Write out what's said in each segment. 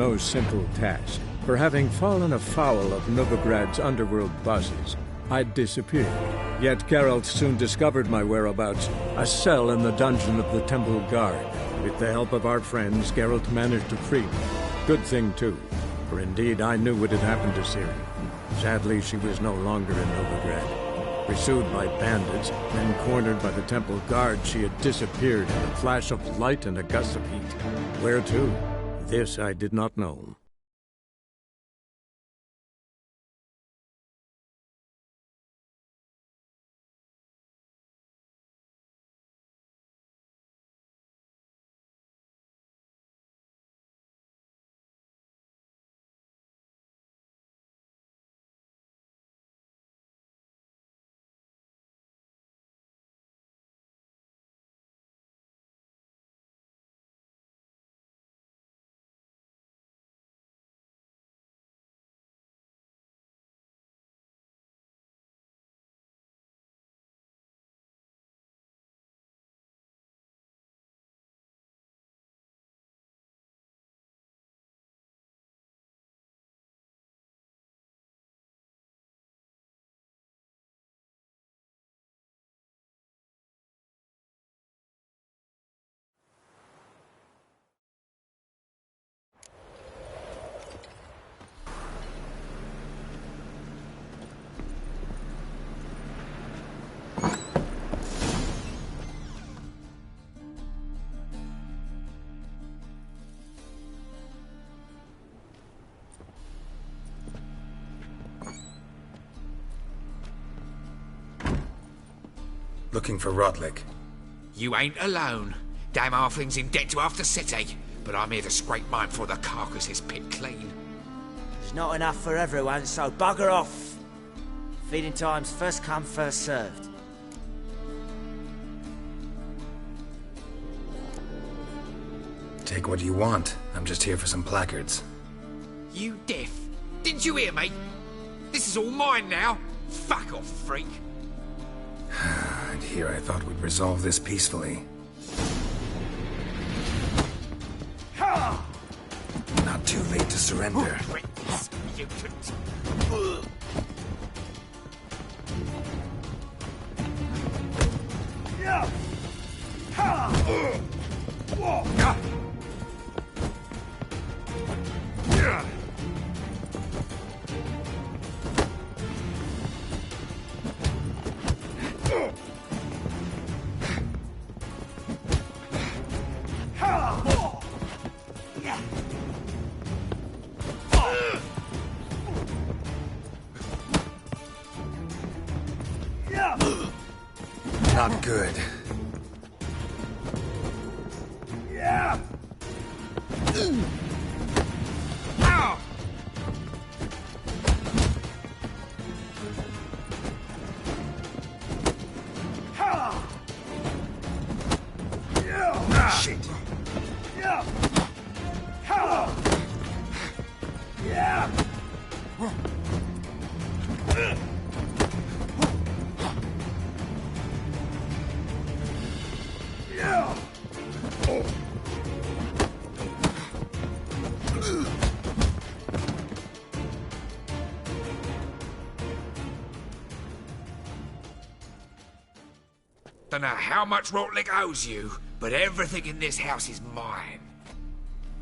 No simple task, for having fallen afoul of Novigrad's underworld bosses, I'd disappeared. Yet Geralt soon discovered my whereabouts, a cell in the dungeon of the Temple Guard. With the help of our friends, Geralt managed to free me. Good thing, too, for indeed I knew what had happened to Ciri. Sadly, she was no longer in Novigrad. Pursued by bandits, then cornered by the Temple Guard, she had disappeared in a flash of light and a gust of heat. Where to? This I did not know. Looking for Rotlick. You ain't alone. Damn halfling's in debt to half the city, but I'm here to scrape mine before the carcass is picked clean. There's not enough for everyone, so bugger off. Feeding time's first come, first served. Take what you want. I'm just here for some placards. You deaf? Didn't you hear me? This is all mine now. Fuck off, freak. And here I thought we'd resolve this peacefully. Not too late to surrender. Not good. Shit. Don't know how much Rotlick owes you, but everything in this house is mine.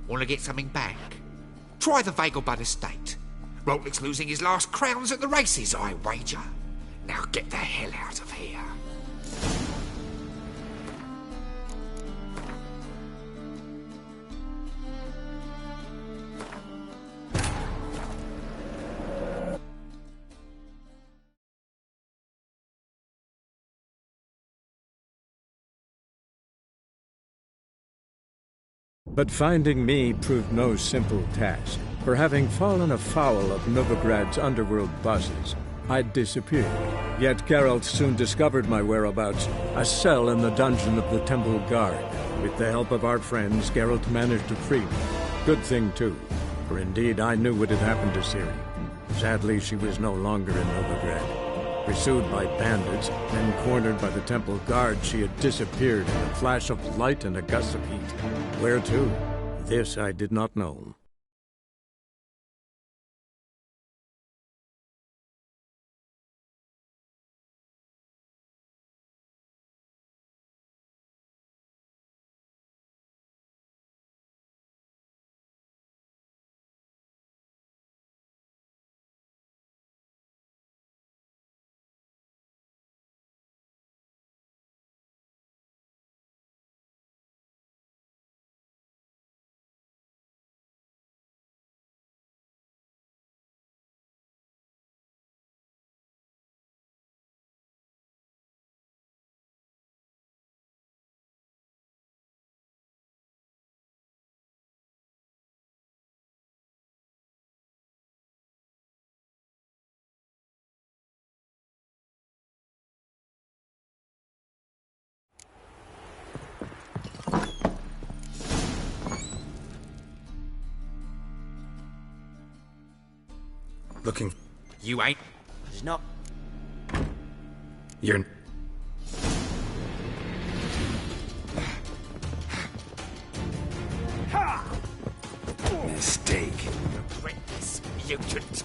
Want to get something back? Try the Vagelbud estate. Rotlick's losing his last crowns at the races, I wager. Now get the hell out of here. But finding me proved no simple task, for having fallen afoul of Novigrad's underworld bosses, I'd disappeared. Yet Geralt soon discovered my whereabouts, a cell in the dungeon of the Temple Guard. With the help of our friends, Geralt managed to free me. Good thing, too, for indeed I knew what had happened to Ciri. Sadly, she was no longer in Novigrad. Pursued by bandits, then cornered by the Temple Guard, she had disappeared in a flash of light and a gust of heat. Where to? This I did not know. Looking... You ain't. There's not... You're... Mistake. Apprentice mutant.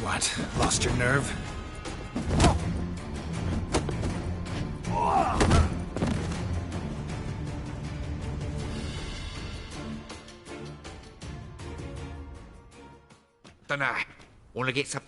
What? Lost your nerve? Dunno. Wanna get some...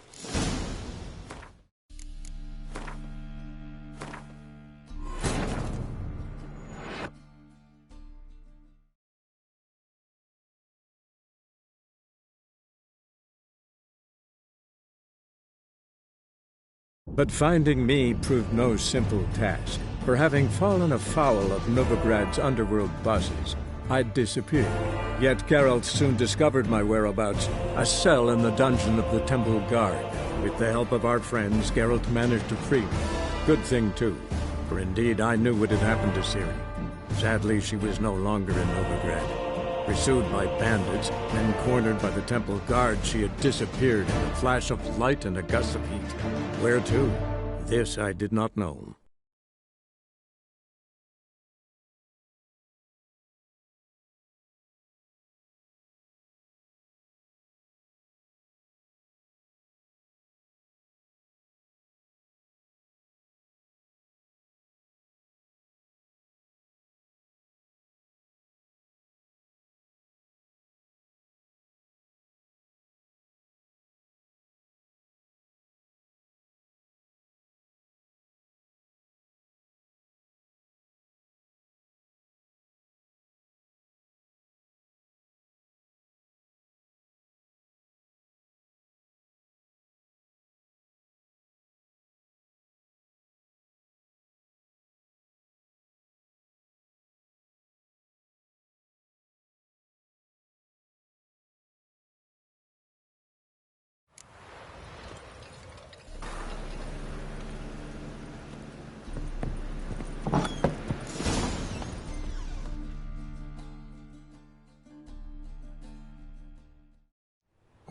But finding me proved no simple task. For having fallen afoul of Novigrad's underworld bosses, I'd disappeared. Yet Geralt soon discovered my whereabouts, a cell in the dungeon of the Temple Guard. With the help of our friends, Geralt managed to free me. Good thing, too, for indeed I knew what had happened to Ciri. Sadly, she was no longer in Novigrad. Pursued by bandits, then cornered by the Temple Guard, she had disappeared in a flash of light and a gust of heat. Where to? This I did not know.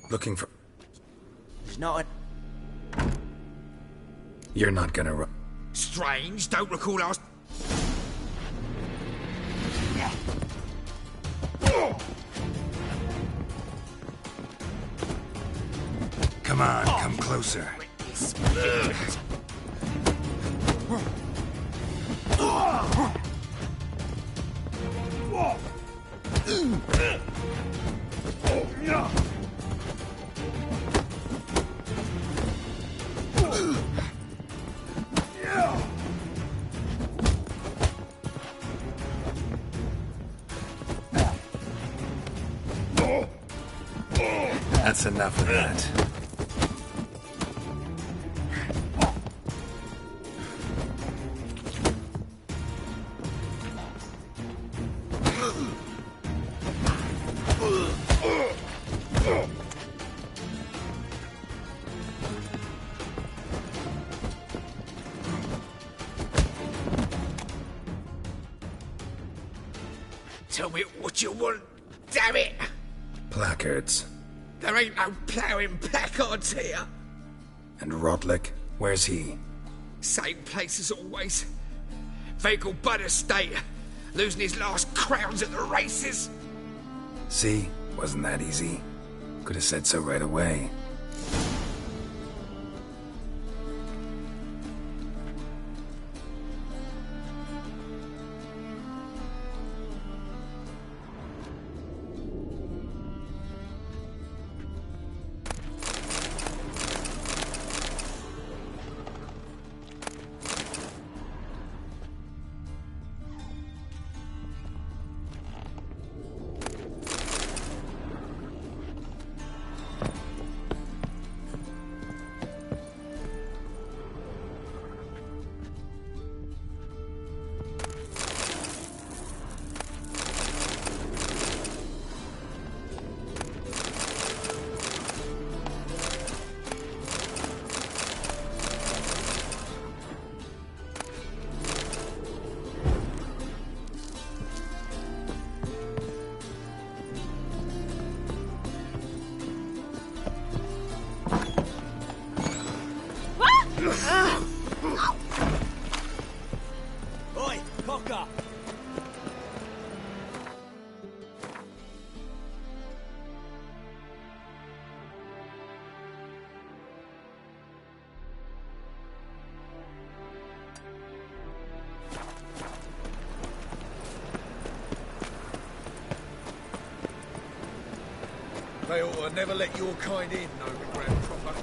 Looking for... There's not a... You're not gonna run... Strange, don't recall I was... Come on, come closer. That's enough of that. Tell me what you want, damn it! Placards. There ain't no ploughing placards here. And Rotlick? Where's he? Same place as always. Vegal Bud Estate. Losing his last crowns at the races. See? Wasn't that easy? Could have said so right away. They ought to never let your kind in, Novigrad proper.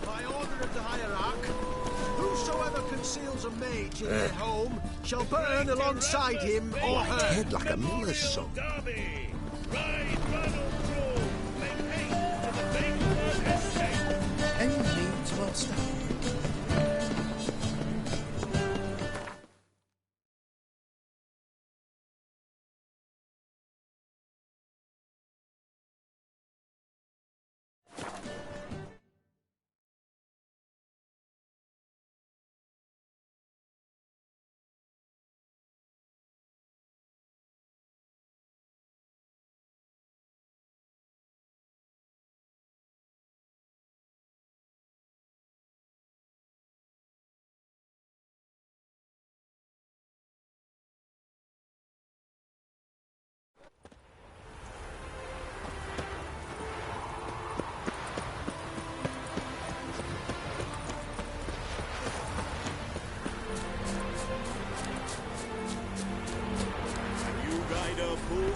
By order of the hierarch, whosoever conceals a mage in their home shall burn alongside him or her. Head like a miller's son. Any means well spent.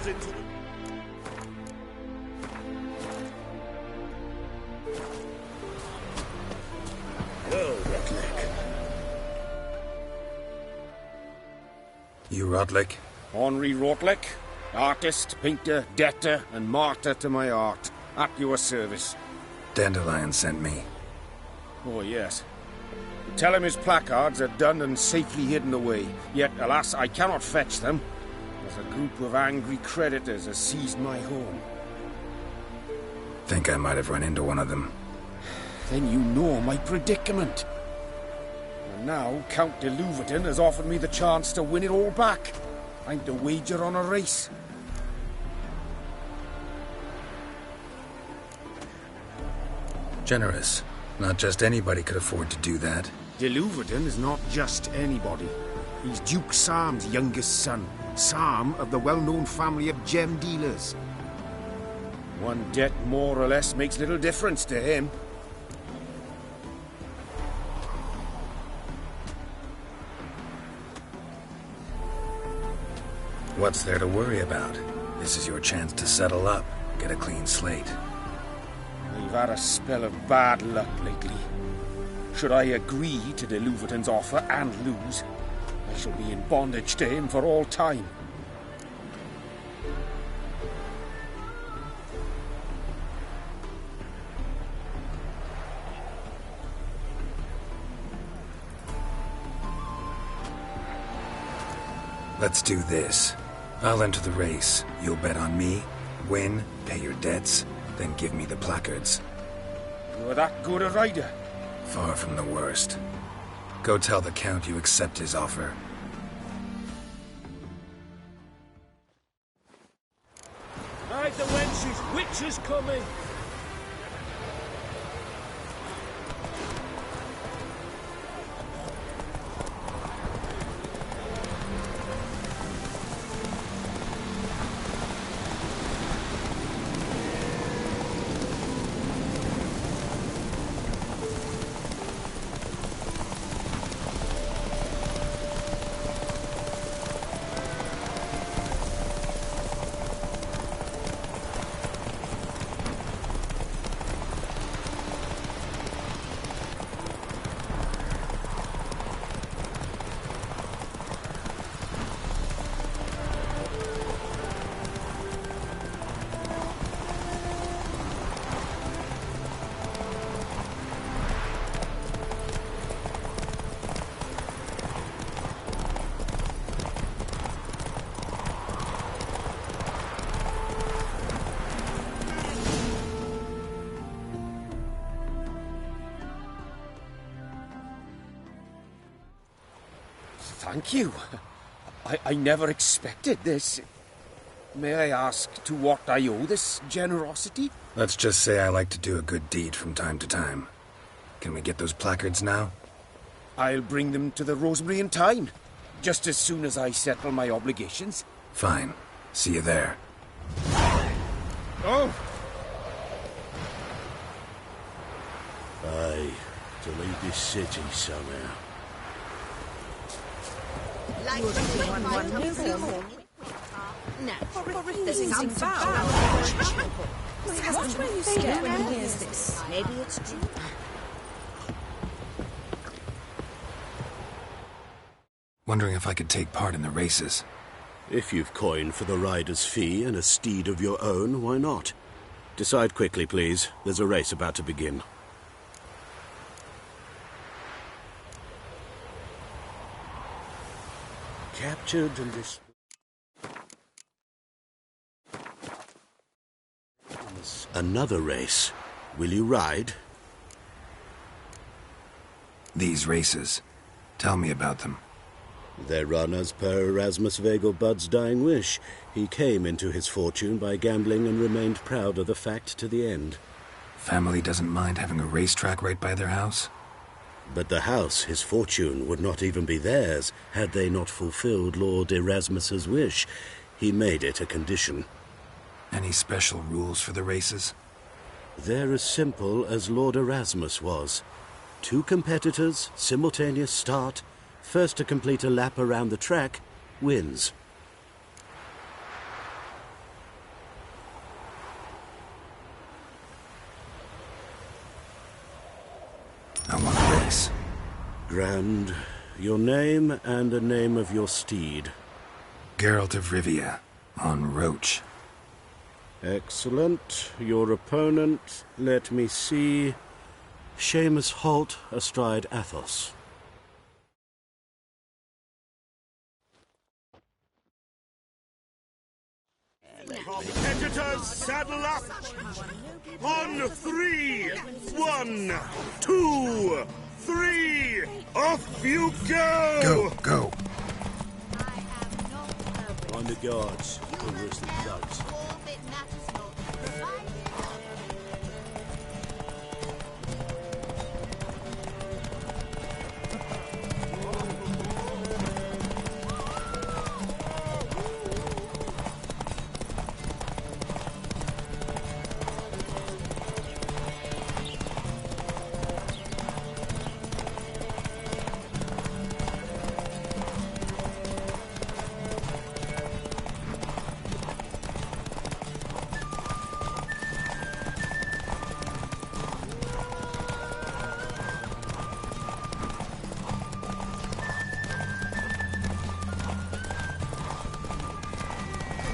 Into the... Well, Rotlick. You Rotlick? Henri Rotlick, artist, painter, debtor, and martyr to my art. At your service. Dandelion sent me. Oh, yes. Tell him his placards are done and safely hidden away. Yet, alas, I cannot fetch them, as a group of angry creditors has seized my home. Think I might have run into one of them. Then you know my predicament. And now Count de Louverton has offered me the chance to win it all back. I'm to wager on a race. Generous. Not just anybody could afford to do that. De Louverton is not just anybody. He's Duke Sam's youngest son. Sam of the well-known family of gem dealers. One debt more or less makes little difference to him. What's there to worry about? This is your chance to settle up, get a clean slate. I've had a spell of bad luck lately. Should I agree to de Louverton's offer and lose, I shall be in bondage to him for all time. Let's do this. I'll enter the race. You'll bet on me, win, pay your debts, then give me the placards. You're that good a rider? Far from the worst. Go tell the Count you accept his offer. Hide the wenches, witches coming! Thank you. I never expected this. May I ask to what I owe this generosity? Let's just say I like to do a good deed from time to time. Can we get those placards now? I'll bring them to the Rosemary in time, just as soon as I settle my obligations. Fine. See you there. Oh! Aye, to leave this city somehow. Like one new home. No, this is unfound. What will you say when he hears this? Maybe it's true. Wondering if I could take part in the races. If you've coin for the rider's fee and a steed of your own, why not? Decide quickly, please. There's a race about to begin. Captured and this. Another race. Will you ride? These races. Tell me about them. They're run as per Erasmus Vegelbud's dying wish. He came into his fortune by gambling and remained proud of the fact to the end. Family doesn't mind having a racetrack right by their house? But the house, his fortune, would not even be theirs had they not fulfilled Lord Erasmus's wish. He made it a condition. Any special rules for the races? They're as simple as Lord Erasmus was. 2 competitors, simultaneous start. First to complete a lap around the track wins. I want a race. Grand. Your name and the name of your steed. Geralt of Rivia, on Roach. Excellent. Your opponent, let me see. Seamus Holt, astride Athos. Competitors, saddle up! On 3! 1, 2, 3! Off you go! Go, go! On the guards, the worst of thugs.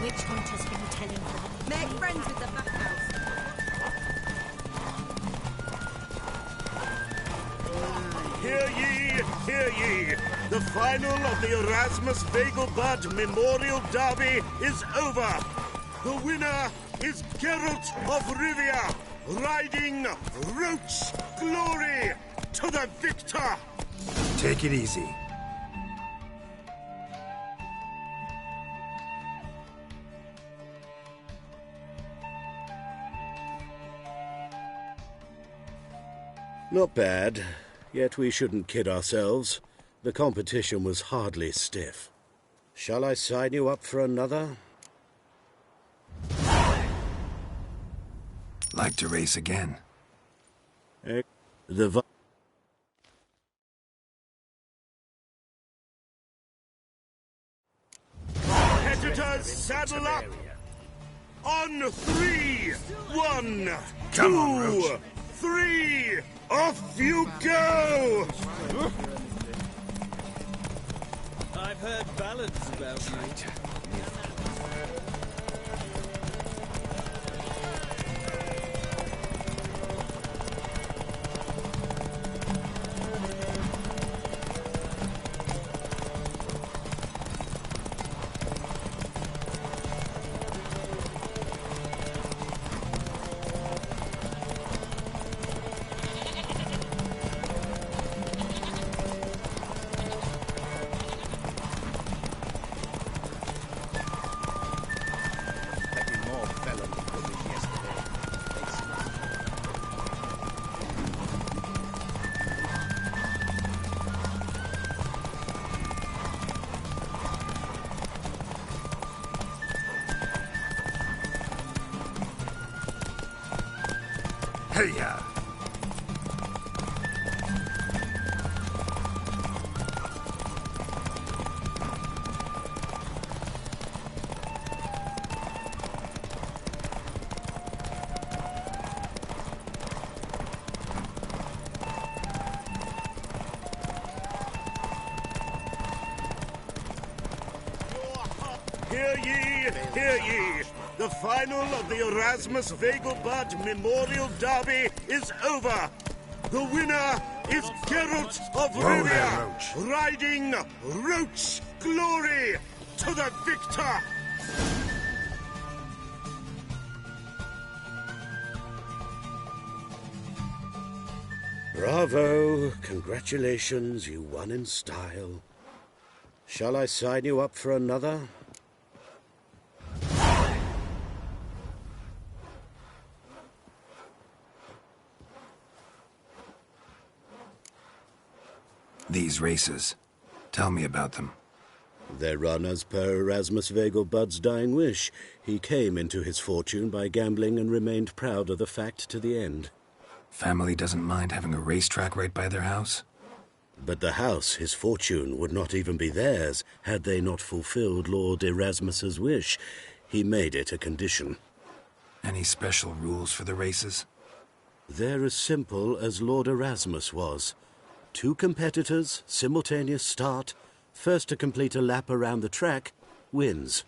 Which hunter's been telling them? Make friends with the backhouse. Hear ye, hear ye! The final of the Erasmus Vegelbud Memorial Derby is over! The winner is Geralt of Rivia, riding Roach Glory to the victor! Take it easy. Not bad, yet we shouldn't kid ourselves. The competition was hardly stiff. Shall I sign you up for another? Like to race again. Competitors, saddle up! On 3! 1, Come on, 2, Roach. 3! Off you go! I've heard ballads about you. Hey-ya! Hear ye, hear ye! The final of the Erasmus Vegelbud Memorial Derby is over! The winner is Geralt of Whoa there, Rivia, Roach. riding Roach glory to the victor! Bravo! Congratulations, you won in style. Shall I sign you up for another? These races. Tell me about them. They're run as per Erasmus Vegelbud's dying wish. He came into his fortune by gambling and remained proud of the fact to the end. Family doesn't mind having a racetrack right by their house? But the house, his fortune, would not even be theirs had they not fulfilled Lord Erasmus's wish. He made it a condition. Any special rules for the races? They're as simple as Lord Erasmus was. 2 competitors, simultaneous start. First to complete a lap around the track wins.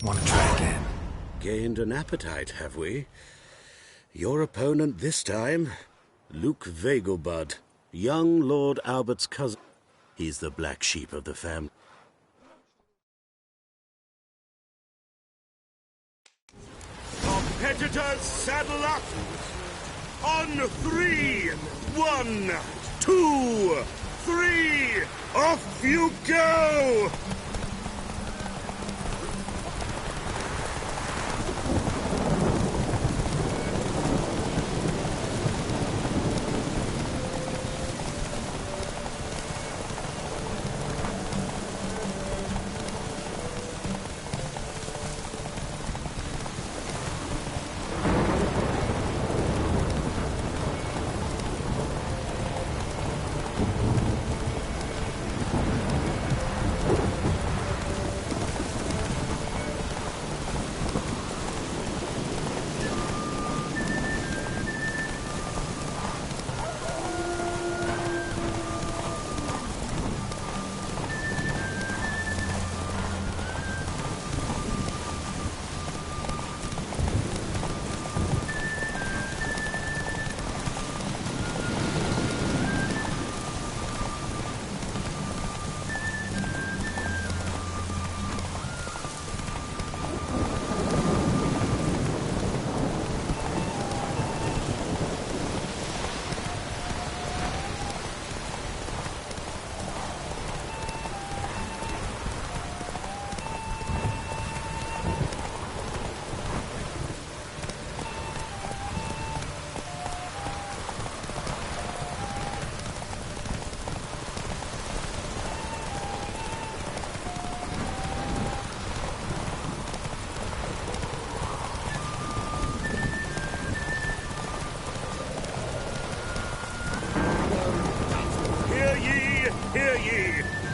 Want to try again? Gained an appetite, have we? Your opponent this time, Luke Vegelbud, young Lord Albert's cousin. He's the black sheep of the family. Competitors, saddle up! On 3! 1, 2, 3! Off you go!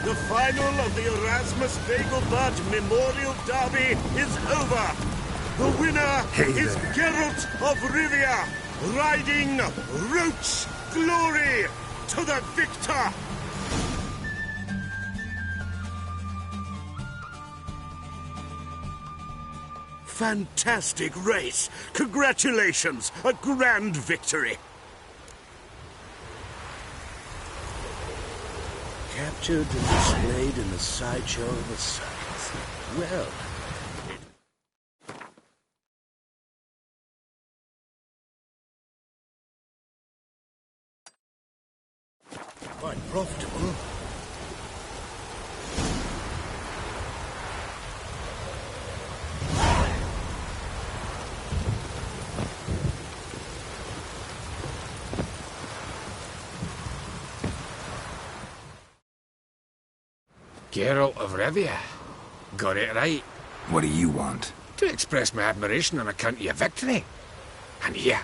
The final of the Erasmus Vegelbud Memorial Derby is over. The winner is Geralt of Rivia, riding Roach glory to the victor. Fantastic race! Congratulations! A grand victory! Captured and displayed in the sideshow of the sights. Well, quite profitable. Geralt of Rivia. Got it right. What do you want? To express my admiration on account of your victory. And here,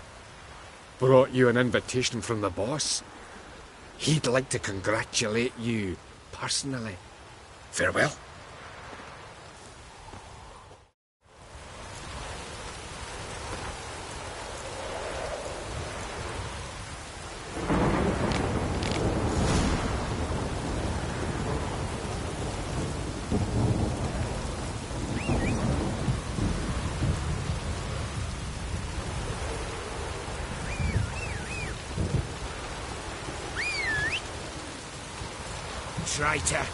brought you an invitation from the boss. He'd like to congratulate you personally. Farewell. traitor!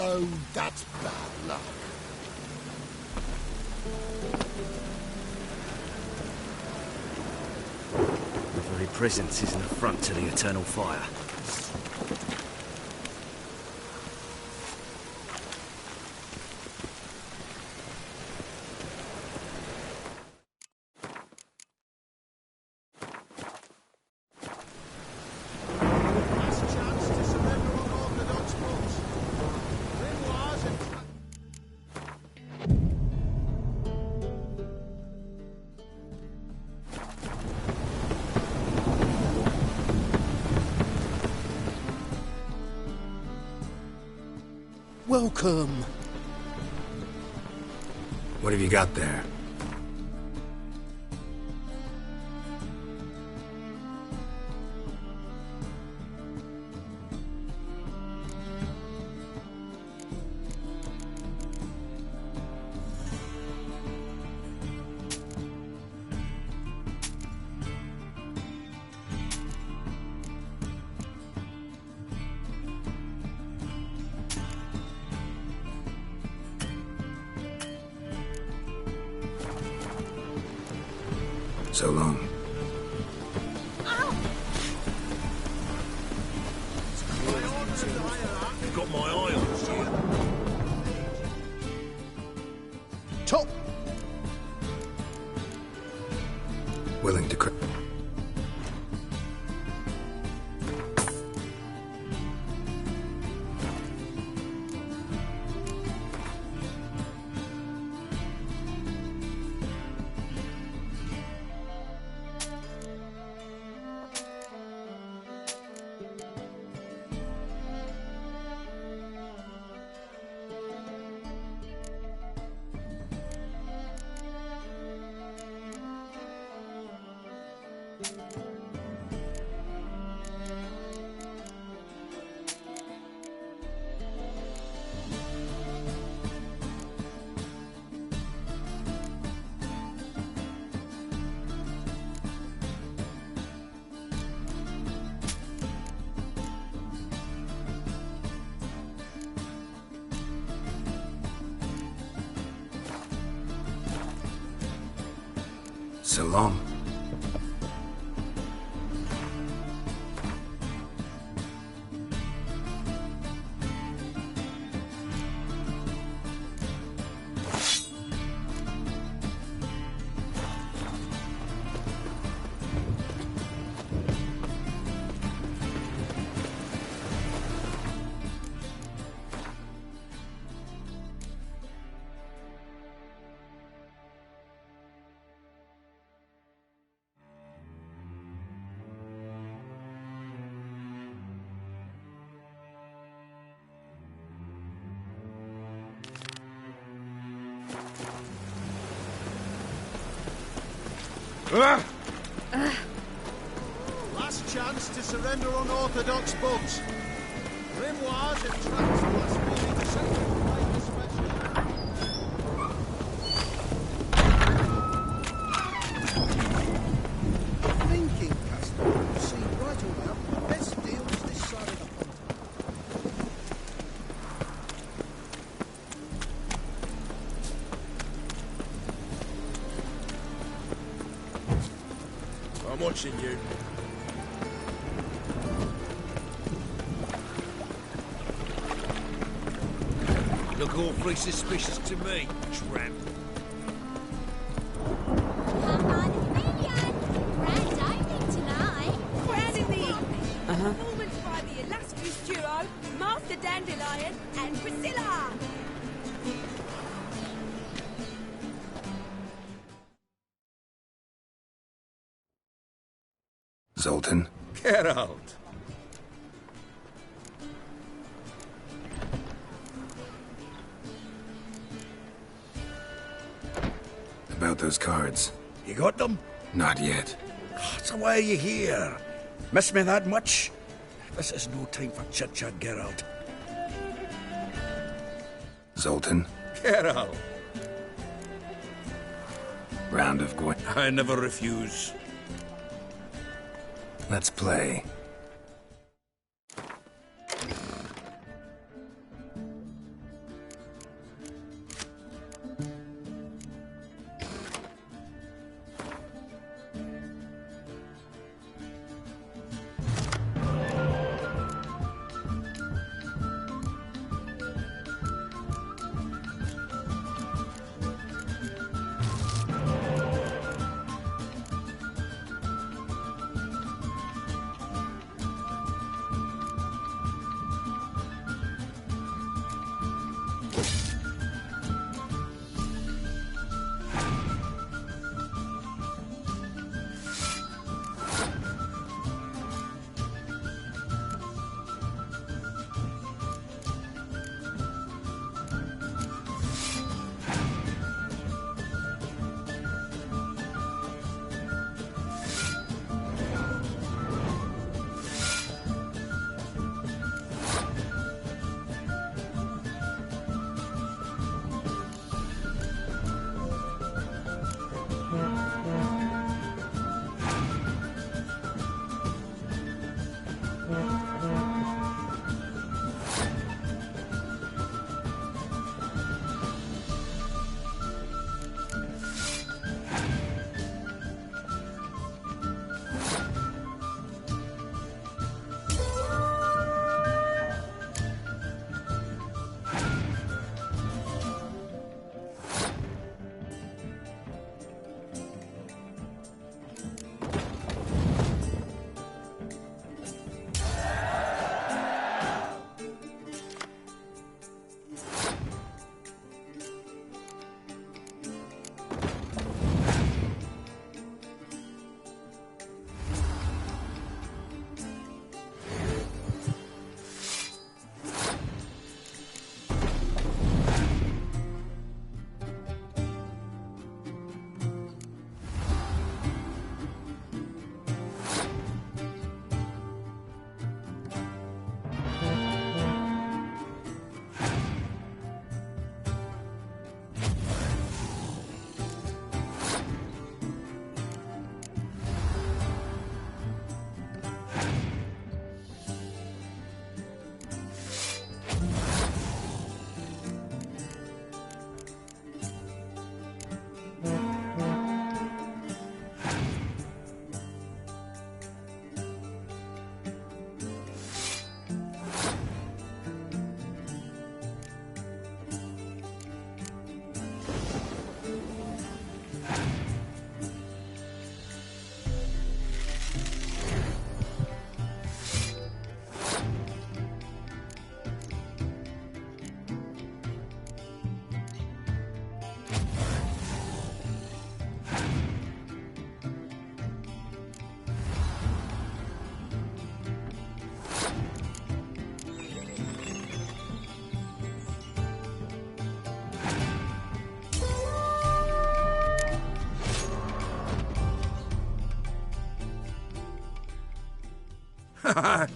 Oh, that's bad luck. The very presence is an affront to the eternal fire. Last chance to surrender unorthodox books. Grimoires and... Welcome. What have you got there? So long. Got my eye on you. Top! Willing to So long. Last chance to surrender unorthodox books. Grimoires and tracts must be in the sacred light especially. I'm watching you. Look awfully suspicious to me, tramp. Performance by the illustrious duo, Master Dandelion and Priscilla. Zoltan? Geralt! About those cards. You got them? Not yet. So why are you here? Miss me that much? This is no time for chit-chat, Geralt. Zoltan? Geralt! Round of Gwyn. I never refuse. Let's play.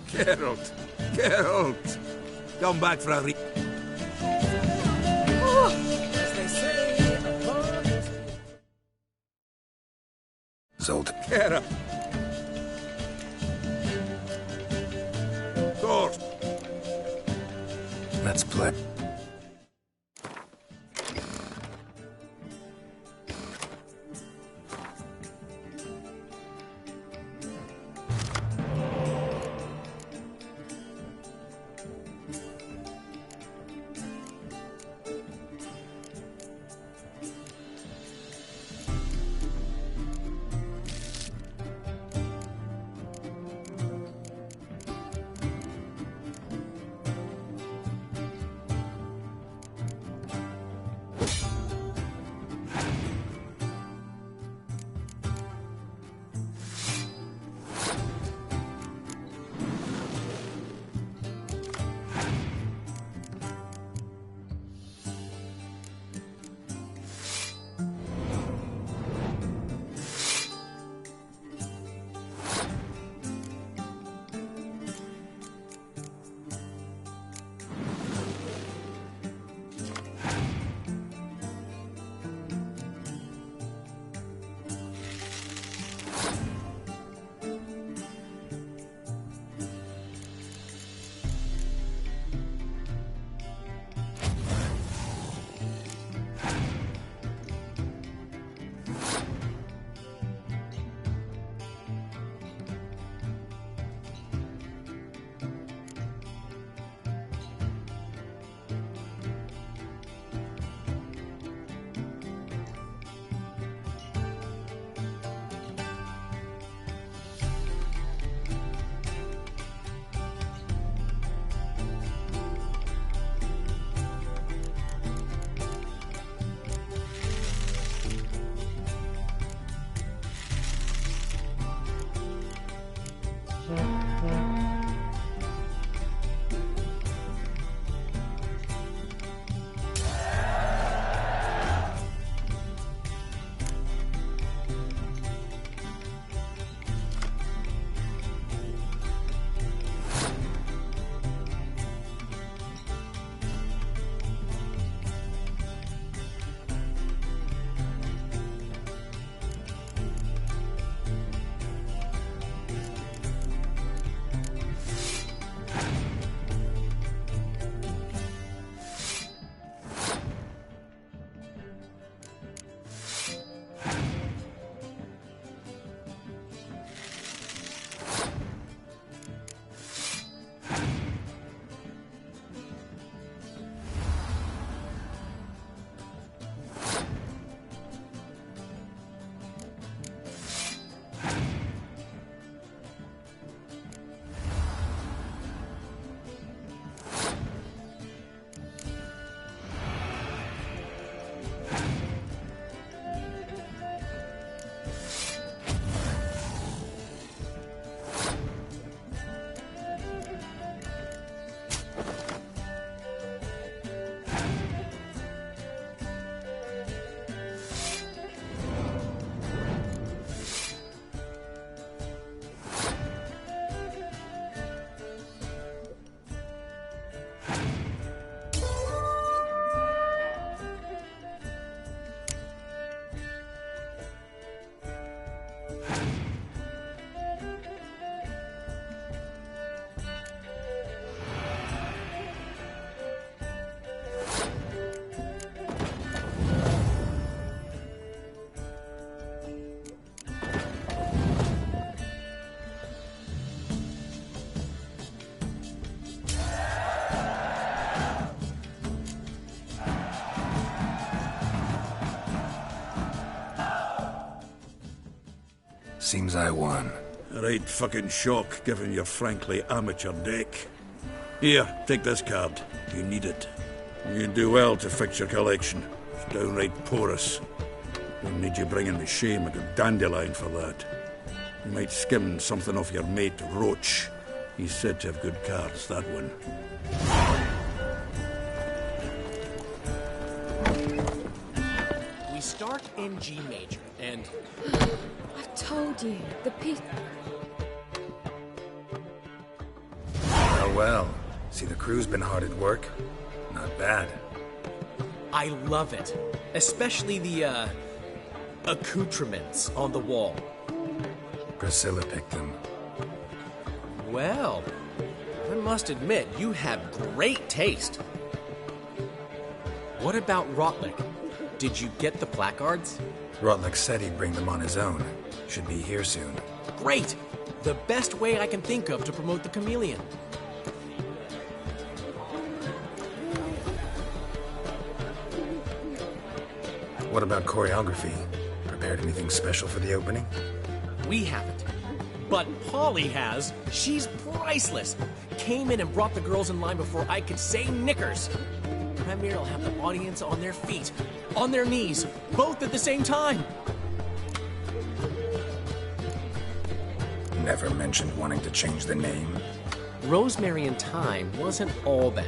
Geralt! Geralt! Come back for a As they say, Zoltan. Geralt! Sword! Let's play. Seems I won. A right fucking shock, given your frankly amateur deck. Here, take this card. You need it. You'd do well to fix your collection. It's downright porous. Don't need you bringing me shame like a dandelion for that. You might skim something off your mate, Roach. He's said to have good cards, that one. We start in G major, and... I've told you, the piece... Well. See, the crew's been hard at work. Not bad. I love it. Especially the, accoutrements on the wall. Priscilla picked them. Well, I must admit, you have great taste. What about Rotlick? Did you get the placards? Rotlick said he'd bring them on his own. Should be here soon. Great! The best way I can think of to promote the chameleon. What about choreography? Prepared anything special for the opening? We haven't. But Polly has. She's priceless. Came in and brought the girls in line before I could say knickers. Premier will have the audience on their feet, on their knees, both at the same time. Never mentioned wanting to change the name. Rosemary and Thyme wasn't all bad,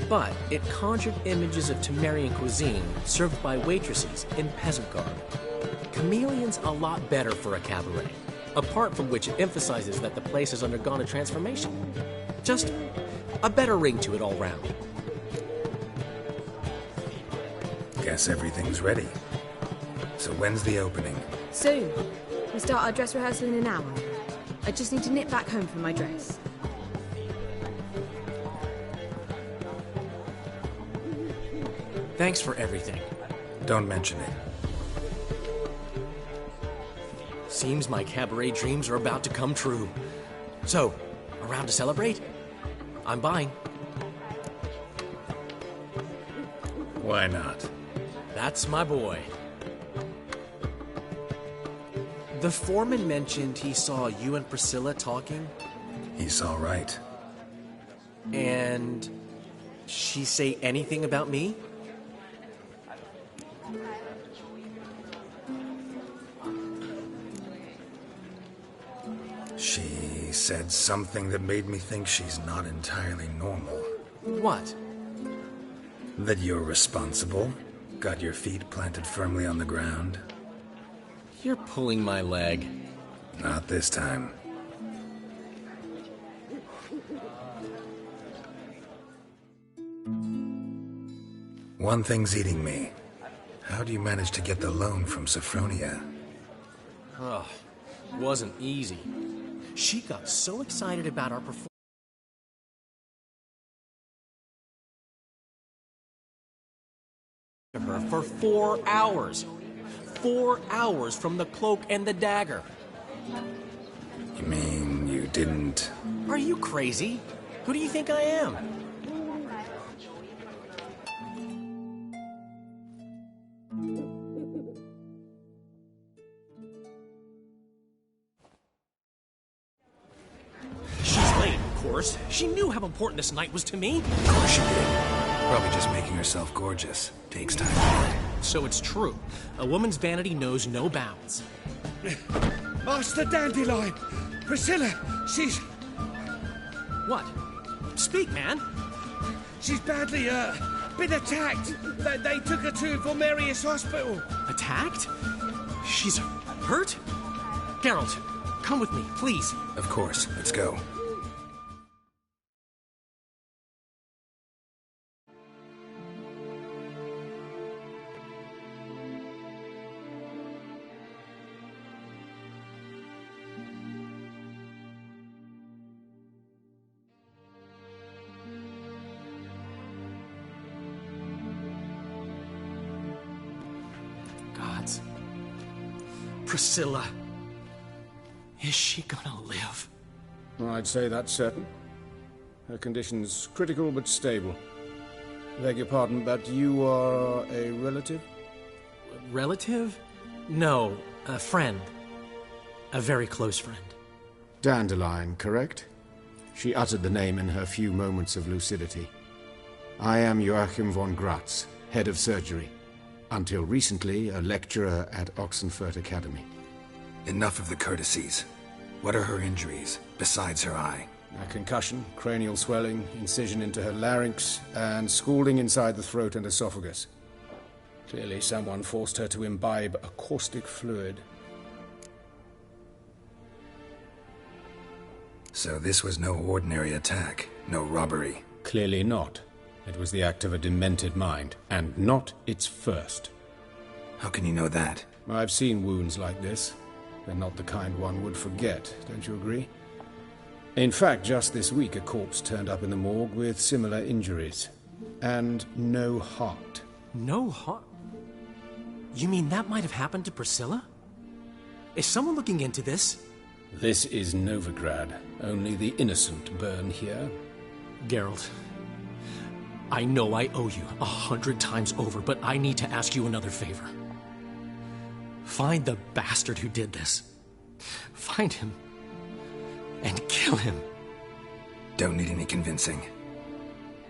but it conjured images of Temerian cuisine served by waitresses in peasant garb. Chameleon's a lot better for a cabaret, apart from which it emphasizes that the place has undergone a transformation. Just a better ring to it all round. Guess everything's ready. So when's the opening? Soon. We start our dress rehearsal in an hour. I just need to nip back home for my dress. Thanks for everything. Don't mention it. Seems my cabaret dreams are about to come true. So, around to celebrate? I'm buying. Why not? That's my boy. The foreman mentioned he saw you and Priscilla talking. He's all right. And she say anything about me? She said something that made me think she's not entirely normal. What? That you're responsible, got your feet planted firmly on the ground. You're pulling my leg. Not this time. One thing's eating me. How do you manage to get the loan from Sophronia? Oh, wasn't easy. She got so excited about our performance for 4 hours. 4 hours from the cloak and the dagger. You mean you didn't... Are you crazy? Who do you think I am? She's late, of course. She knew how important this night was to me. Of course she did. Probably just making herself gorgeous. Takes time. So it's true. A woman's vanity knows no bounds. Master Dandelion! Priscilla, she's... What? Speak, man. She's badly, been attacked. They took her to Vulmerius Hospital. Attacked? She's hurt? Geralt, come with me, please. Of course. Let's go. Gods. Priscilla. Is she gonna live? I'd say that's certain. Her condition's critical but stable. Beg your pardon, but you are a relative? Relative? No, a friend. A very close friend. Dandelion, correct? She uttered the name in her few moments of lucidity. I am Joachim von Gratz, head of surgery. Until recently, a lecturer at Oxenfurt Academy. Enough of the courtesies. What are her injuries, besides her eye? A concussion, cranial swelling, incision into her larynx, and scalding inside the throat and esophagus. Clearly someone forced her to imbibe a caustic fluid. So this was no ordinary attack, no robbery. Clearly not. It was the act of a demented mind, and not its first. How can you know that? I've seen wounds like this. They're not the kind one would forget, don't you agree? In fact, just this week a corpse turned up in the morgue with similar injuries. And no heart. No heart? You mean that might have happened to Priscilla? Is someone looking into this? This is Novigrad. Only the innocent burn here. Geralt, I know I owe you 100 times over, but I need to ask you another favor. Find the bastard who did this. Find him. And kill him. Don't need any convincing.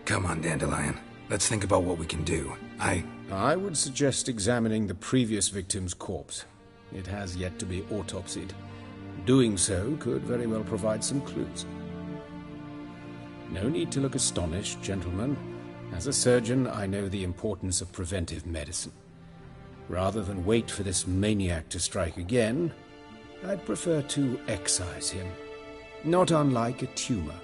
Come on, Dandelion. Let's think about what we can do. I would suggest examining the previous victim's corpse. It has yet to be autopsied. Doing so could very well provide some clues. No need to look astonished, gentlemen. As a surgeon, I know the importance of preventive medicine. Rather than wait for this maniac to strike again, I'd prefer to excise him. Not unlike a tumor.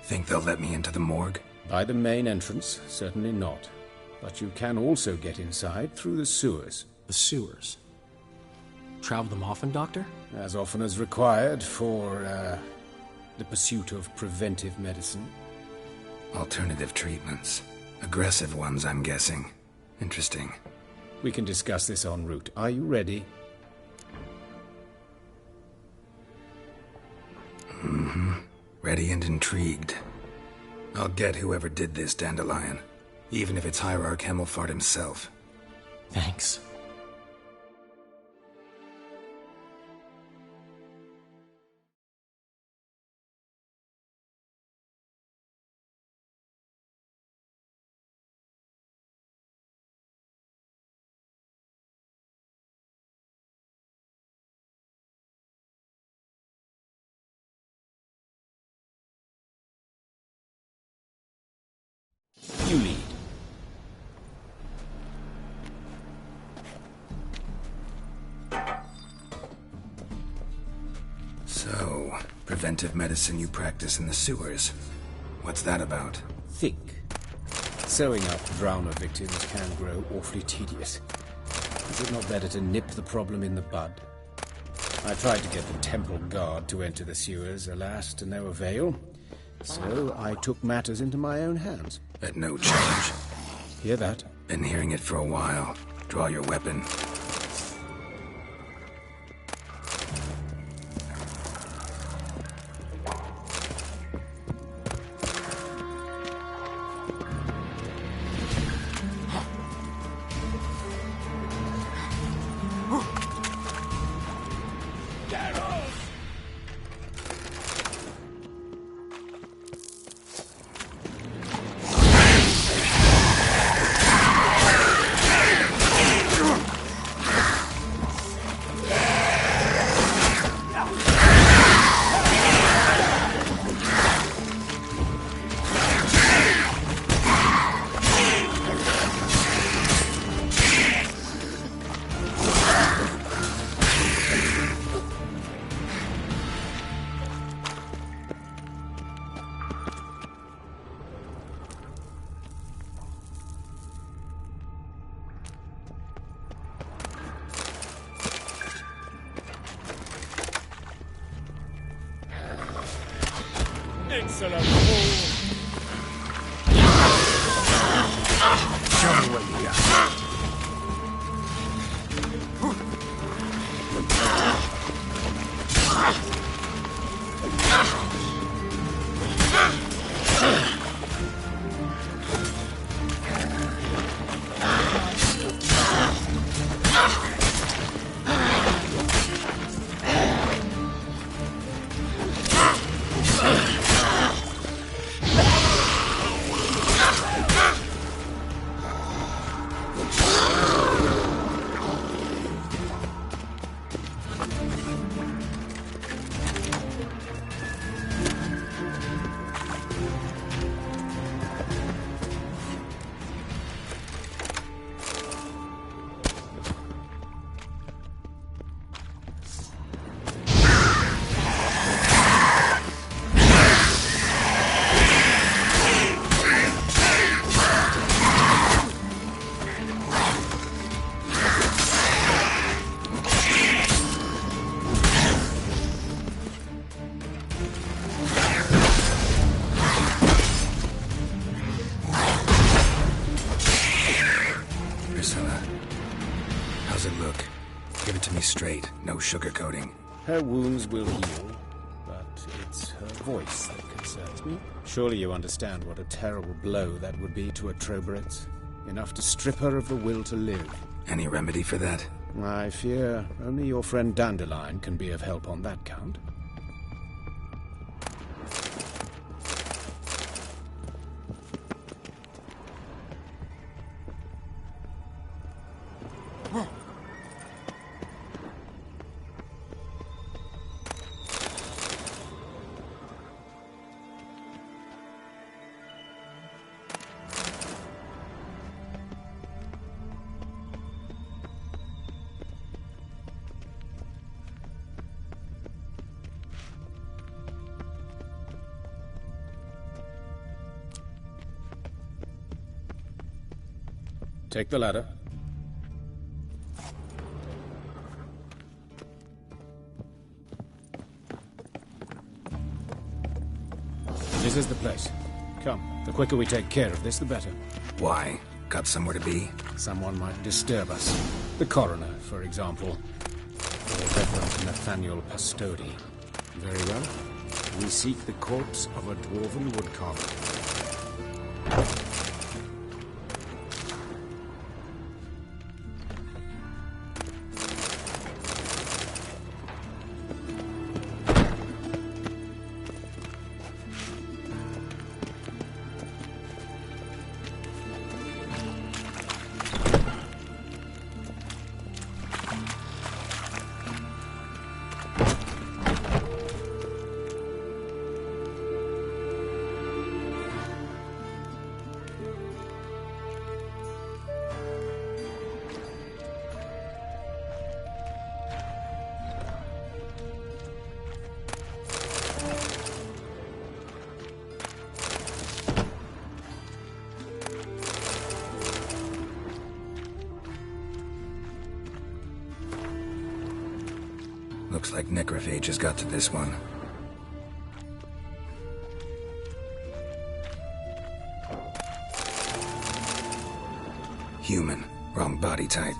Think they'll let me into the morgue? By the main entrance, certainly not. But you can also get inside through the sewers. The sewers? Travel them often, Doctor? As often as required for, the pursuit of preventive medicine. Alternative treatments. Aggressive ones, I'm guessing. Interesting. We can discuss this en route. Are you ready? Mm-hmm. Ready and intrigued. I'll get whoever did this, Dandelion. Even if it's Hierarch Hemmelfart himself. Thanks. You lead. So, preventive medicine you practice in the sewers. What's that about? Think. Sewing up drowner victims can grow awfully tedious. Is it not better to nip the problem in the bud? I tried to get the temple guard to enter the sewers, alas, to no avail. So I took matters into my own hands. At no charge. Hear that? Been hearing it for a while. Draw your weapon. Excellent move. Show me what you got. straight, no sugarcoating. Her wounds will heal, but it's her voice that concerns me. Surely you understand what a terrible blow that would be to a Trobritz. Enough to strip her of the will to live. Any remedy for that? I fear only your friend Dandelion can be of help on that count. Take the ladder. This is the place. Come, the quicker we take care of this, the better. Why? Got somewhere to be? Someone might disturb us. The coroner, for example. Or Reverend Nathaniel Pastodi. Very well. We seek the corpse of a dwarven woodcarver. Looks like necrophage has got to this one. Human. Wrong body type.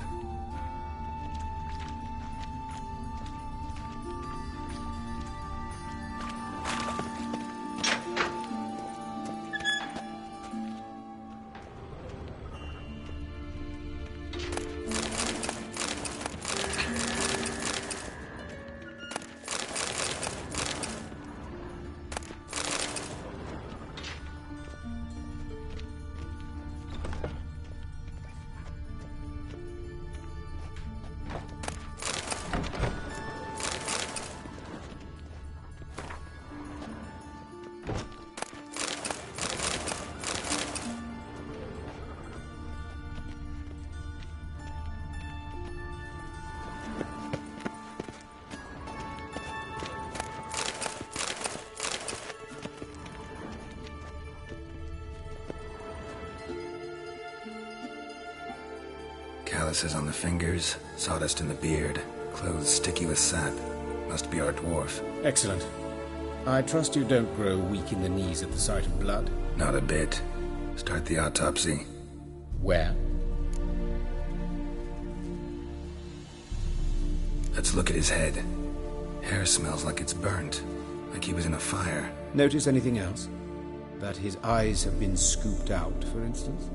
Calluses on the fingers, sawdust in the beard, clothes sticky with sap. Must be our dwarf. Excellent. I trust you don't grow weak in the knees at the sight of blood. Not a bit. Start the autopsy. Where? Let's look at his head. Hair smells like it's burnt, like he was in a fire. Notice anything else? That his eyes have been scooped out, for instance?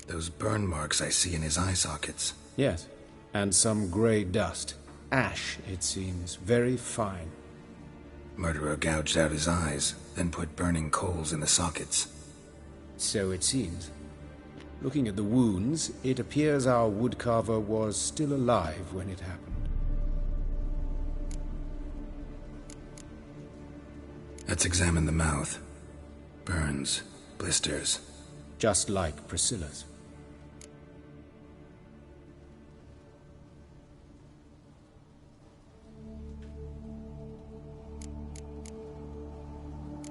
Those burn marks I see in his eye sockets. Yes, and some grey dust. Ash, it seems. Very fine. Murderer gouged out his eyes, then put burning coals in the sockets. So it seems. Looking at the wounds, it appears our woodcarver was still alive when it happened. Let's examine the mouth. Burns, blisters. Just like Priscilla's.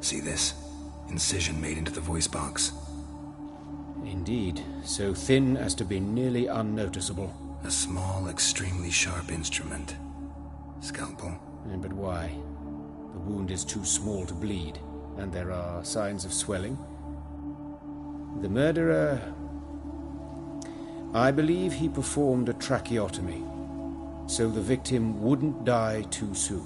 See this? Incision made into the voice box. Indeed, so thin as to be nearly unnoticeable. A small, extremely sharp instrument. Scalpel. But why? The wound is too small to bleed. and there are signs of swelling. The murderer... I believe he performed a tracheotomy, so the victim wouldn't die too soon.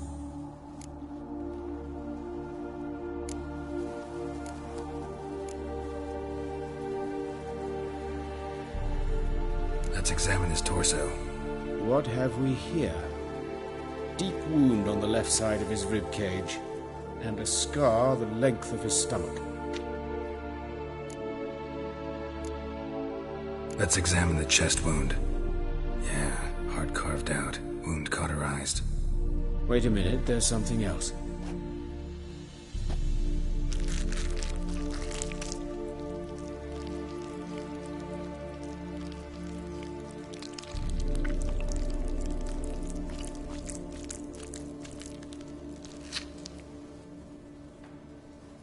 Let's examine his torso. What have we here? Deep wound on the left side of his rib cage, and a scar the length of his stomach. Let's examine the chest wound. Yeah, heart carved out, wound cauterized. Wait a minute, there's something else.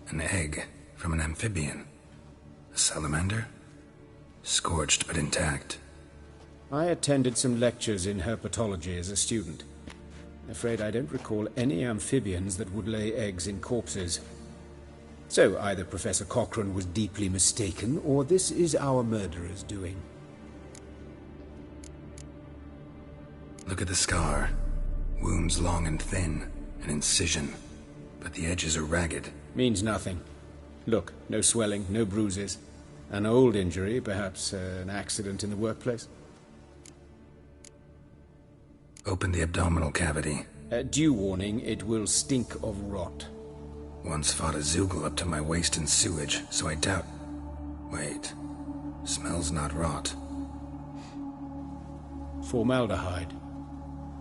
An egg from an amphibian. A salamander? Scorched but intact. I attended some lectures in herpetology as a student. Afraid I don't recall any amphibians that would lay eggs in corpses. So either Professor Cochrane was deeply mistaken, or this is our murderer's doing. Look at the scar. Wounds long and thin, an incision. But the edges are ragged. Means nothing. Look, no swelling, no bruises. An old injury, perhaps an accident in the workplace. Open the abdominal cavity. Due warning, it will stink of rot. Once fought a Zoogle up to my waist in sewage, so I doubt... Wait. Smells not rot. Formaldehyde.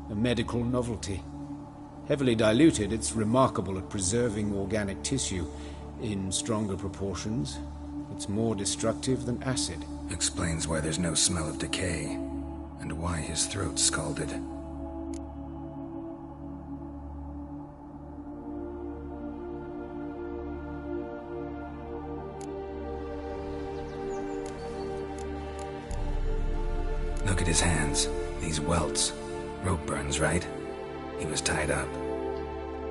A medical novelty. Heavily diluted, it's remarkable at preserving organic tissue. In stronger proportions, it's more destructive than acid. Explains why there's no smell of decay, and why his throat's scalded. Look at his hands, these welts. Rope burns, right? He was tied up.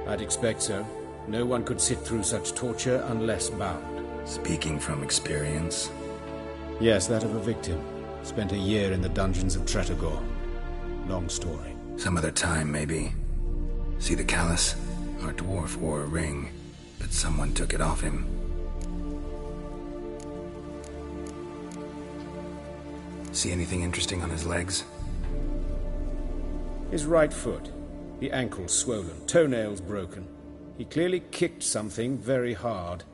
I'd expect so. No one could sit through such torture unless bound. Speaking from experience? Yes, that of a victim. Spent a year in the dungeons of Tretogor. Long story. Some other time, maybe. See the callus? Our dwarf wore a ring, but someone took it off him. See anything interesting on his legs? His right foot. The ankle swollen, toenails broken. He clearly kicked something very hard,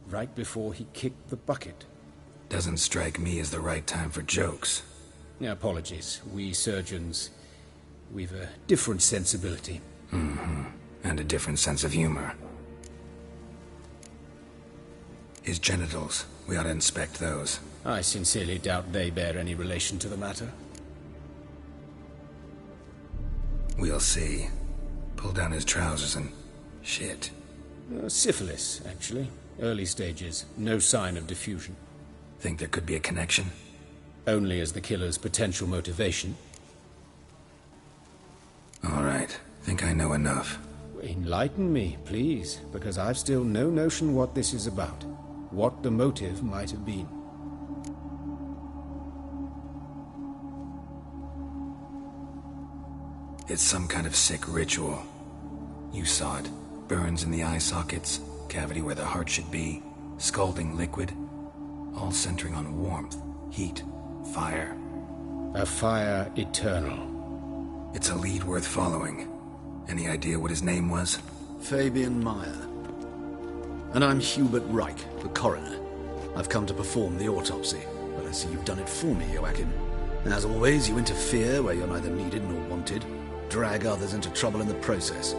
right before he kicked the bucket. Doesn't strike me as the right time for jokes. Apologies. We surgeons, we've a different sensibility. Mm-hmm. And a different sense of humor. His genitals, we ought to inspect those. I sincerely doubt they bear any relation to the matter. We'll see. Pull down his trousers and... shit. Syphilis, actually. Early stages. No sign of diffusion. Think there could be a connection? Only as the killer's potential motivation. All right. Think I know enough. Enlighten me, please, because I've still no notion what this is about. What the motive might have been. It's some kind of sick ritual. You saw it. Burns in the eye sockets, cavity where the heart should be, scalding liquid, all centering on warmth, heat, fire. A fire eternal. It's a lead worth following. Any idea what his name was? Fabian Meyer. And I'm Hubert Reich, the coroner. I've come to perform the autopsy, but I see you've done it for me, Joachim. As always, you interfere where you're neither needed nor wanted. Drag others into trouble in the process.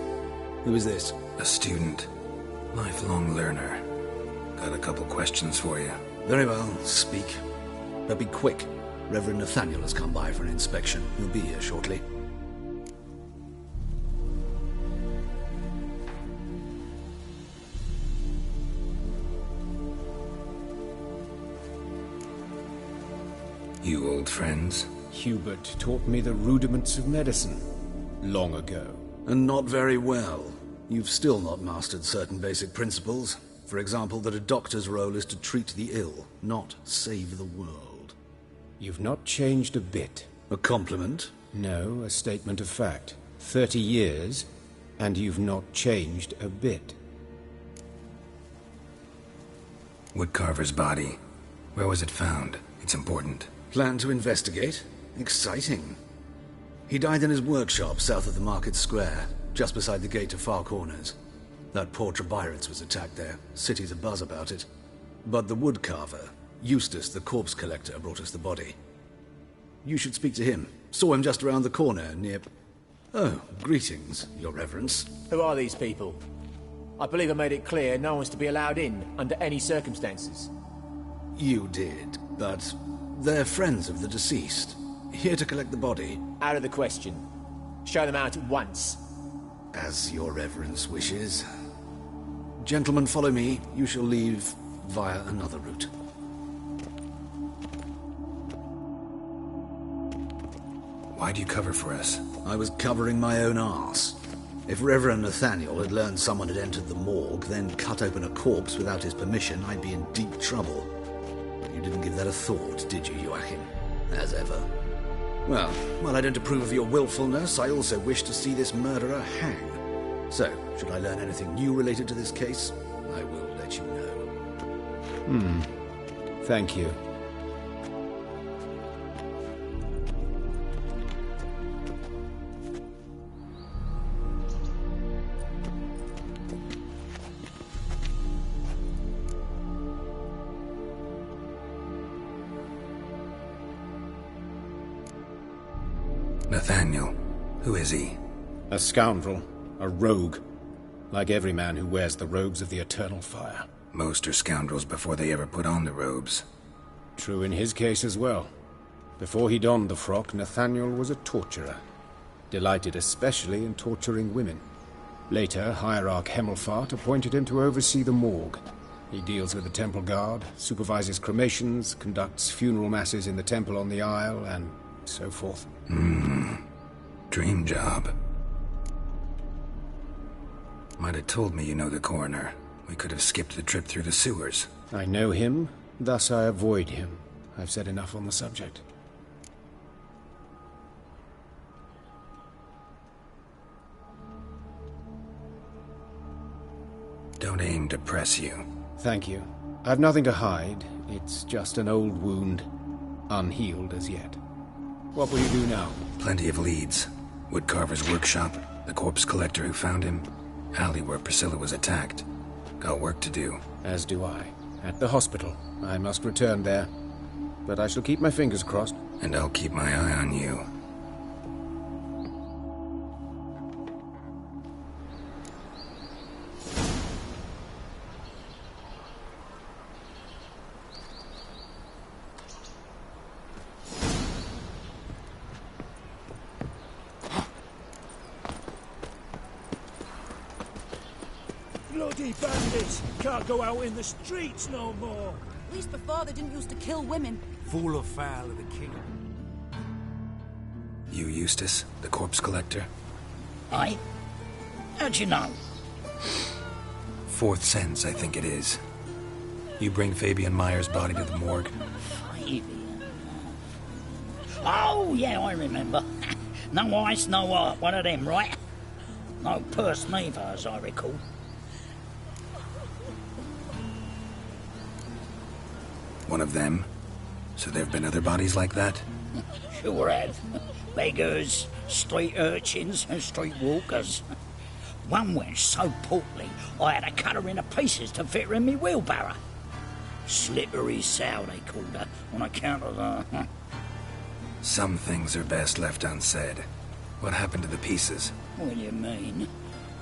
Who is this? A student. Lifelong learner. Got a couple questions for you. Very well, speak. But be quick. Reverend Nathaniel has come by for an inspection. He'll be here shortly. You old friends? Hubert taught me the rudiments of medicine. Long ago. And not very well. You've still not mastered certain basic principles. For example, that a doctor's role is to treat the ill, not save the world. You've not changed a bit. A compliment? No, a statement of fact. 30 years, and you've not changed a bit. Woodcarver's body. Where was it found? It's important. Plan to investigate? Exciting. He died in his workshop south of the market square, just beside the gate to Far Corners. That poor Trebirates was attacked there. City's abuzz about it. But the woodcarver, Eustace the corpse collector, brought us the body. You should speak to him. Saw him just around the corner near... Oh, greetings, Your Reverence. Who are these people? I believe I made it clear no one's to be allowed in under any circumstances. You did, but they're friends of the deceased. Here to collect the body. Out of the question. Show them out at once. As Your Reverence wishes. Gentlemen, follow me. You shall leave via another route. Why do you cover for us? I was covering my own arse. If Reverend Nathaniel had learned someone had entered the morgue, then cut open a corpse without his permission, I'd be in deep trouble. You didn't give that a thought, did you, Joachim? As ever. Well, while I don't approve of your willfulness, I also wish to see this murderer hang. So, should I learn anything new related to this case, I will let you know. Thank you. Nathaniel. Who is he? A scoundrel. A rogue. Like every man who wears the robes of the eternal fire. Most are scoundrels before they ever put on the robes. True in his case as well. Before he donned the frock, Nathaniel was a torturer. Delighted especially in torturing women. Later, Hierarch Hemmelfart appointed him to oversee the morgue. He deals with the temple guard, supervises cremations, conducts funeral masses in the temple on the Isle, and so forth. Dream job. Might have told me you know the coroner. We could have skipped the trip through the sewers. I know him, thus I avoid him. I've said enough on the subject. Don't aim to press you. Thank you. I've nothing to hide. It's just an old wound, unhealed as yet. What will you do now? Plenty of leads. Woodcarver's workshop, the corpse collector who found him, alley where Priscilla was attacked. Got work to do. As do I. At the hospital. I must return there. But I shall keep my fingers crossed. And I'll keep my eye on you. Bloody bandits! Can't go out in the streets no more! At least before they didn't used to kill women. Fool of foul of the king. You Eustace, the corpse collector? Aye? How'd you know? Fourth sense, I think it is. You bring Fabian Meyer's body to the morgue? Fabian? Oh, yeah, I remember. No eyes, no heart, one of them, right? No purse neither, as I recall. One of them? So there have been other bodies like that? Sure have. Beggars, street urchins, and street walkers. One went so portly, I had to cut her into pieces to fit her in me wheelbarrow. Slippery sow, they called her, on account of the... Some things are best left unsaid. What happened to the pieces? What do you mean?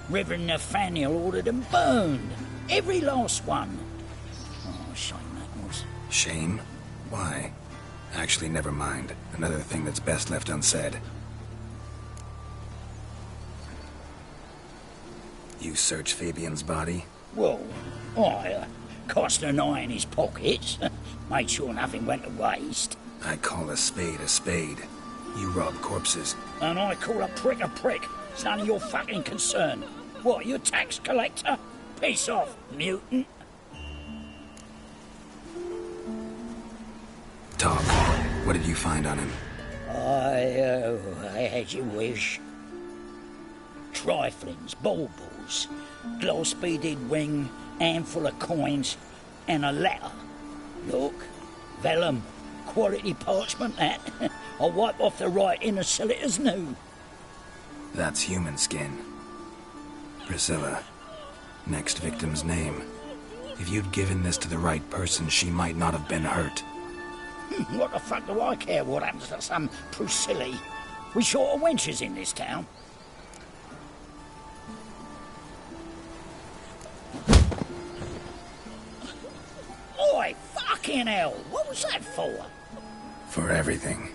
Reverend Nathaniel ordered them burned. Every last one. Oh, shame that was. Shame? Why? Actually, never mind. Another thing that's best left unsaid. You search Fabian's body? Well, I cast an eye in his pockets. Made sure nothing went to waste. I call a spade a spade. You rob corpses. And I call a prick a prick. It's none of your fucking concern. What, you a tax collector? Piss off, mutant. What did you find on him? As you wish. Triflings, baubles, glass-beaded ring, handful of coins, and a letter. Look, vellum, quality parchment, that. I'll wipe off the writing and sell it as new. That's human skin. Priscilla. Next victim's name. If you'd given this to the right person, she might not have been hurt. What the fuck do I care what happens to some Priscilla? We short of wenches in this town. Oi, fucking hell! What was that for? For everything.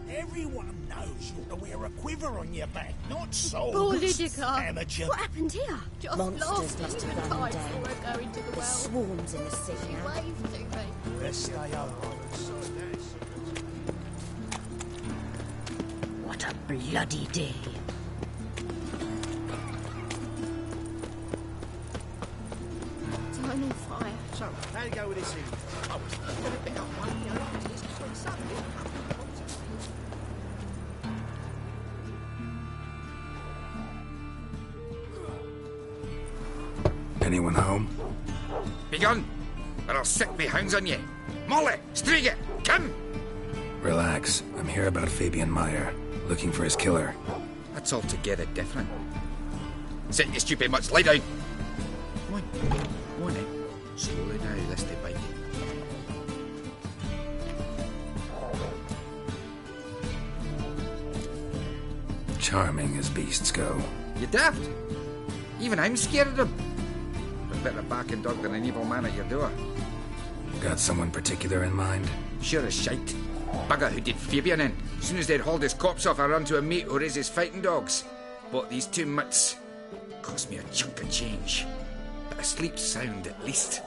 Everyone knows you to wear a quiver on your back, not swords. Poor Lydica. Amateur. What happened here? Just Monsters last must year have and run time down. before I go into the There's well. swarms in the city She now. waved to me. Best stay home. What a bloody day. Turn on fire. So, how you go with this thing? I was got a bit of one, you know, just for something. Anyone home? Begone, or I'll set me hounds on you. Molly, Striga, come! Relax. I'm here about Fabian Meyer, looking for his killer. That's altogether different. Sit, you stupid mutts, lie down. Come on, come on now. Slowly now, lest they bite you. Charming as beasts go. You daft? Even I'm scared of them. A better barking dog than an evil man at your door. Got someone particular in mind? Sure as shite. Bugger who did Fabian in. As soon as they'd hauled his corpse off, I ran to a mate who raises fighting dogs. Bought these 2 mutts. Cost me a chunk of change. But I sleep sound at least.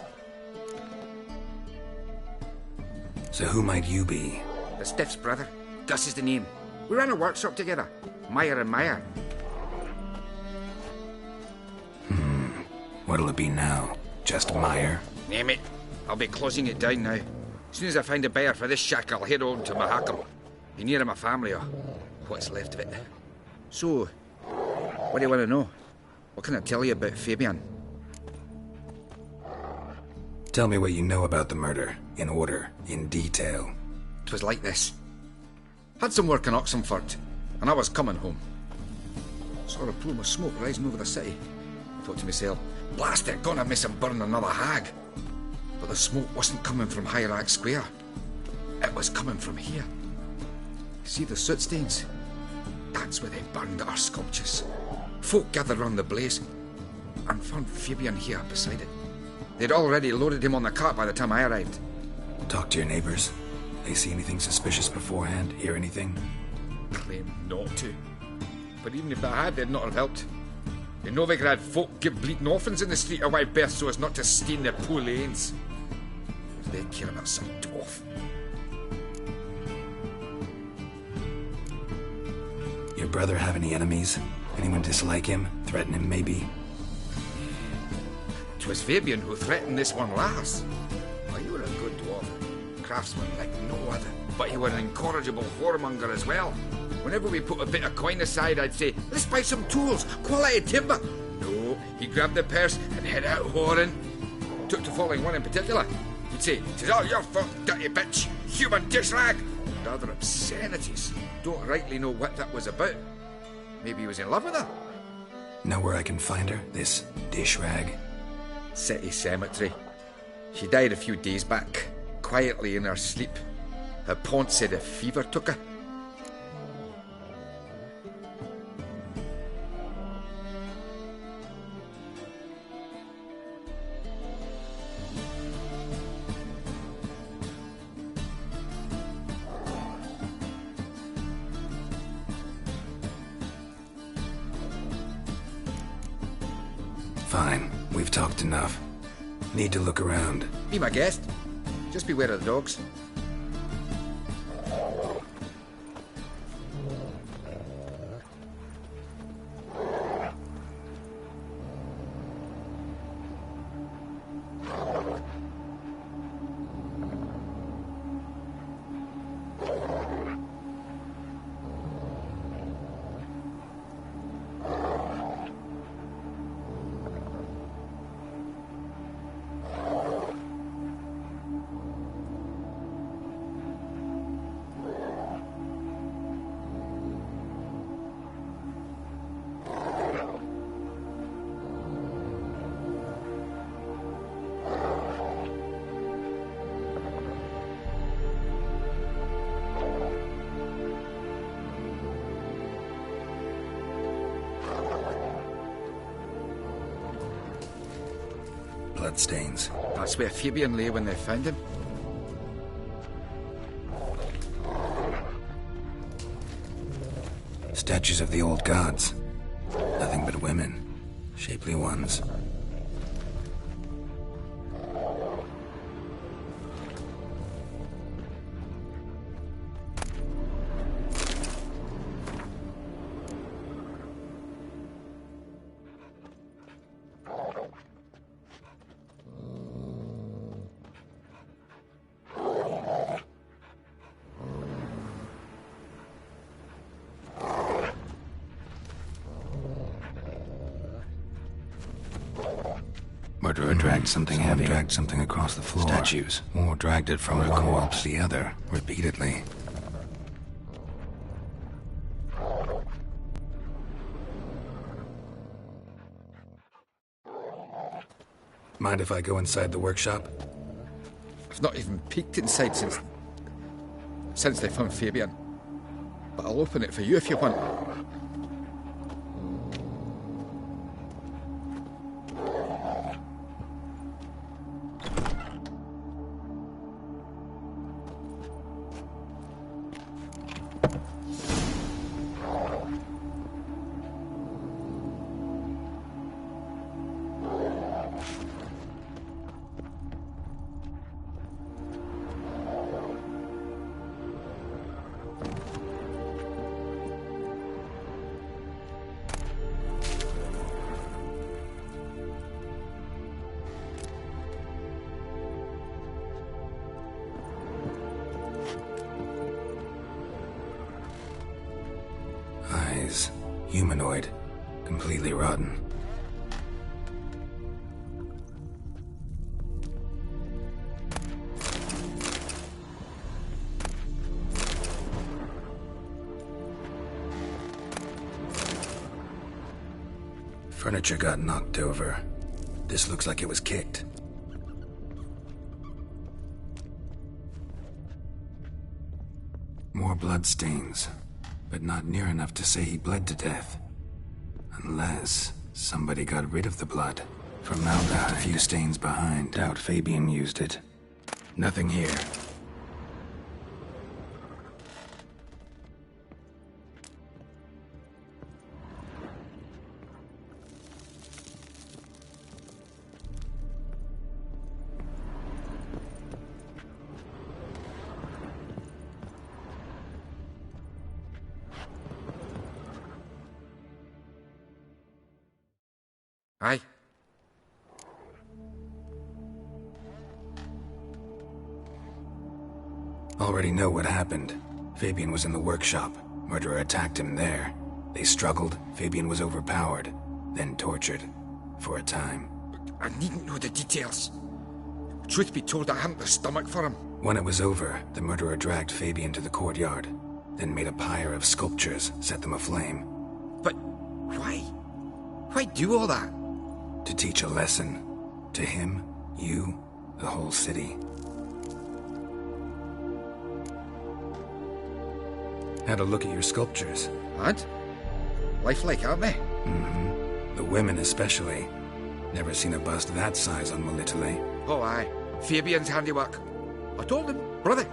So who might you be? The Stiff's brother. Gus is the name. We ran a workshop together. Meyer and Meyer. What'll it be now? Just Meyer? Name it. I'll be closing it down now. As soon as I find a buyer for this shack, I'll head on to Mahakam. Be near my family, or what's left of it. So, what do you want to know? What can I tell you about Fabian? Tell me what you know about the murder, in order, in detail. 'Twas like this. Had some work in Oxenford, and I was coming home. Saw a plume of smoke rising over the city. Thought to myself, blast it, gonna miss and burn another hag. But the smoke wasn't coming from Hierarch Square. It was coming from here. See the soot stains? That's where they burned our sculptures. Folk gathered round the blaze and found Fabian here beside it. They'd already loaded him on the cart by the time I arrived. Talk to your neighbors. They see anything suspicious beforehand? Hear anything? Claim not to. But even if they had, they'd not have helped. In Novigrad, folk give bleating orphans in the street a wide berth so as not to stain their poor lanes. They care about some dwarf. Your brother have any enemies? Anyone dislike him? Threaten him, maybe? 'Twas Fabian who threatened this one last. Oh, you were a good dwarf. Craftsman like no other. But you were an incorrigible whoremonger as well. Whenever we put a bit of coin aside, I'd say, let's buy some tools, quality timber. No, he grabbed the purse and head out whoring. Took to following one in particular. He'd say, 'tis all your fault, dirty bitch, human dish rag. And other obscenities. Don't rightly know what that was about. Maybe he was in love with her. Know where I can find her? This dish rag? City cemetery. She died a few days back, quietly in her sleep. Her pont said a fever took her. Fine. We've talked enough. Need to look around. Be my guest. Just beware of the dogs. bloodstains. That's where Fabian lay when they found him. Statues of the old gods. Nothing but women. Shapely ones. Murderer dragged something heavy. Dragged something across the floor. Statues. Or dragged it from one wall to the other, repeatedly. Mind if I go inside the workshop? I've not even peeked inside since they found Fabian. But I'll open it for you if you want. Eyes. Humanoid. Completely rotten. Furniture got knocked over. This looks like it was kicked. More bloodstains. But not near enough to say he bled to death. Unless somebody got rid of the blood. Formaldehyde. A few stains behind. Doubt Fabian used it. Nothing here. Aye. Already know what happened. Fabian was in the workshop. Murderer attacked him there. They struggled. Fabian was overpowered, then tortured. For a time. I needn't know the details. Truth be told, I hadn't the stomach for him. When it was over, the murderer dragged Fabian to the courtyard, then made a pyre of sculptures, set them aflame. But why? Why do all that? To teach a lesson. To him, you, the whole city. Had a look at your sculptures. Had? Lifelike, aren't they? Mm-hmm. The women especially. Never seen a bust that size on Melitele. Oh, aye. Fabian's handiwork. I told him, brother,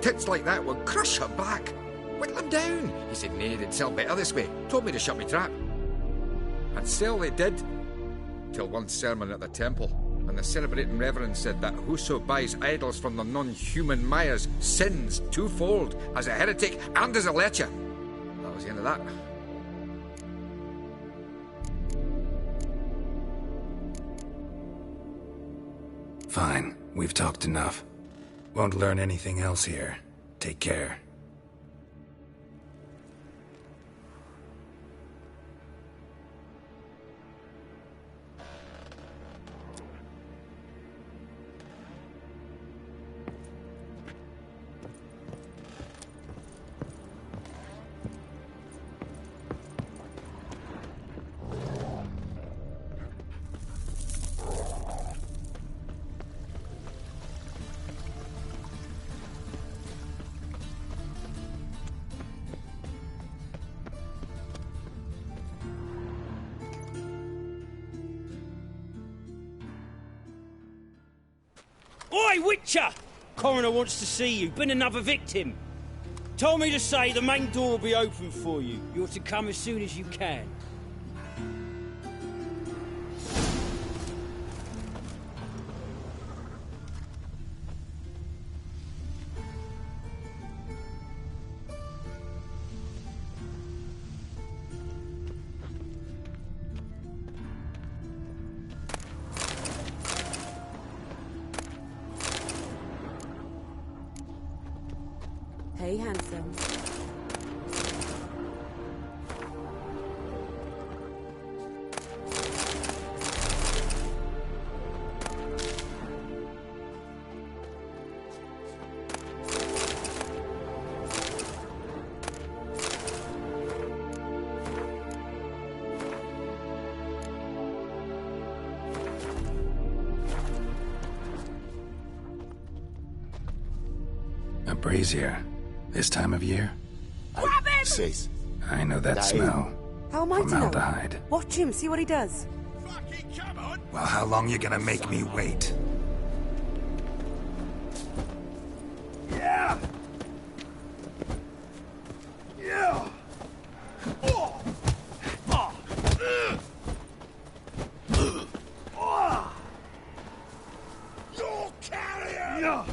tits like that would crush her back. Whittle him down. He said, nay, they'd sell better this way. Told me to shut me trap. And sell they did. Till one sermon at the temple, and the celebrating reverend said that whoso buys idols from the non-human Mayas sins twofold, as a heretic and as a lecher. That was the end of that. Fine, we've talked enough. Won't learn anything else here. Take care. Oi, Witcher! Coroner wants to see you. Been another victim. Told me to say the main door will be open for you. You're to come as soon as you can. Hey, handsome. A brazier. This time of year? Grab him! Sis. I know that smell. How am I to know? Formaldehyde. Watch him, see what he does. Well, how long you gonna make me wait? Yeah! Yeah! Oh! Oh! Oh! You're carrier! Yeah!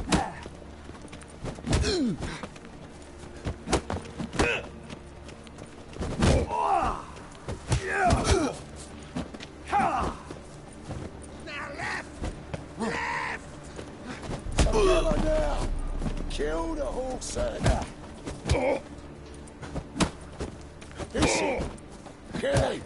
Now! Kill the horse, son! Listen! Kill him!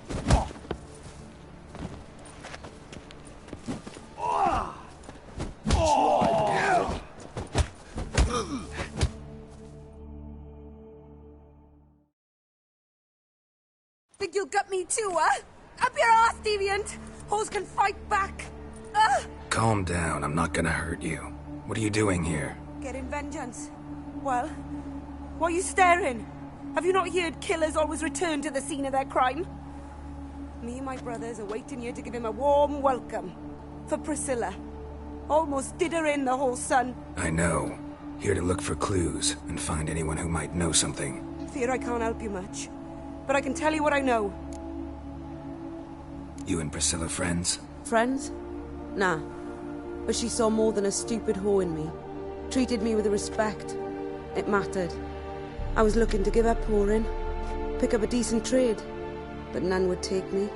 Think you'll gut me too, huh? Up your ass, deviant! Hoes can fight back! Calm down, I'm not gonna hurt you. What are you doing here? Getting vengeance. Well, why are you staring? Have you not heard killers always return to the scene of their crime? Me and my brothers are waiting here to give him a warm welcome. For Priscilla. Almost did her in, the whole son. I know. Here to look for clues and find anyone who might know something. Fear I can't help you much. But I can tell you what I know. You and Priscilla friends? Friends? Nah. But she saw more than a stupid whore in me. Treated me with respect. It mattered. I was looking to give her pouring. Pick up a decent trade. But none would take me.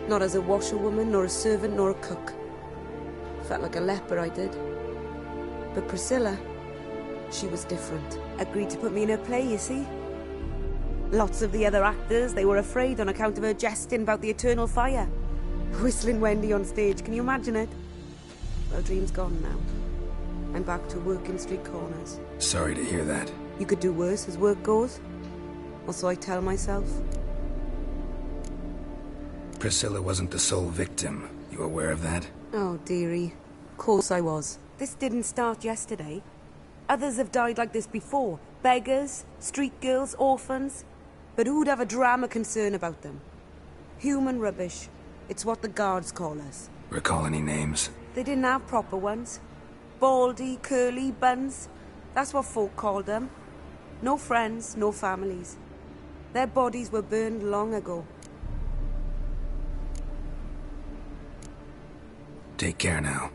Not as a washerwoman, nor a servant, nor a cook. Felt like a leper, I did. But Priscilla, she was different. Agreed to put me in her play, you see. Lots of the other actors, they were afraid on account of her jesting about the eternal fire. Whistling Wendy on stage, can you imagine it? Well, dream's gone now. I'm back to working street corners. Sorry to hear that. You could do worse as work goes. Or so I tell myself. Priscilla wasn't the sole victim. You aware of that? Oh, dearie. Of course I was. This didn't start yesterday. Others have died like this before. Beggars, street girls, orphans. But who'd have a drama concern about them? Human rubbish. It's what the guards call us. Recall any names? They didn't have proper ones. Baldy, curly, buns. That's what folk called them. No friends, no families. Their bodies were burned long ago. Take care now.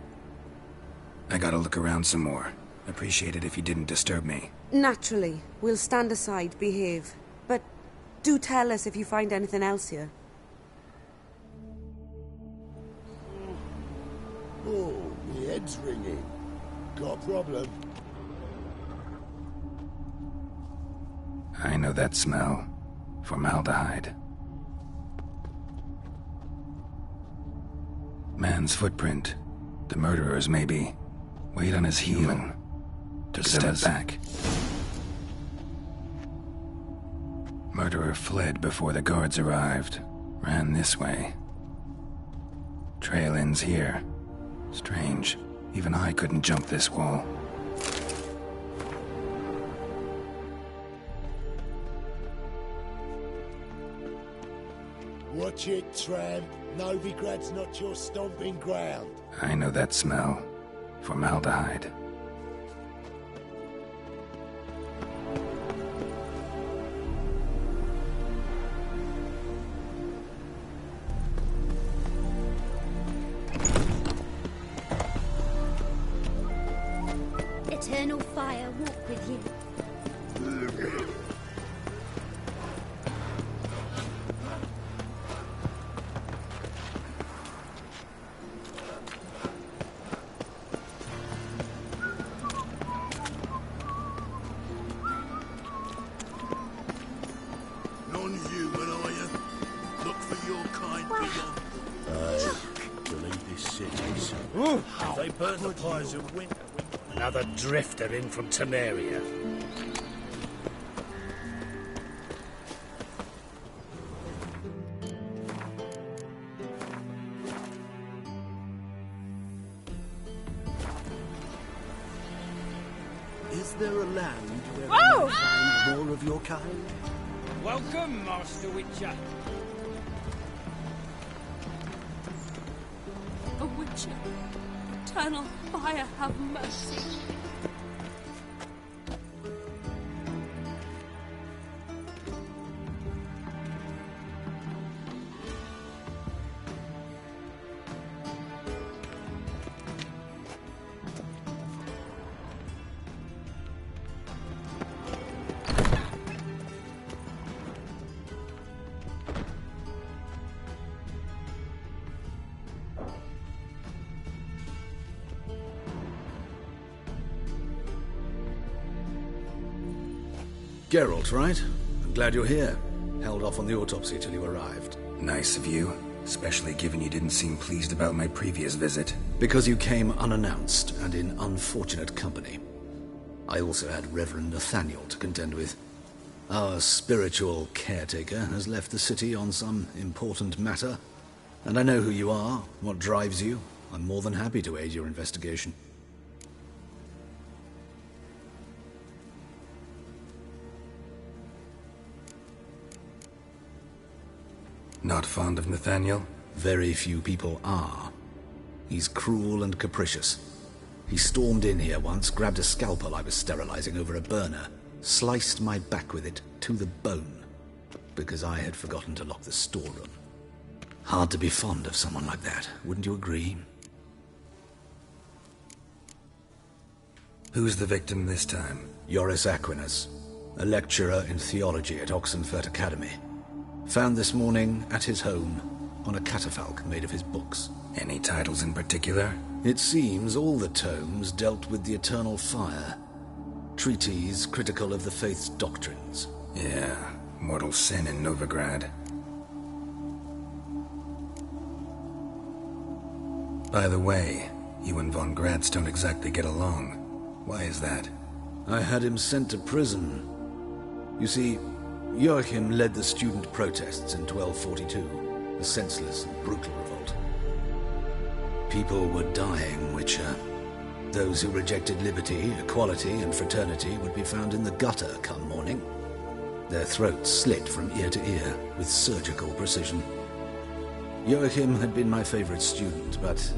I gotta look around some more. Appreciate it if you didn't disturb me. Naturally. We'll stand aside, behave. But do tell us if you find anything else here. Oh, my head's ringing. Got a problem? I know that smell. Formaldehyde. Man's footprint. The murderer's, maybe. Weight on his heel. Took a step back. Murderer fled before the guards arrived. Ran this way. Trail ends here. Strange. Even I couldn't jump this wall. Watch it, tramp. Novigrad's not your stomping ground. I know that smell. Formaldehyde. Eternal fire walk with you. Non-human, are you? Look for your kind beyond. I believe this city's... If they burn the pyres in winter, Another drifter in from Temeria. Is there a land where Whoa! we may find more of your kind? Welcome, Master Witcher. A witcher. Eternal fire, have mercy. Geralt, right? I'm glad you're here. Held off on the autopsy till you arrived. Nice of you, especially given you didn't seem pleased about my previous visit. Because you came unannounced and in unfortunate company. I also had Reverend Nathaniel to contend with. Our spiritual caretaker has left the city on some important matter, and I know who you are, what drives you. I'm more than happy to aid your investigation. Not fond of Nathaniel? Very few people are. He's cruel and capricious. He stormed in here once, grabbed a scalpel I was sterilizing over a burner, sliced my back with it to the bone, because I had forgotten to lock the storeroom. Hard to be fond of someone like that, wouldn't you agree? Who's the victim this time? Joris Aquinas, a lecturer in theology at Oxenfurt Academy. Found this morning at his home on a catafalque made of his books. Any titles in particular? It seems all the tomes dealt with the eternal fire. Treatises critical of the faith's doctrines. Yeah, mortal sin in Novigrad. By the way, you and von Gratz don't exactly get along. Why is that? I had him sent to prison. You see, Joachim led the student protests in 1242, a senseless and brutal revolt. People were dying, Witcher. Those who rejected liberty, equality, and fraternity would be found in the gutter come morning. Their throats slit from ear to ear with surgical precision. Joachim had been my favorite student, but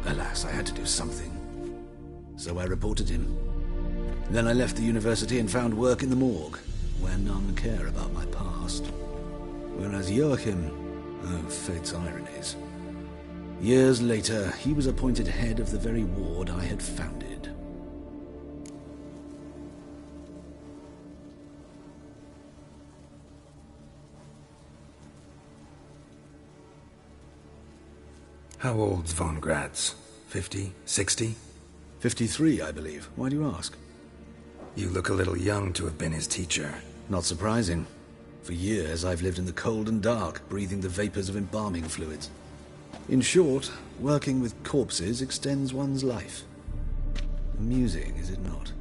alas, I had to do something. So I reported him. Then I left the university and found work in the morgue, where none care about my past. Whereas Joachim, oh, fate's ironies. Years later, he was appointed head of the very ward I had founded. How old's von Gratz? 50? 60? 53, I believe. Why do you ask? You look a little young to have been his teacher. Not surprising. For years, I've lived in the cold and dark, breathing the vapors of embalming fluids. In short, working with corpses extends one's life. Amusing, is it not?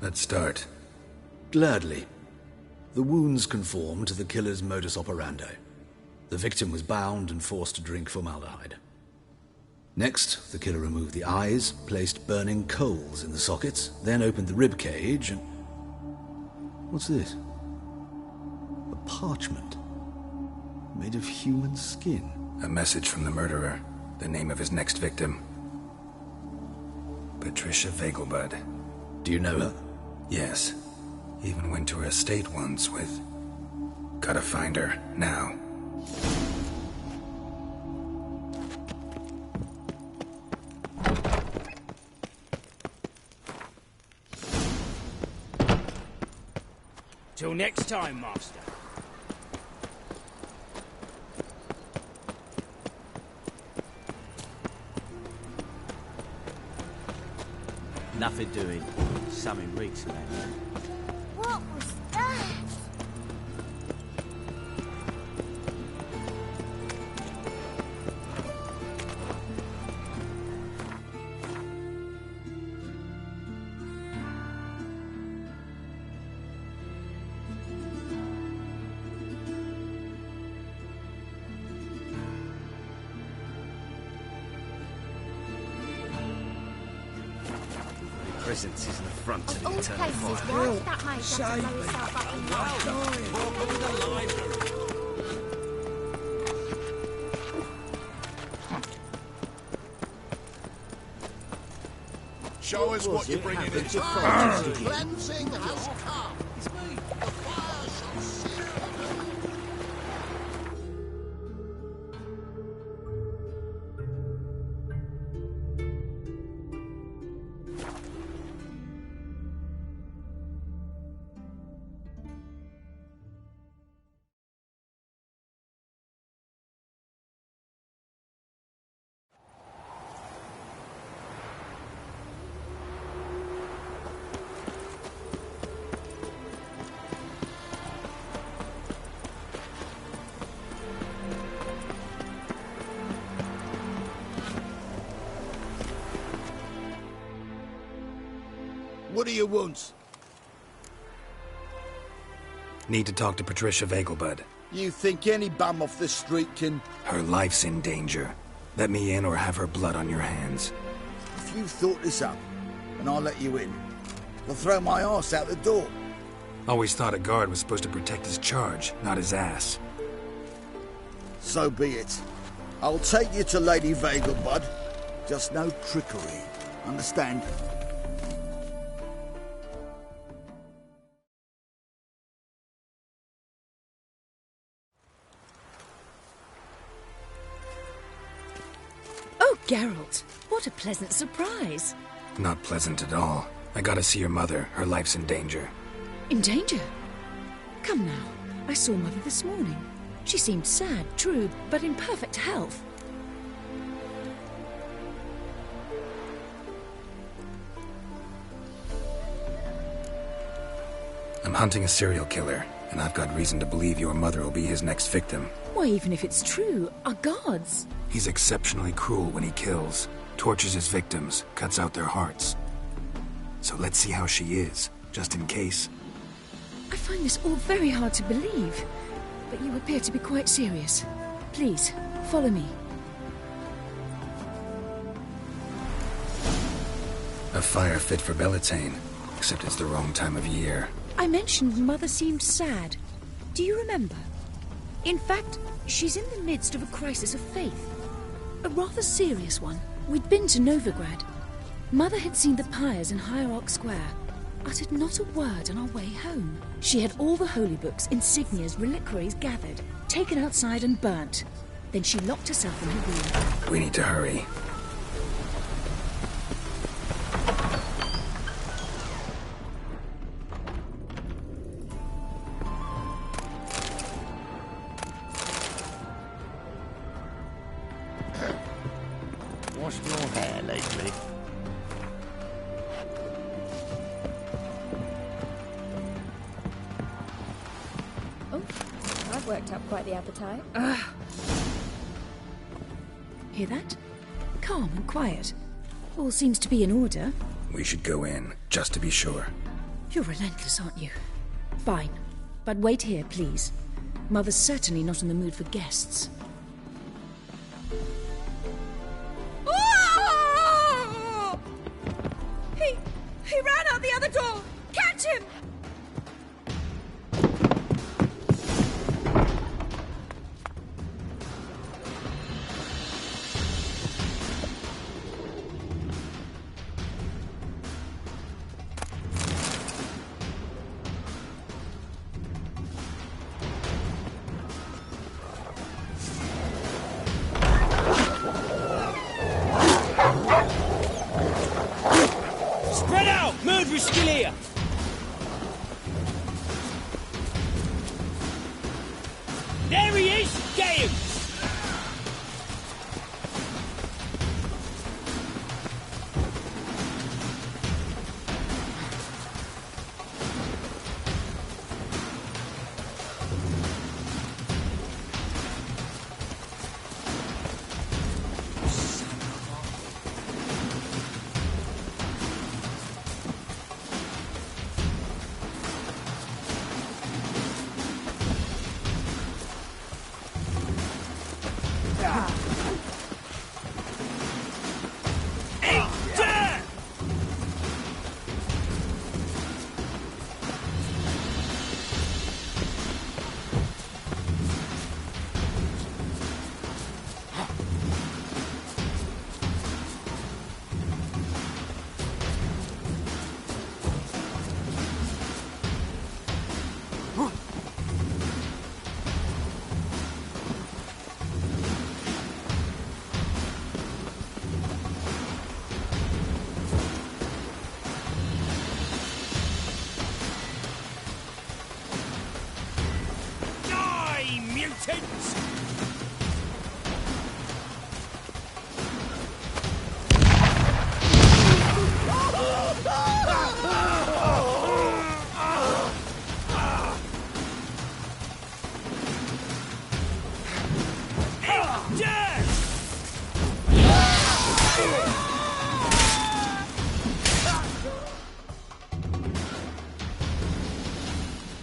Let's start. Gladly. The wounds conform to the killer's modus operandi. The victim was bound and forced to drink formaldehyde. Next, the killer removed the eyes, placed burning coals in the sockets, then opened the rib cage and... What's this? A parchment. Made of human skin. A message from the murderer. The name of his next victim. Patricia Vegelbud. Do you know her? Yes. Even went to her estate once with... Gotta find her, now. Till next time, Master. Nothing doing. Something reeks like that. What was that? Presence is in the front to the All eternal places, fire. why did that mate have to blow himself up in life? Show us what you're bringing in. Cleansing has come. The fire shall seal What do you want? Need to talk to Patricia Vegelbud. You think any bum off the street can... Her life's in danger. Let me in or have her blood on your hands. If you thought this up, and I'll let you in, I'll throw my arse out the door. Always thought a guard was supposed to protect his charge, not his ass. So be it. I'll take you to Lady Vegelbud. Just no trickery. Understand? Oh, Geralt, what a pleasant surprise. Not pleasant at all. I gotta see your mother. Her life's in danger. In danger? Come now. I saw Mother this morning. She seemed sad, true, but in perfect health. I'm hunting a serial killer, and I've got reason to believe your mother will be his next victim. Why, even if it's true, our gods. He's exceptionally cruel when he kills, tortures his victims, cuts out their hearts. So let's see how she is, just in case. I find this all very hard to believe, but you appear to be quite serious. Please, follow me. A fire fit for Bellatane, except it's the wrong time of year. I mentioned Mother seemed sad. Do you remember? In fact, she's in the midst of a crisis of faith. A rather serious one. We'd been to Novigrad. Mother had seen the pyres in Hierarch Square, uttered not a word on our way home. She had all the holy books, insignias, reliquaries gathered, taken outside and burnt. Then she locked herself in her room. We need to hurry. Washed your hair lately? Oh, I've worked up quite the appetite. Hear that? Calm and quiet. All seems to be in order. We should go in, just to be sure. You're relentless, aren't you? Fine. But wait here, please. Mother's certainly not in the mood for guests. He ran out the other door! Catch him! here! There he is! Get him!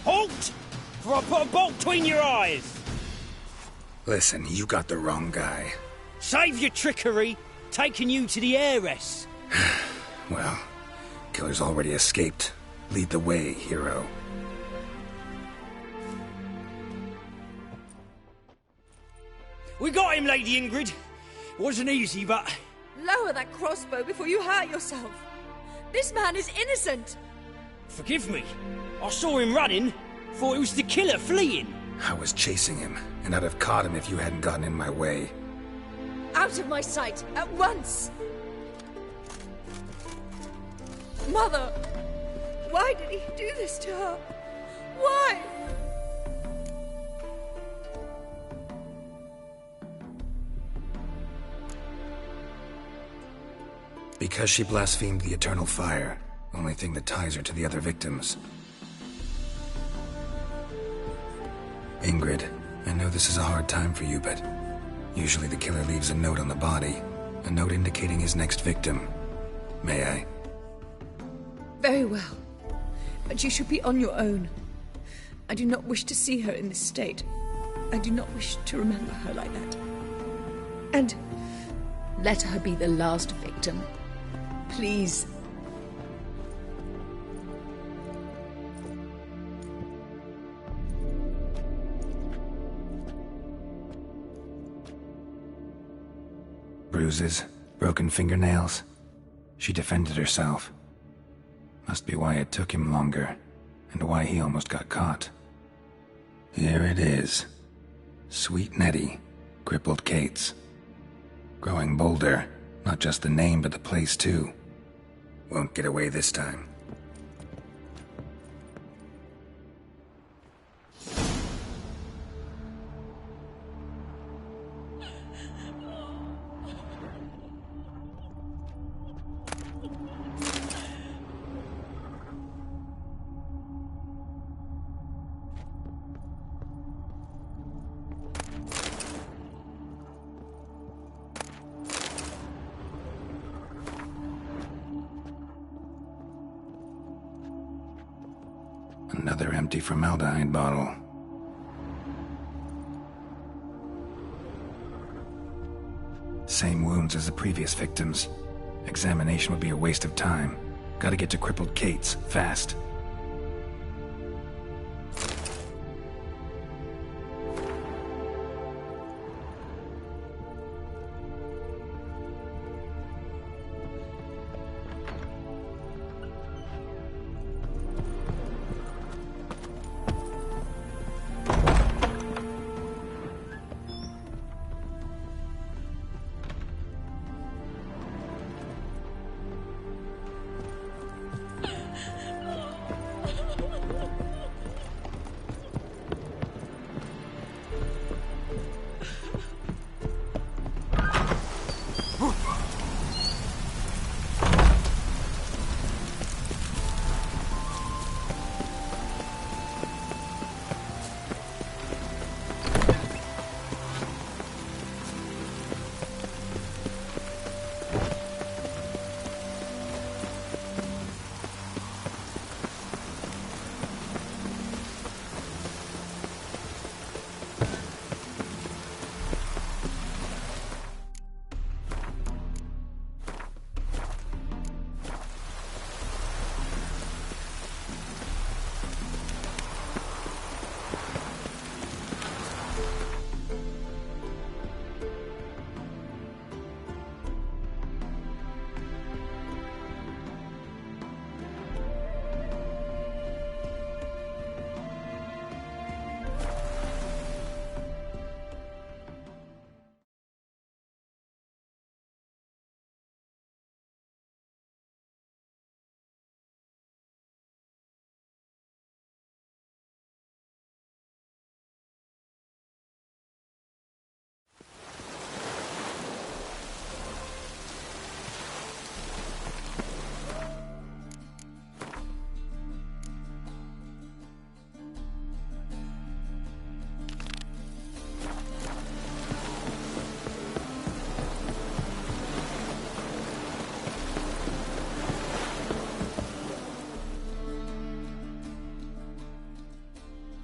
Halt! Or I'll put a bolt between your eyes! Listen, you got the wrong guy. Save your trickery, taking you to the heiress. Well, killer's already escaped. Lead the way, hero. We got him, Lady Ingrid. Wasn't easy, but... Lower that crossbow before you hurt yourself. This man is innocent. Forgive me. I saw him running. Thought it was the killer fleeing. I was chasing him, and I'd have caught him if you hadn't gotten in my way. Out of my sight, at once! Mother! Why did he do this to her? Why? Because she blasphemed the eternal fire. Only thing that ties her to the other victims. Ingrid, I know this is a hard time for you, but usually the killer leaves a note on the body. A note indicating his next victim. May I? Very well. But you should be on your own. I do not wish to see her in this state. I do not wish to remember her like that. And let her be the last victim. Please. Bruises, broken fingernails. She defended herself. Must be why it took him longer, and why he almost got caught. Here it is. Sweet Nettie, crippled Kate's. Growing bolder, not just the name but the place too. Won't get away this time. Another empty formaldehyde bottle. Same wounds as the previous victims. Examination would be a waste of time. Gotta get to crippled Kate's, fast.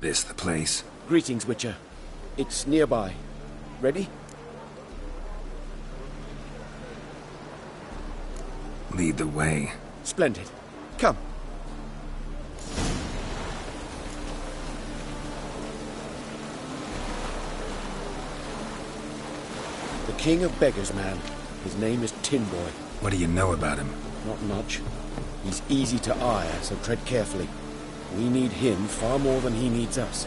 This the place? Greetings, Witcher. It's nearby. Ready? Lead the way. Splendid. Come. The King of Beggars, man. His name is Tin Boy. What do you know about him? Not much. He's easy to ire, so tread carefully. We need him far more than he needs us.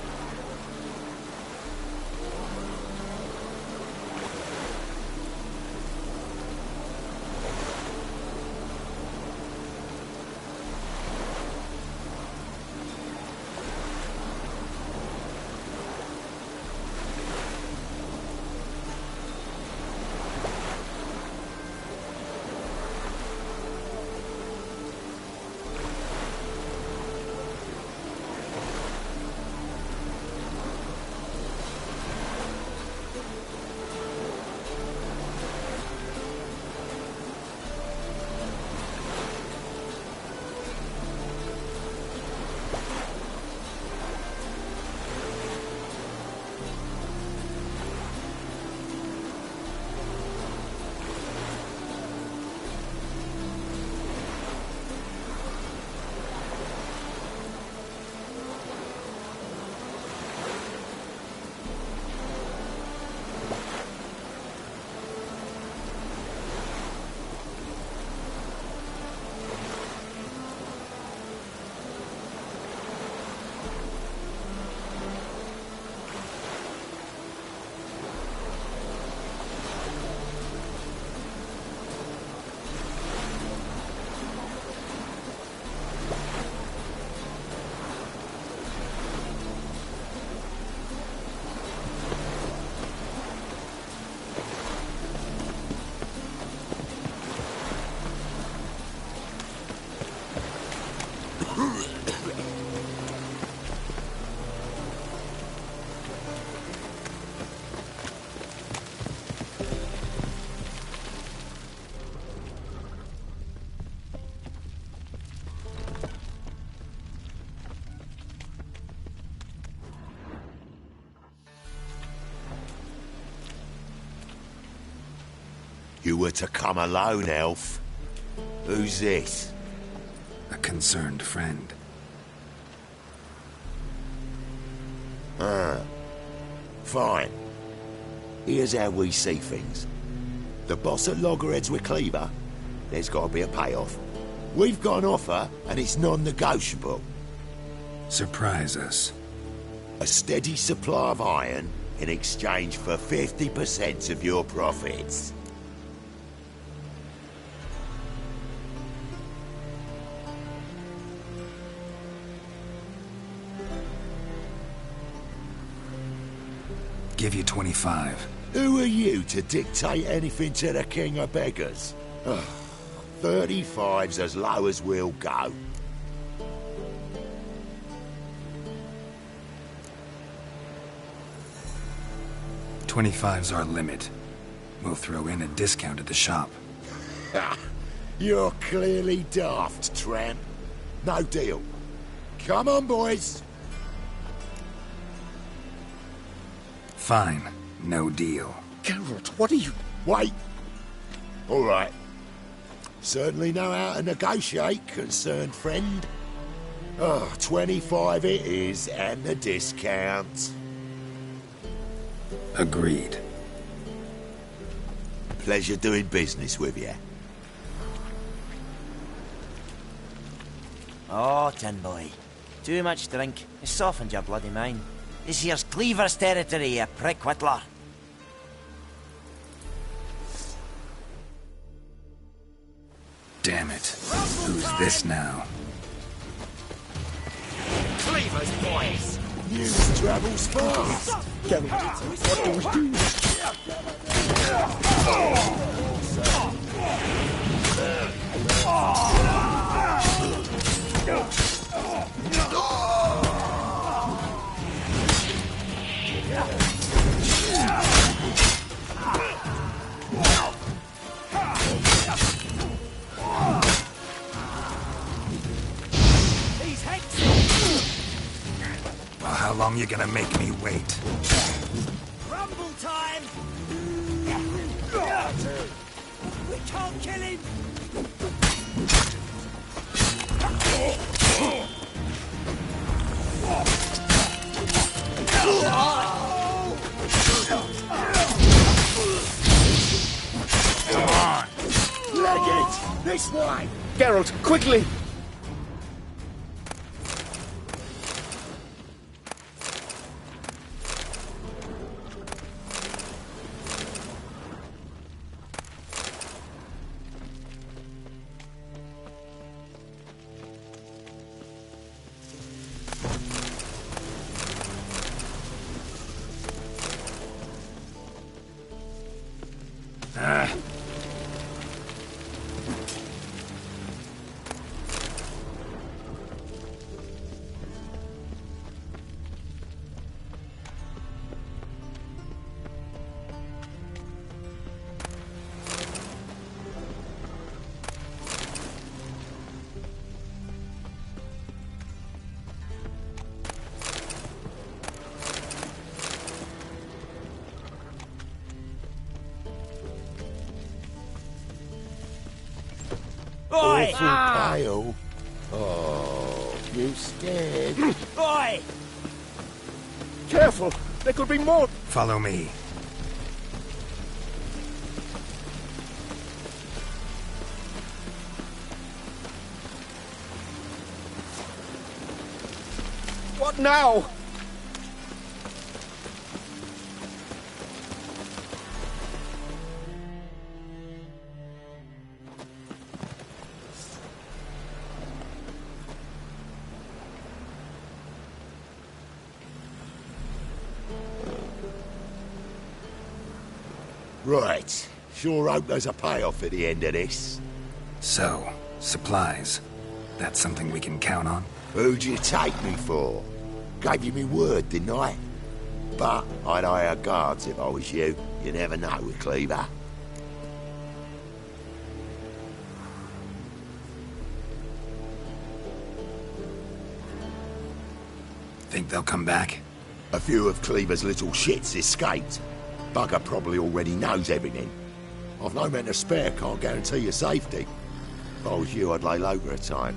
You were to come alone, elf. Who's this? A concerned friend. Ah. Fine. Here's how we see things. The boss at Loggerheads with Cleaver, there's got to be a payoff. We've got an offer, and it's non-negotiable. Surprise us. A steady supply of iron in exchange for 50% of your profits. Give you 25. Who are you to dictate anything to the King of Beggars? 35's as low as we'll go. $25's our limit. We'll throw in a discount at the shop. You're clearly daft, tramp. No deal. Come on, boys. Fine. No deal. Geralt, what are you... Wait. All right. Certainly know how to negotiate, concerned friend. 25 it is, and the discount. Agreed. Pleasure doing business with you. Oh, Tin Boy. Too much drink. It softened your bloody mind. This here's Cleaver's territory, you prick whittler. Damn it. Who's this now? Cleaver's boys! News travels fast. Geralt, what do we do? Well, how How long you gonna make me wait? Rumble time! We can't kill him! Come on! Leg it! This way! Geralt, quickly! Oi! Awful pale. Oh, you scared? Oi! Careful! There could be more! Follow me. What now? Right. Sure hope there's a payoff at the end of this. So, supplies. That's something we can count on? Who'd you take me for? Gave you me word, didn't I? But I'd hire guards if I was you. You never know with Cleaver. Think they'll come back? A few of Cleaver's little shits escaped. Bugger probably already knows everything. I've no men to spare, can't guarantee your safety. If I was you, I'd lay low for a time.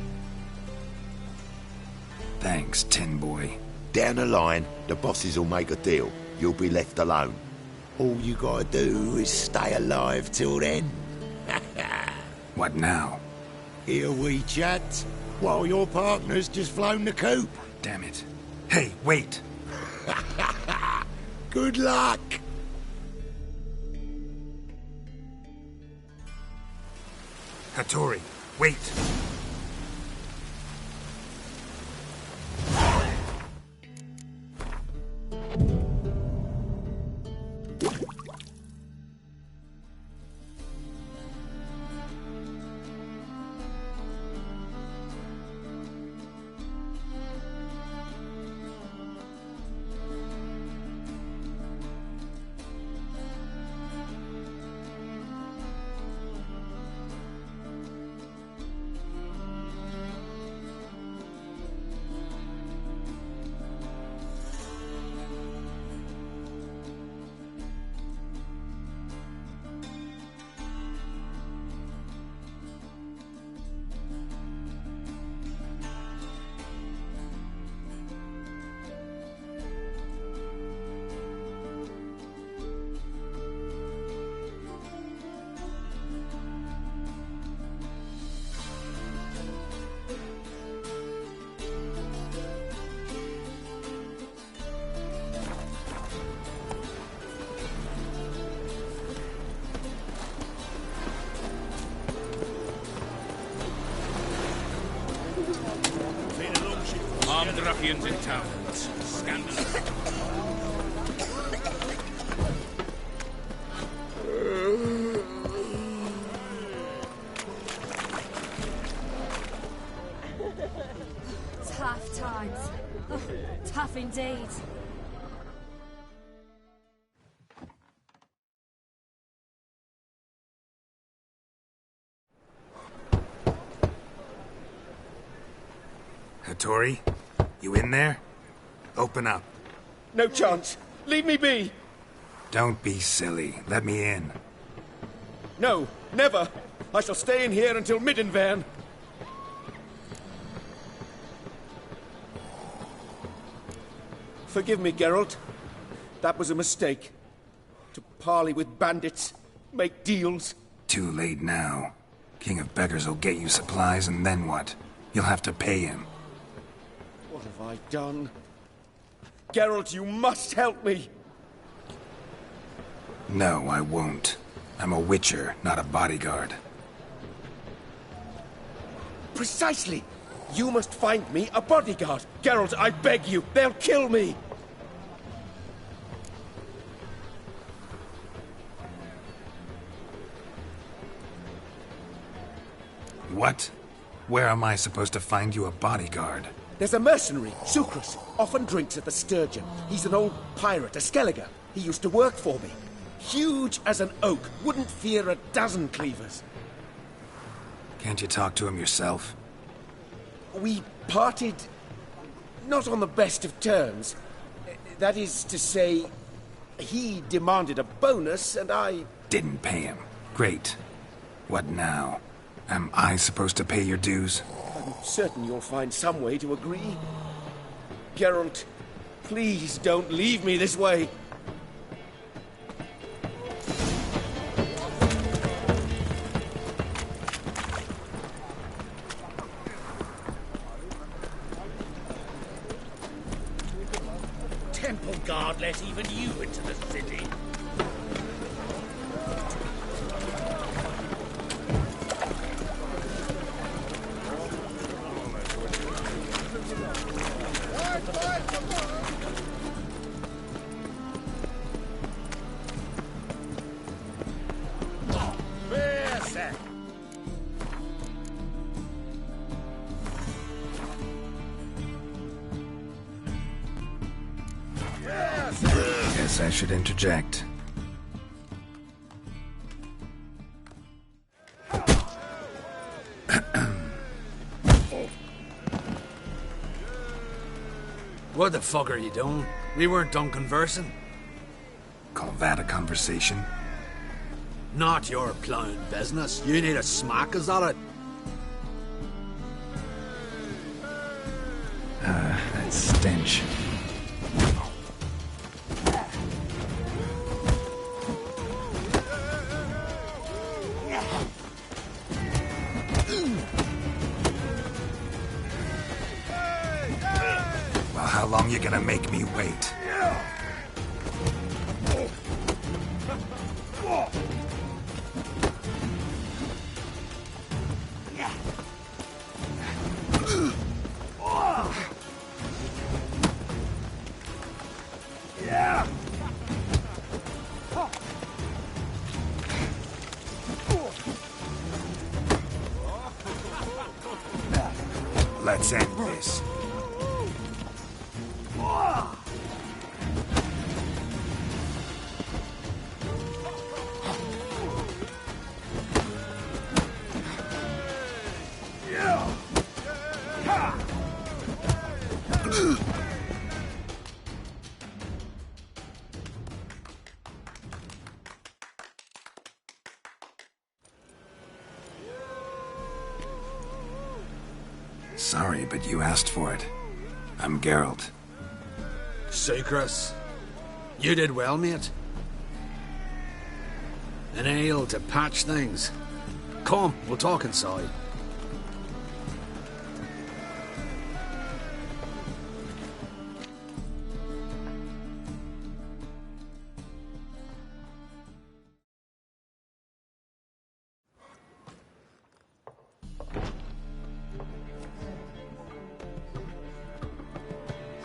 Thanks, Tin Boy. Down the line, the bosses will make a deal. You'll be left alone. All you gotta do is stay alive till then. What now? Here we chat, while your partner's just flown the coop. Damn it. Hey, wait! Good luck! Hattori, wait! Armed ruffians in town. Scandalous. Tough times. Tough indeed. Hattori, you in there? Open up. No chance. Leave me be. Don't be silly. Let me in. No, never. I shall stay in here until Middenvern. Forgive me, Geralt. That was a mistake. To parley with bandits, make deals. Too late now. King of Beggars will get you supplies, and then what? You'll have to pay him. What have I done? Geralt, you must help me! No, I won't. I'm a witcher, not a bodyguard. Precisely! You must find me a bodyguard. Geralt, I beg you, they'll kill me! What? Where am I supposed to find you a bodyguard? There's a mercenary, Sucrus, often drinks at the Sturgeon. He's an old pirate, a Skelliger. He used to work for me. Huge as an oak, wouldn't fear a dozen cleavers. Can't you talk to him yourself? We parted not on the best of terms. That is to say, he demanded a bonus and I... Didn't pay him. Great. What now? Am I supposed to pay your dues? I'm certain you'll find some way to agree. Geralt, please don't leave me this way. Temple guard let even you into the city. Guess I should interject. What the fuck are you doing? We weren't done conversing. Call that a conversation? Not your plowing business. You need a smack, is that it? That stench. Well, how long you gonna make me wait? Let's end this. Sorry, but you asked for it. I'm Geralt. Sucrus, you did well, mate. An ale to patch things. Come, we'll talk inside.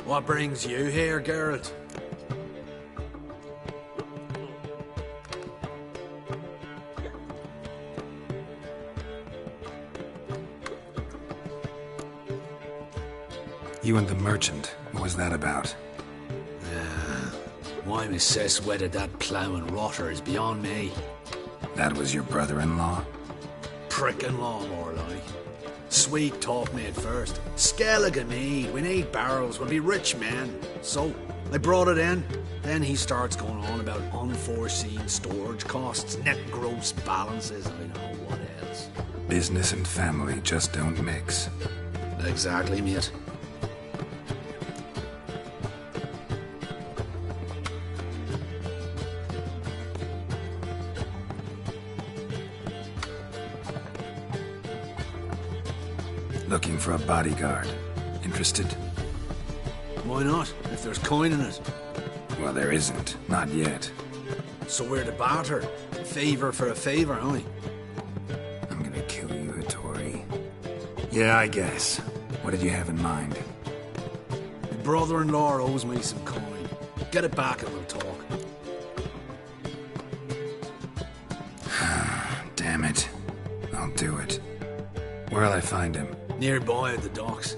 What brings you here, Geralt? You and the merchant, what was that about? Why my sis wedded that ploughing rotter is beyond me. That was your brother-in-law? Prick-in-law, more like. Sweet talk me at first. Skellige mead, we need barrels, we'll be rich men. So, I brought it in. Then he starts going on about unforeseen storage costs, net gross balances, I don't know what else. Business and family just don't mix. Exactly, mate. Looking for a bodyguard. Interested? Why not, if there's coin in it? Well, there isn't. Not yet. So we're to barter. Favour for a favour, aye? I'm gonna kill you, Hattori. Yeah, I guess. What did you have in mind? My brother-in-law owes me some coin. Get it back and we'll talk. Damn it. I'll do it. Where'll I find him? Nearby at the docks.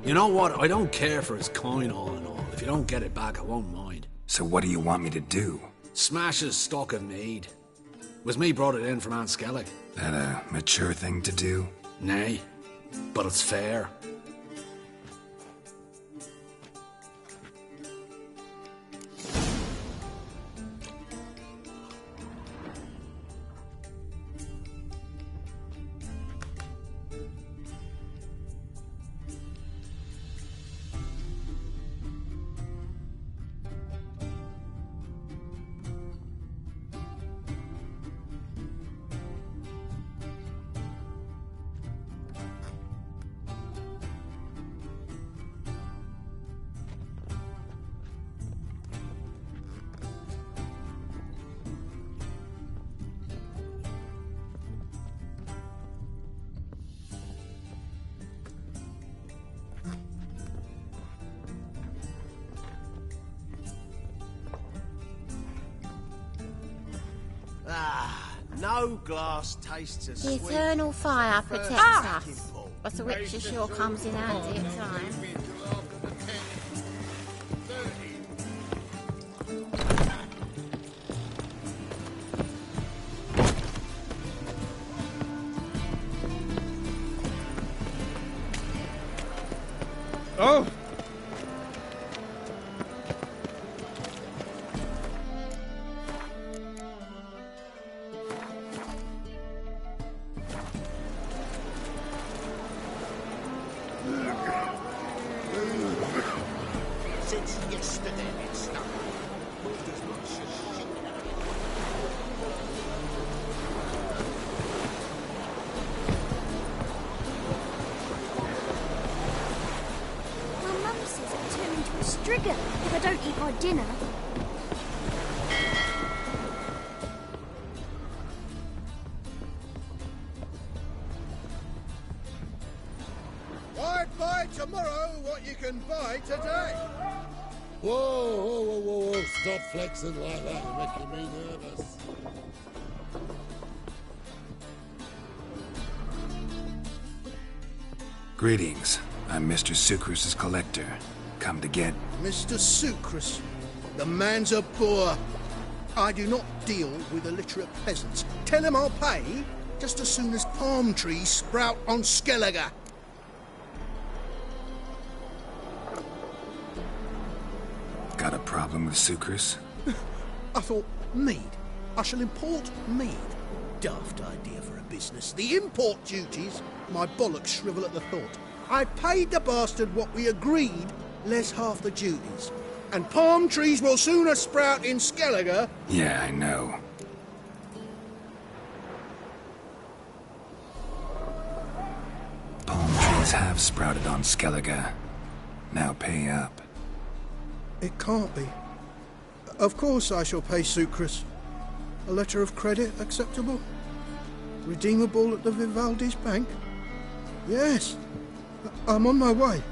You know what? I don't care for his coin all in all. If you don't get it back, I won't mind. So what do you want me to do? Smash his stock of mead. Was me brought it in from Aunt Skellig. That a mature thing to do? Nay, but it's fair. No glass tastes as The sweet. eternal fire protects us, but the richer sure comes in handy at times. Oh! Since yesterday it's stuck. Moved as much as shit. My mum says I turn into a strigger if I don't eat my dinner. I'd buy tomorrow what you can buy today. Whoa. Stop flexing like that. You're making me nervous. Greetings. I'm Mr. Sucrus's collector. Come to get... Mr. Sucrus, the man's a boor. I do not deal with illiterate peasants. Tell him I'll pay just as soon as palm trees sprout on Skellige. Got a problem with Sucrus? I thought, mead. I shall import mead. Daft idea for a business. The import duties, my bollocks shrivel at the thought. I paid the bastard what we agreed, less half the duties. And palm trees will sooner sprout in Skellige. Yeah, I know. Palm trees have sprouted on Skellige. Now pay up. It can't be. Of course I shall pay Sucrus. A letter of credit acceptable? Redeemable at the Vivaldi's bank? Yes. I'm on my way.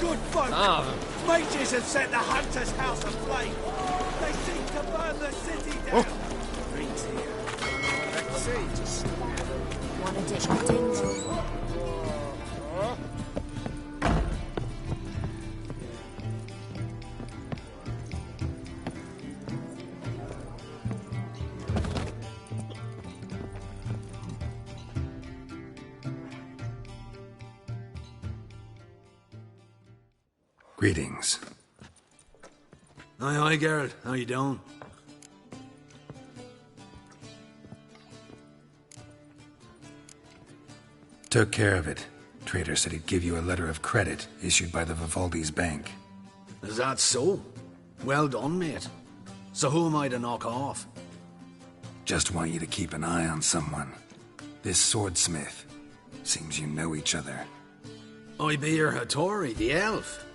Good folk! Ah. Mages have set the hunter's house aflame. They seek to burn the city down. Reed's here. Let's see. Want a dish of tingle? Greetings. Aye, Geralt. How you doing? Took care of it. Trader said he'd give you a letter of credit issued by the Vivaldi's bank. Is that so? Well done, mate. So who am I to knock off? Just want you to keep an eye on someone. This swordsmith. Seems you know each other. I be your Hattori, the elf.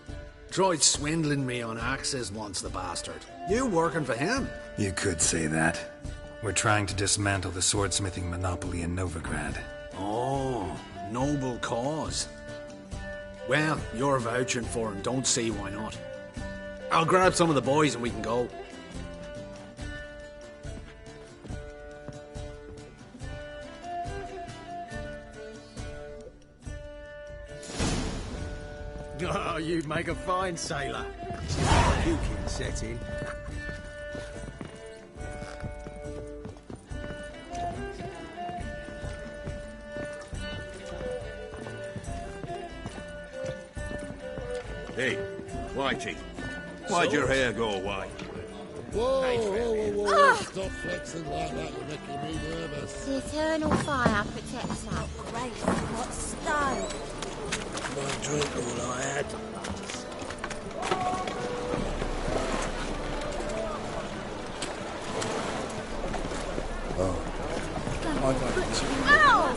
Tried swindling me on axes once, the bastard. You working for him? You could say that. We're trying to dismantle the swordsmithing monopoly in Novigrad. Oh, noble cause. Well, you're vouching for him, don't see why not. I'll grab some of the boys and we can go. Oh, you'd make a fine sailor. You can set in. Hey, Whitey, why'd your hair go white? Whoa. Stop flexing like that, you're making me nervous. The eternal fire protects us. Grace, what style? One drink all I had. Ow!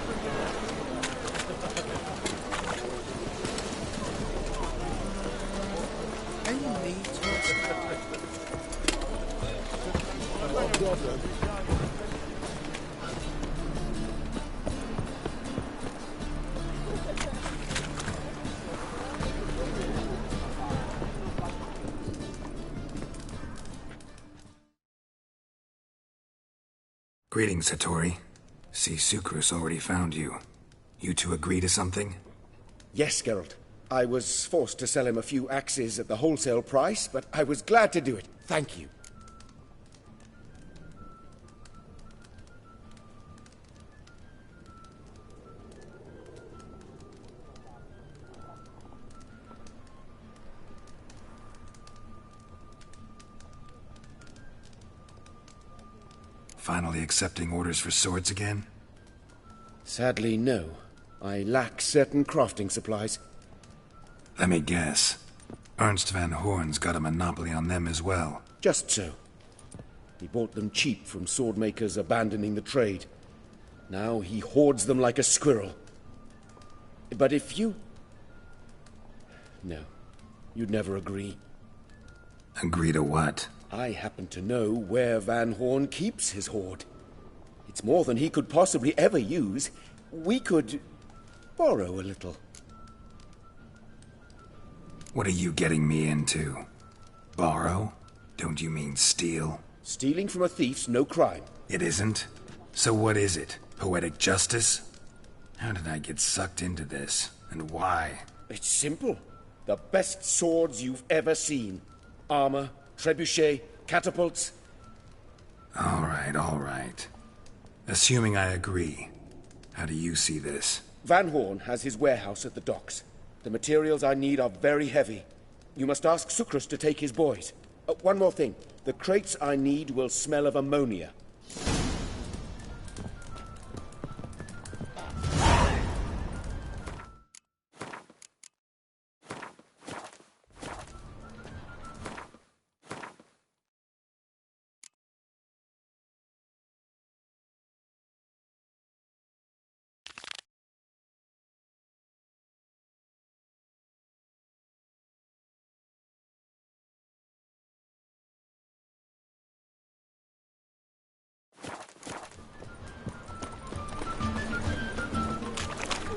Greetings, Hattori. See, Sucrus already found you. You two agree to something? Yes, Geralt. I was forced to sell him a few axes at the wholesale price, but I was glad to do it. Thank you. Finally accepting orders for swords again? Sadly, no. I lack certain crafting supplies. Let me guess. Ernst van Horn's got a monopoly on them as well. Just so. He bought them cheap from swordmakers abandoning the trade. Now he hoards them like a squirrel. But if you... No. You'd never agree. Agree to what? I happen to know where Van Horn keeps his hoard. It's more than he could possibly ever use. We could borrow a little. What are you getting me into? Borrow? Don't you mean steal? Stealing from a thief's no crime. It isn't? So what is it? Poetic justice? How did I get sucked into this? And why? It's simple. The best swords you've ever seen. Armor, trebuchet, catapults. All right. Assuming I agree, how do you see this? Van Horn has his warehouse at the docks. The materials I need are very heavy. You must ask Sucrus to take his boys. One more thing. The crates I need will smell of ammonia.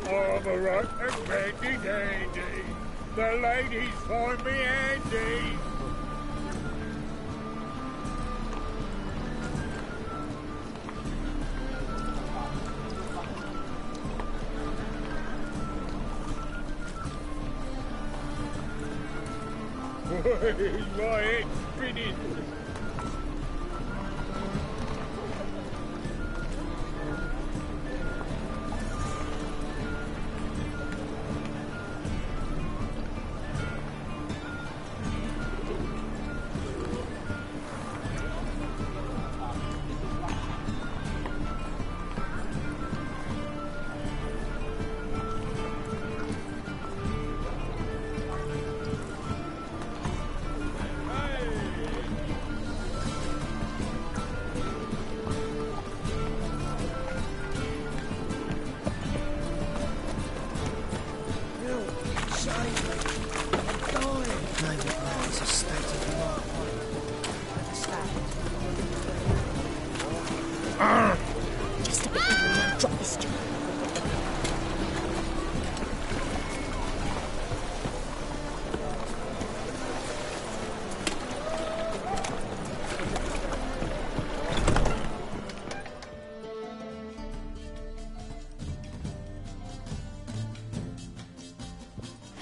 Armor and handy dandy. The ladies find me handy. My head's spinning. Just a bit more now. Drop this job.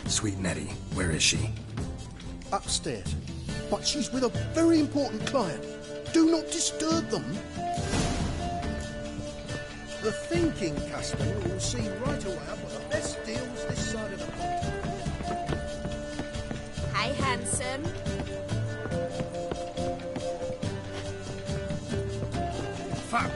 Sweet Nettie, where is she? Upstairs. But she's with a very important client. Do not disturb them. The thinking customer will see right away I've got the best deals this side of the pond. Hey, handsome. Fuck.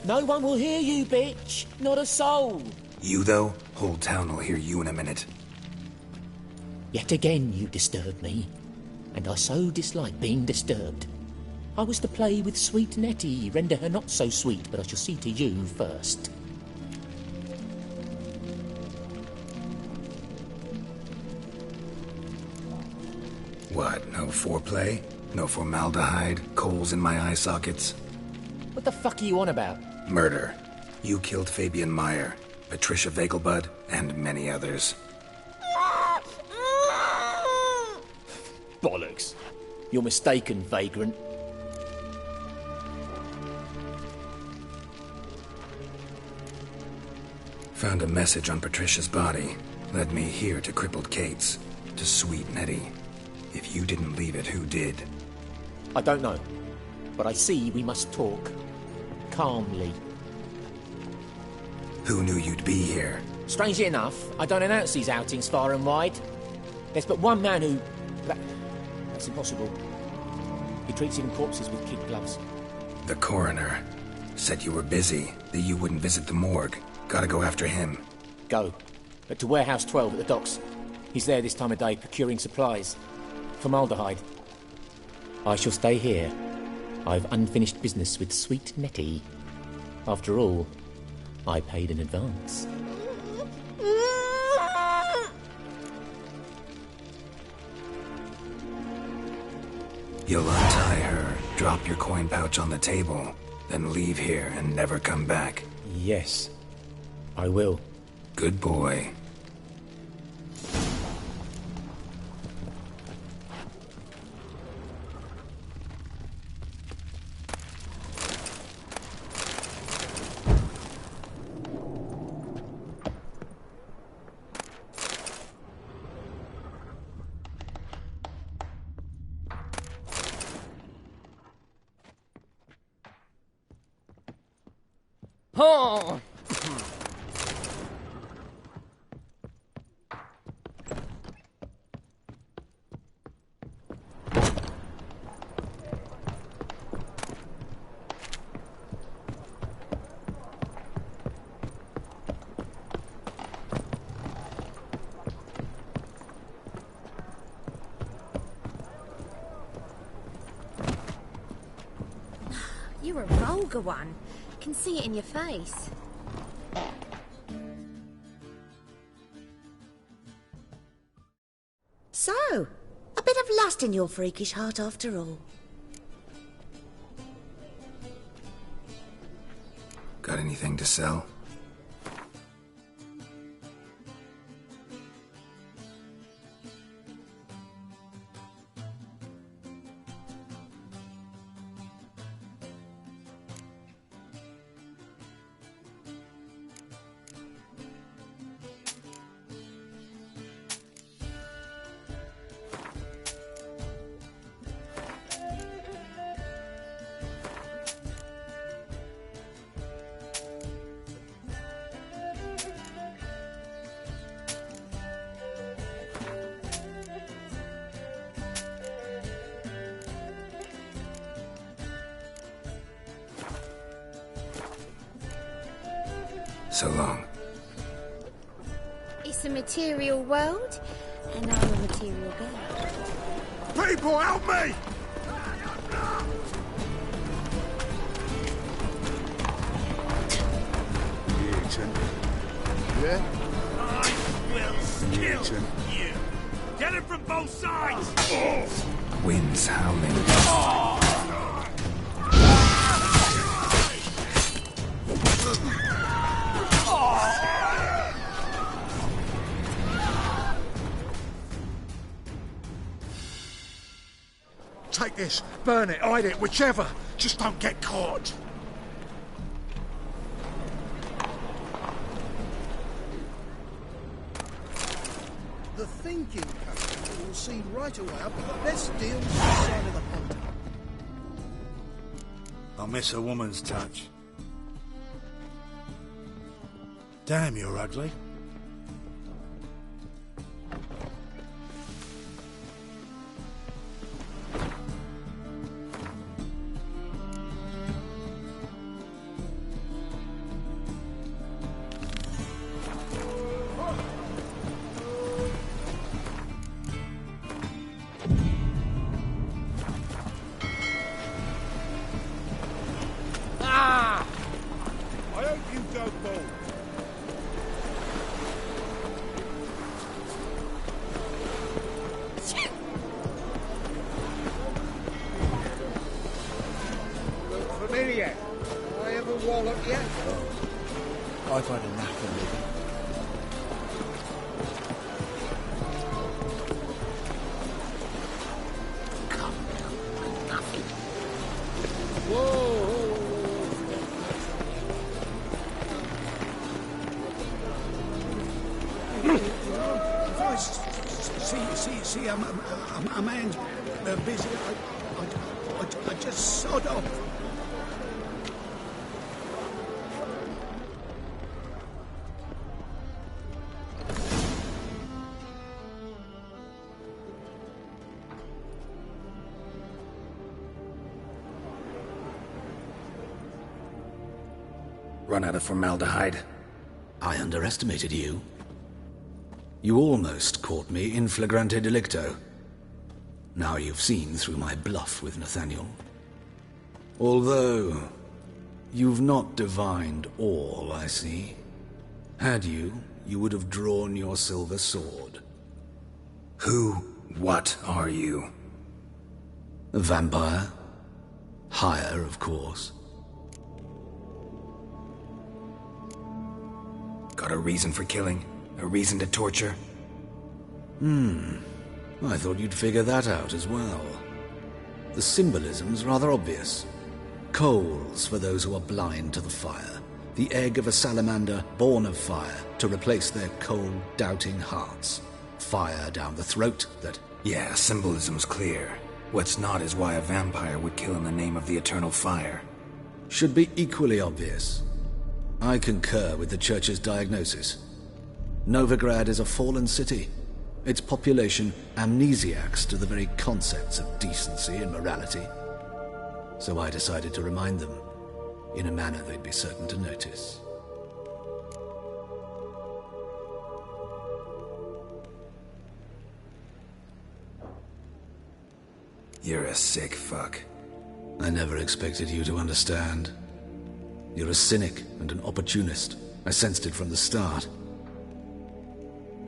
No one will hear you, bitch. Not a soul. You, though? Whole town will hear you in a minute. Yet again you disturb me, and I so dislike being disturbed. I was to play with sweet Nettie, render her not so sweet, but I shall see to you first. What, no foreplay? No formaldehyde? Coals in my eye sockets? What the fuck are you on about? Murder. You killed Fabian Meyer, Patricia Vegelbud, and many others. Bollocks. You're mistaken, vagrant. Found a message on Patricia's body. Led me here to crippled Kate's. To sweet Nettie. If you didn't leave it, who did? I don't know, but I see we must talk. Calmly. Who knew you'd be here? Strangely enough, I don't announce these outings far and wide. There's but one man who... That's impossible. He treats even corpses with kid gloves. The coroner. Said you were busy, that you wouldn't visit the morgue. Gotta go after him. Go. But to Warehouse 12 at the docks. He's there this time of day, procuring supplies. Formaldehyde. I shall stay here. I've unfinished business with sweet Nettie. After all, I paid in advance. You'll untie her, drop your coin pouch on the table, then leave here and never come back. Yes, I will. Good boy. Oh! You're a vulgar one. Can see it in your face. So, a bit of lust in your freakish heart after all. Got anything to sell? So long. It's a material world, and I'm a material girl. People, help me! Yeah? I will kill you! Get it from both sides! Winds howling. Take this, burn it, hide it, whichever. Just don't get caught. The thinking customer will see right away I've got the best deals this side of the pond. I miss a woman's touch. Damn, you're ugly. I hope you go bald. Look familiar. I ever wallop yet? I've had enough of living. If I see a man's busy, I just sod off. Run out of formaldehyde. I underestimated you. You almost caught me in flagrante delicto. Now you've seen through my bluff with Nathaniel. Although, you've not divined all, I see. Had you, you would have drawn your silver sword. What are you? A vampire. Higher, of course. Got a reason for killing? A reason to torture? I thought you'd figure that out as well. The symbolism's rather obvious. Coals for those who are blind to the fire. The egg of a salamander born of fire to replace their cold, doubting hearts. Fire down the throat that... Yeah, symbolism's clear. What's not is why a vampire would kill in the name of the eternal fire. Should be equally obvious. I concur with the Church's diagnosis. Novigrad is a fallen city. Its population amnesiacs to the very concepts of decency and morality. So I decided to remind them, in a manner they'd be certain to notice. You're a sick fuck. I never expected you to understand. You're a cynic and an opportunist. I sensed it from the start.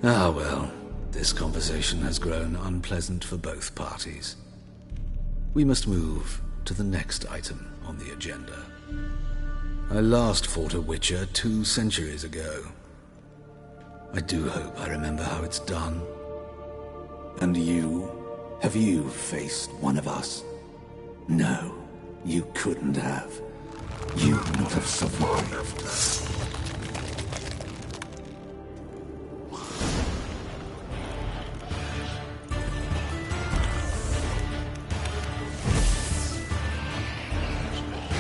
Ah well, This conversation has grown unpleasant for both parties. We must move to the next item on the agenda. I last fought a Witcher 2 centuries ago. I do hope I remember how it's done. And you? Have you faced one of us? No, you couldn't have. You wouldn't have survived.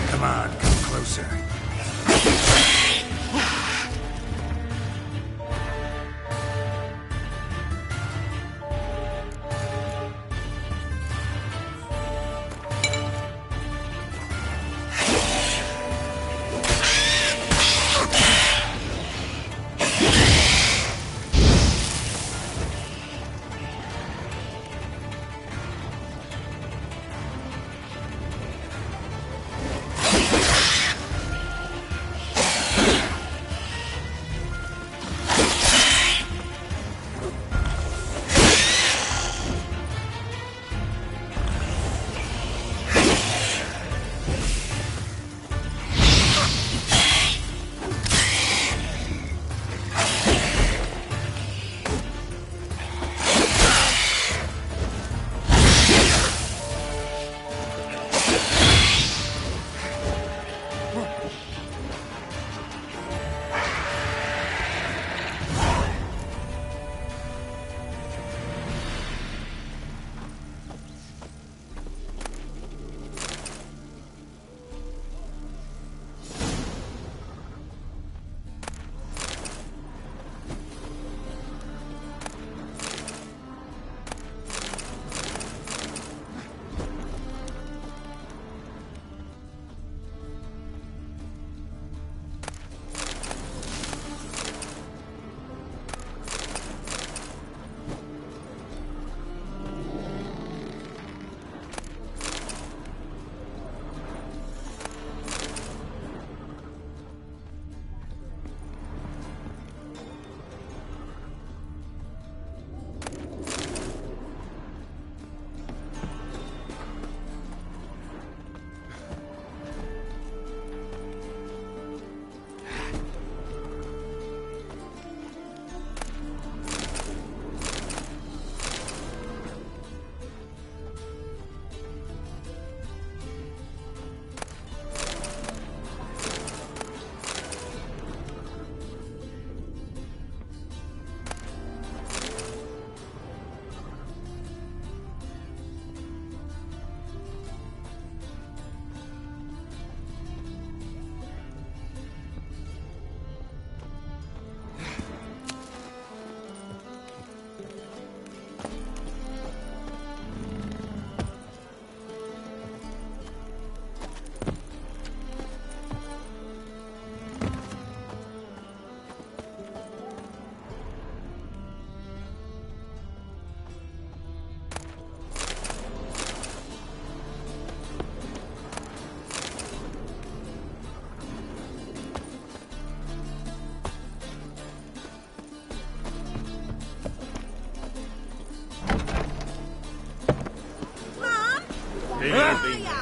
Come on, come closer.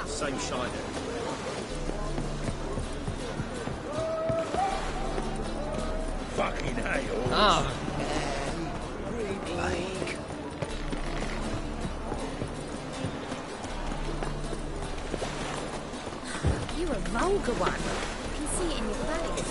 Same shiner. Fucking hell. Oh. Plague. You're a vulgar one. I can see it in your face.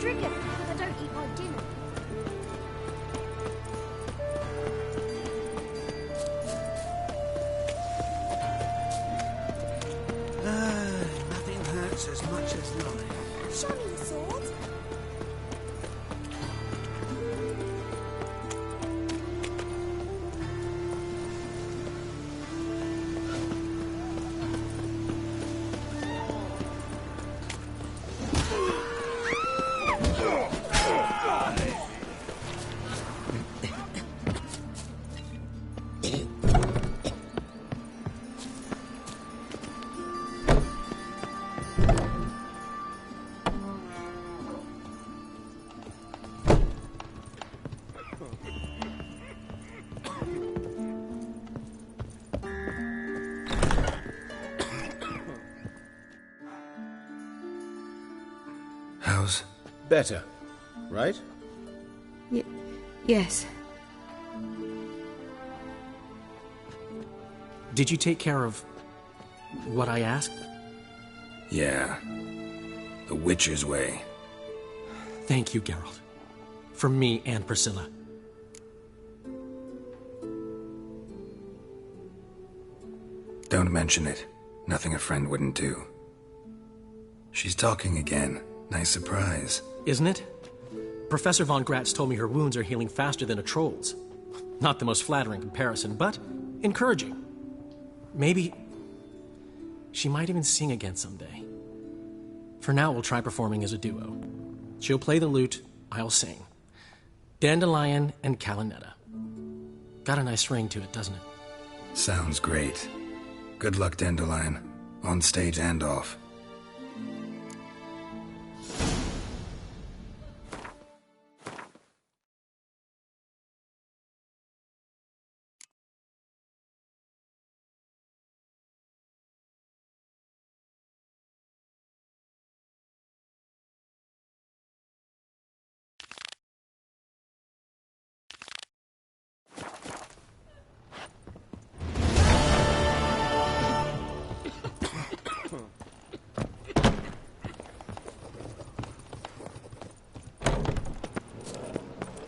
Stricken if I don't eat my dinner. Nothing hurts as much as lying. Show me the sword. How's... Better, right? Yes. Did you take care of what I asked? Yeah. The Witcher's way. Thank you, Geralt. From me and Priscilla. Don't mention it. Nothing a friend wouldn't do. She's talking again. Nice surprise. Isn't it? Professor von Gratz told me her wounds are healing faster than a troll's. Not the most flattering comparison, but encouraging. Maybe she might even sing again someday. For now, we'll try performing as a duo. She'll play the lute, I'll sing. Dandelion and Calinetta. Got a nice ring to it, doesn't it? Sounds great. Good luck, Dandelion. On stage and off.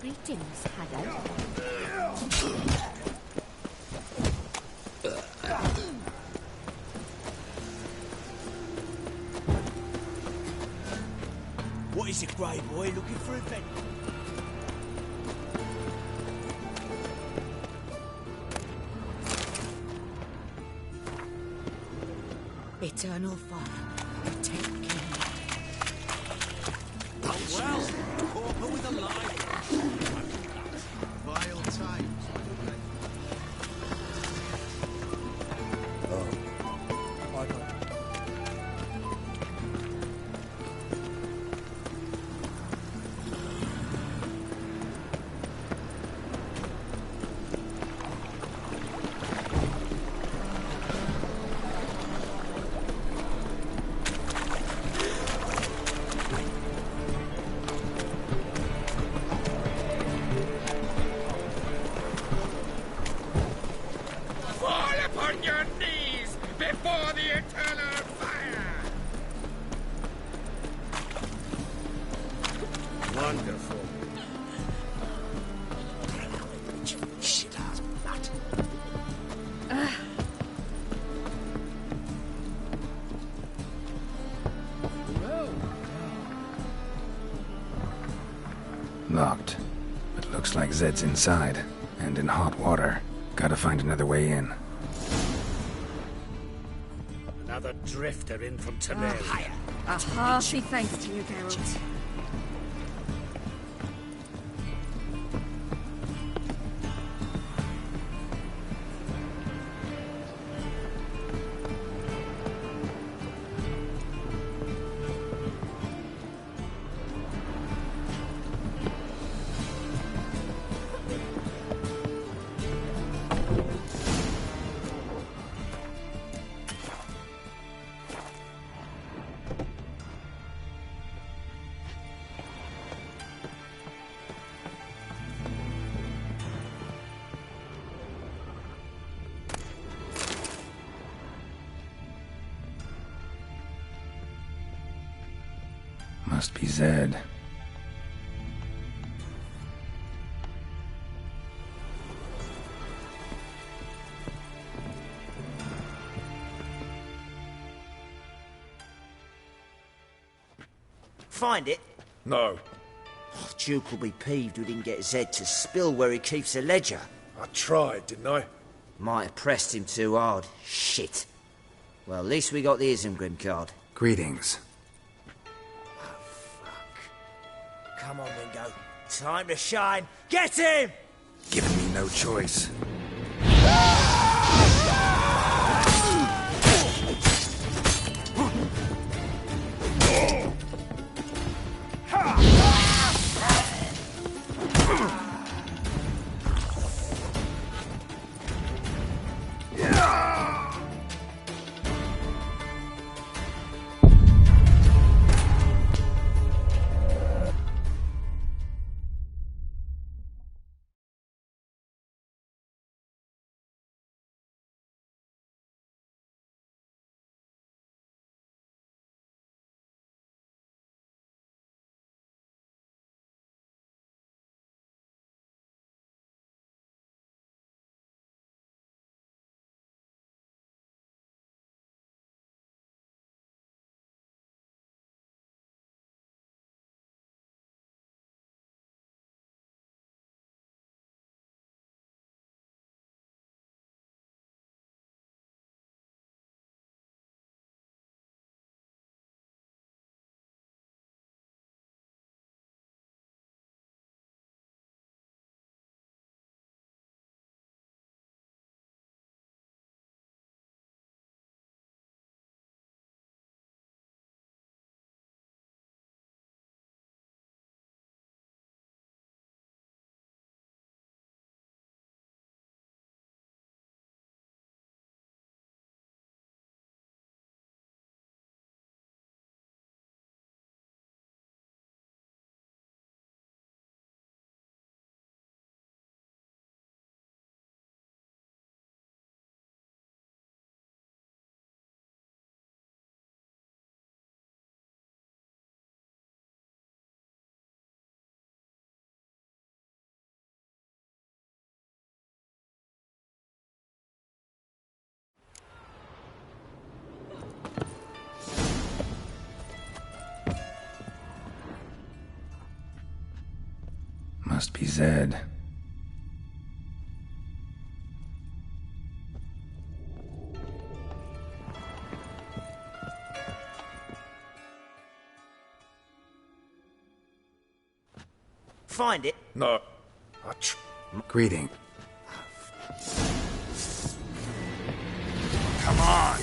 Greetings, Haggard. What is it, Grey Boy? Looking for a vent? Eternal fire, take care. Oh, well, Corker with a live. Vile times. Fall upon your knees before the eternal fire! Wonderful. Shit-ass nut. Locked. But looks like Zed's inside. And in hot water. Gotta find another way in. Another drifter in from Temeria. A hearty thanks to you, Geralt. Must be Zed. Find it? No. Oh, Duke will be peeved we didn't get Zed to spill where he keeps the ledger. I tried, didn't I? Might have pressed him too hard. Shit. Well, at least we got the Isengrim card. Greetings. Come on, Ringo. Time to shine. Get him! Giving me no choice. Must be Zed. Find it? No. Greeting. Come on!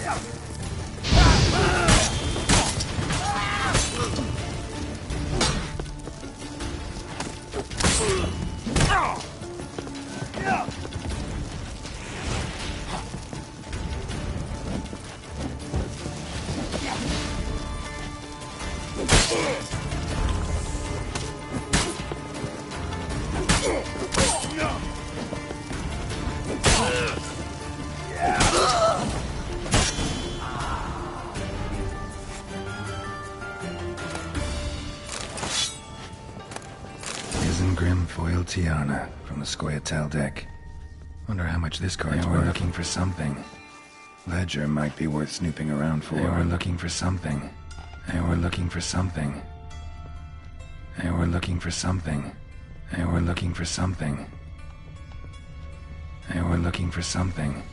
Isengrim foil Tiana from the Scoia'tael deck. Wonder how much this card's worth. We're looking for something. Ledger might be worth snooping around for. They were looking for something. They were looking for something. They were looking for something. They were looking for something. They were looking for something.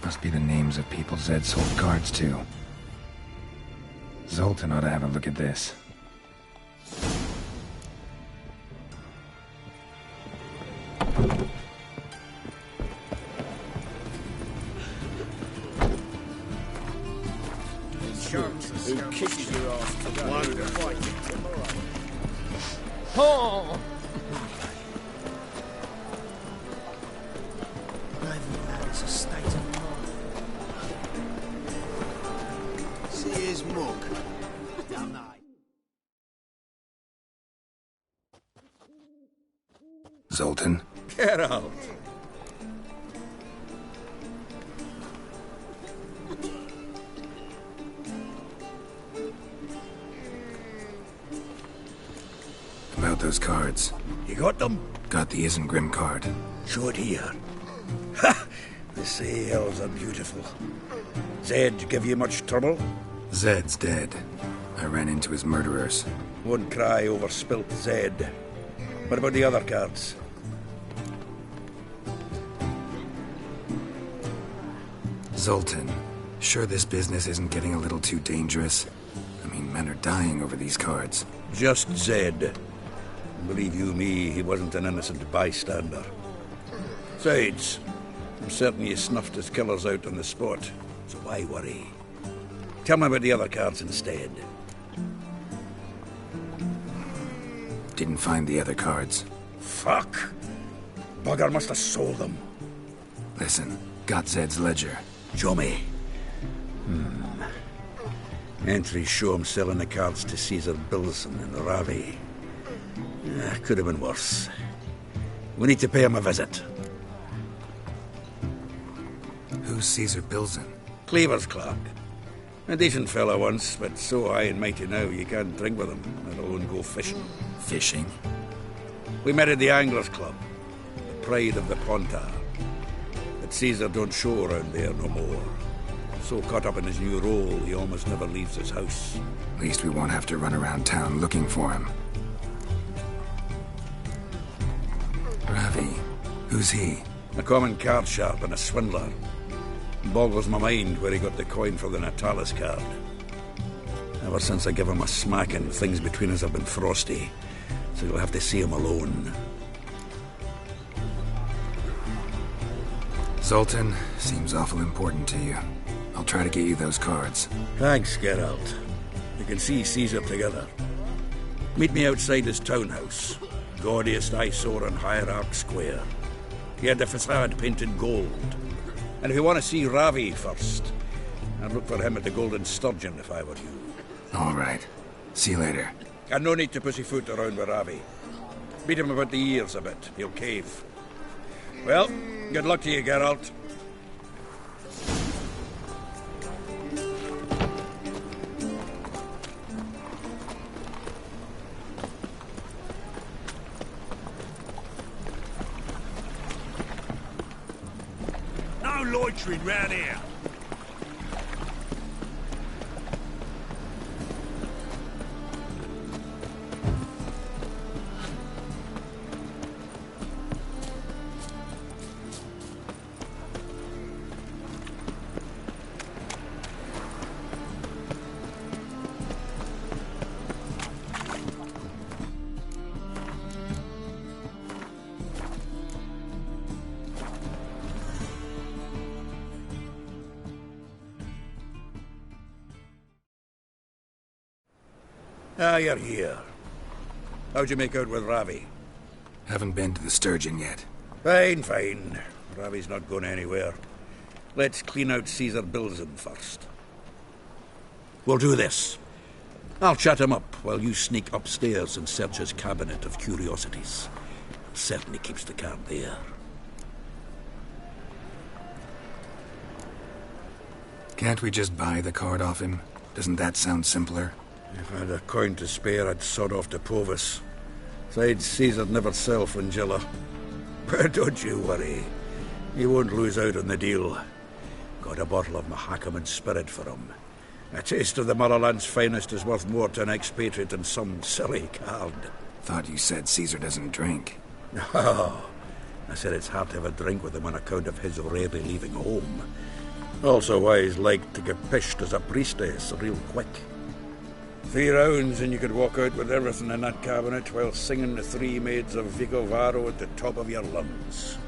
Must be the names of people Zed sold cards to. Zoltan ought to have a look at this. Who kisses your ass today? Wonderful. Tomorrow. Oh! Lively lad is a state of mind. See his mug. Don't I? Zoltan? Get out! About those cards. You got them? Got the Isengrim card. Show it here. Ha! The sea elves are beautiful. Zed give you much trouble? Zed's dead. I ran into his murderers. Won't cry over spilt Zed. What about the other cards? Zoltan, sure this business isn't getting a little too dangerous? I mean, men are dying over these cards. Just Zed. Believe you me, he wasn't an innocent bystander. Besides, I'm certain you snuffed his killers out on the spot, so why worry? Tell me about the other cards instead. Didn't find the other cards. Fuck! Bugger must have sold them. Listen, got Zed's ledger. Show me. Entries show him selling the cards to Caesar Bilson and Ravi. Could have been worse. We need to pay him a visit. Who's Caesar Bilson? Cleaver's clerk. A decent fellow once, but so high and mighty now you can't drink with him, let alone go fishing. Fishing? We met at the Anglers Club, the pride of the Pontar. But Caesar don't show around there no more. So caught up in his new role, he almost never leaves his house. At least we won't have to run around town looking for him. Ravi, who's he? A common card sharp and a swindler. Boggles my mind where he got the coin for the Natalis card. Ever since I gave him a smacking, things between us have been frosty, so you'll have to see him alone. Zoltan, seems awful important to you. I'll try to get you those cards. Thanks, Geralt. You can see Caesar together. Meet me outside his townhouse. Gaudiest eyesore on Hierarch Square. He had the facade painted gold. And if you want to see Ravi first, I'd look for him at the Golden Sturgeon if I were you. All right. See you later. And no need to pussyfoot around with Ravi. Beat him about the ears a bit. He'll cave. Well, good luck to you, Geralt. No loitering round here. Ah, you're here. How'd you make out with Ravi? Haven't been to the Sturgeon yet. Fine, fine. Ravi's not going anywhere. Let's clean out Caesar Bilson first. We'll do this. I'll chat him up while you sneak upstairs and search his cabinet of curiosities. Certainly keeps the card there. Can't we just buy the card off him? Doesn't that sound simpler? If I had a coin to spare, I'd sod off to Povis. Besides, Caesar'd never sell Fringilla. But don't you worry. He won't lose out on the deal. Got a bottle of Mahakaman spirit for him. A taste of the Motherland's finest is worth more to an expatriate than some silly card. Thought you said Caesar doesn't drink. No. I said it's hard to have a drink with him on account of his rarely leaving home. Also why he's like to get pished as a priestess real quick. 3 rounds and you could walk out with everything in that cabinet while singing the 3 maids of Vicovaro at the top of your lungs.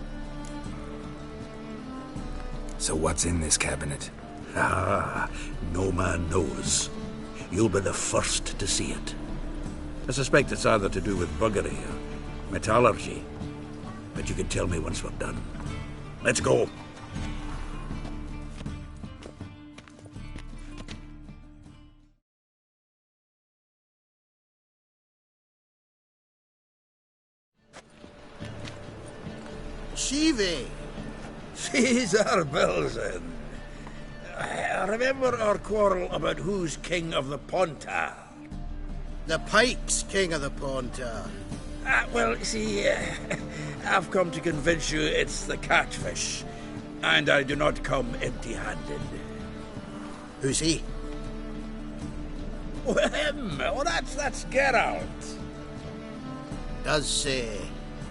So what's in this cabinet? Ah, no man knows. You'll be the first to see it. I suspect it's either to do with buggery or metallurgy. But you can tell me once we're done. Let's go. Shivi! Caesar Bilson. Remember our quarrel about who's king of the Pontar? The Pike's king of the Pontar. Well, see, I've come to convince you it's the catfish. And I do not come empty-handed. Who's he? Well, him. Oh, that's Geralt. Does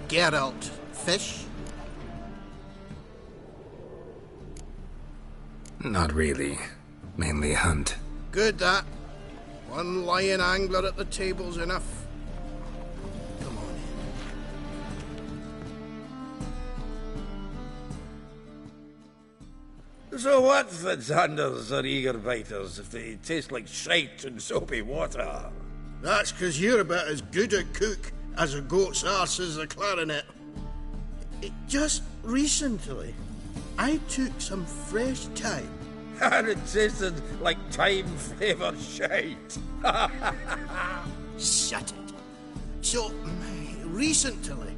Geralt fish? Not really. Mainly hunt. Good, that. One lion angler at the table's enough. Come on in. So what, Fitzhanders or eager biters, if they taste like shite and soapy water? That's 'cause you're about as good a cook as a goat's arse is a clarinet. Just recently, I took some fresh thyme. And it tasted like thyme-flavoured shite. Shut it. So, recently,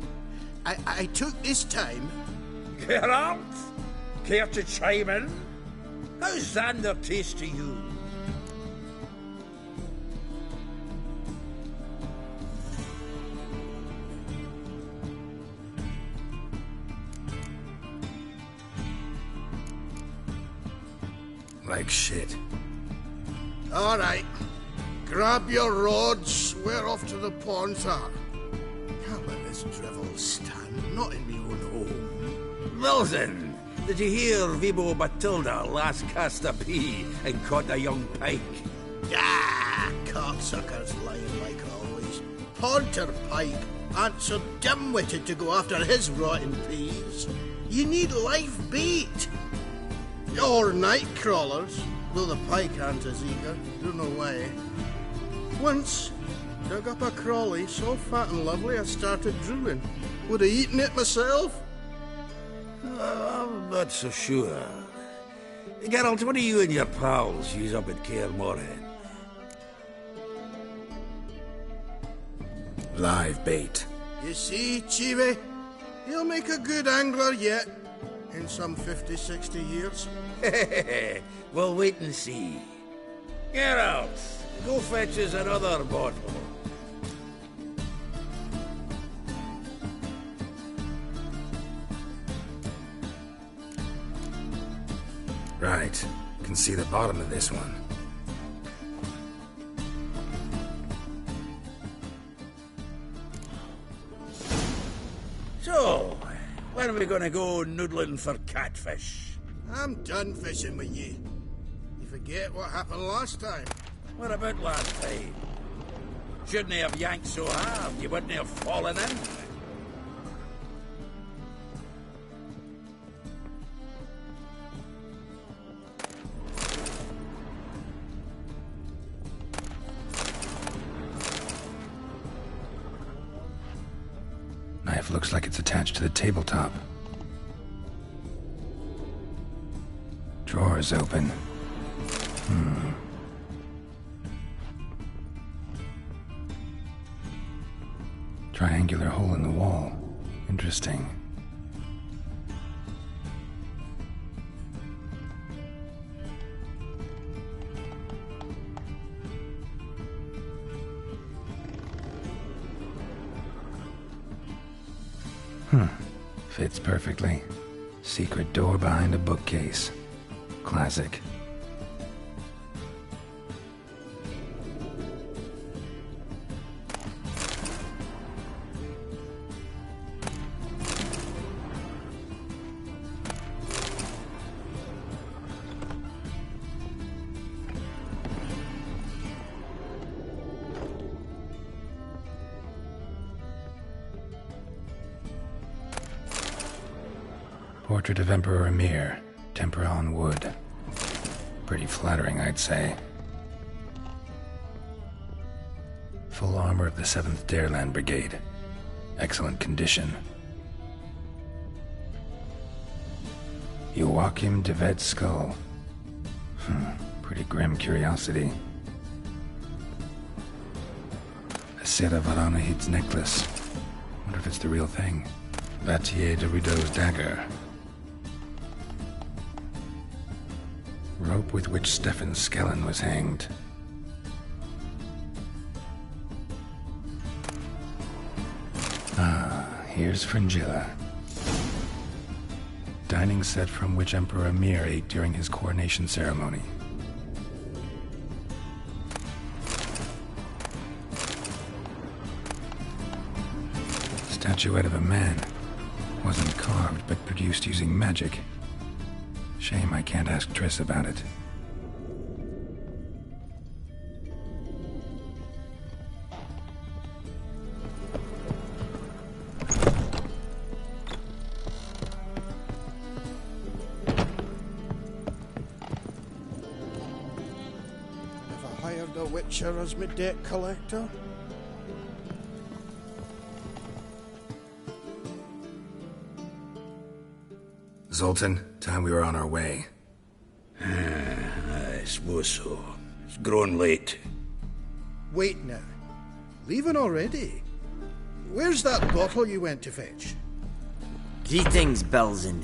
I took this thyme... Geralt? Care to chime in? How's Xander taste to you? Like shit. All right. Grab your rods. We're off to the pond, sir. Can't let this drivel stand. Not in me own home. Wilson, did you hear Vibo Matilda last cast a pea and caught a young pike? Ah, cocksuckers lying like always. Ponter Pike aren't so dim-witted to go after his rotten peas. You need live bait. Or night crawlers, though the pike aren't as eager. Don't know why. Once, dug up a crawly so fat and lovely I started drooling. Would have eaten it myself. I'm not so sure. Geralt, what do you and your pals use up at Kaer Morhen? Live bait. You see, Chibi? He'll make a good angler yet. In some 50, 60 years. We'll wait and see. Geralt, go fetch us another bottle. Right. Can see the bottom of this one. So, when are we gonna go noodling for catfish? I'm done fishing with you. You forget what happened last time? What about last time? Shouldn't have yanked so hard, you wouldn't have fallen in. Knife looks like it's attached to the tabletop. Drawer is open. Triangular hole in the wall. Interesting. Fits perfectly. Secret door behind a bookcase. Classic. Portrait of Emperor Emir, tempera on wood. Pretty flattering, I'd say. Full armor of the 7th Dareland Brigade. Excellent condition. Joachim de Ved's skull. Pretty grim curiosity. A Sera Varanahid's necklace. Wonder if it's the real thing. Vatier de Rideau's dagger. Rope with which Stefan Skellen was hanged. Here's Fringilla. Dining set from which Emperor Emir ate during his coronation ceremony. Statuette of a man. Wasn't carved, but produced using magic. Shame I can't ask Triss about it. Witcher as my debt collector? Zoltan, time we were on our way. I suppose so. It's grown late. Wait now. Leaving already? Where's that bottle you went to fetch? Greetings, Belzen.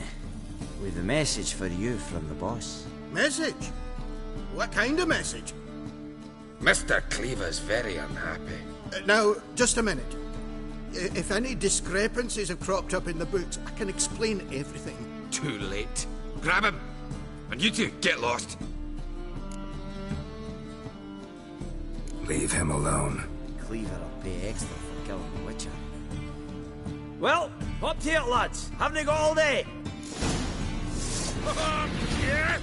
We've a message for you from the boss. Message? What kind of message? Mr. Cleaver's very unhappy. Now, just a minute. If any discrepancies have cropped up in the books, I can explain everything. Too late. Grab him! And you two, get lost. Leave him alone. Cleaver will pay extra for killing the Witcher. Well, up to it, lads. Haven't you got all day? Yes!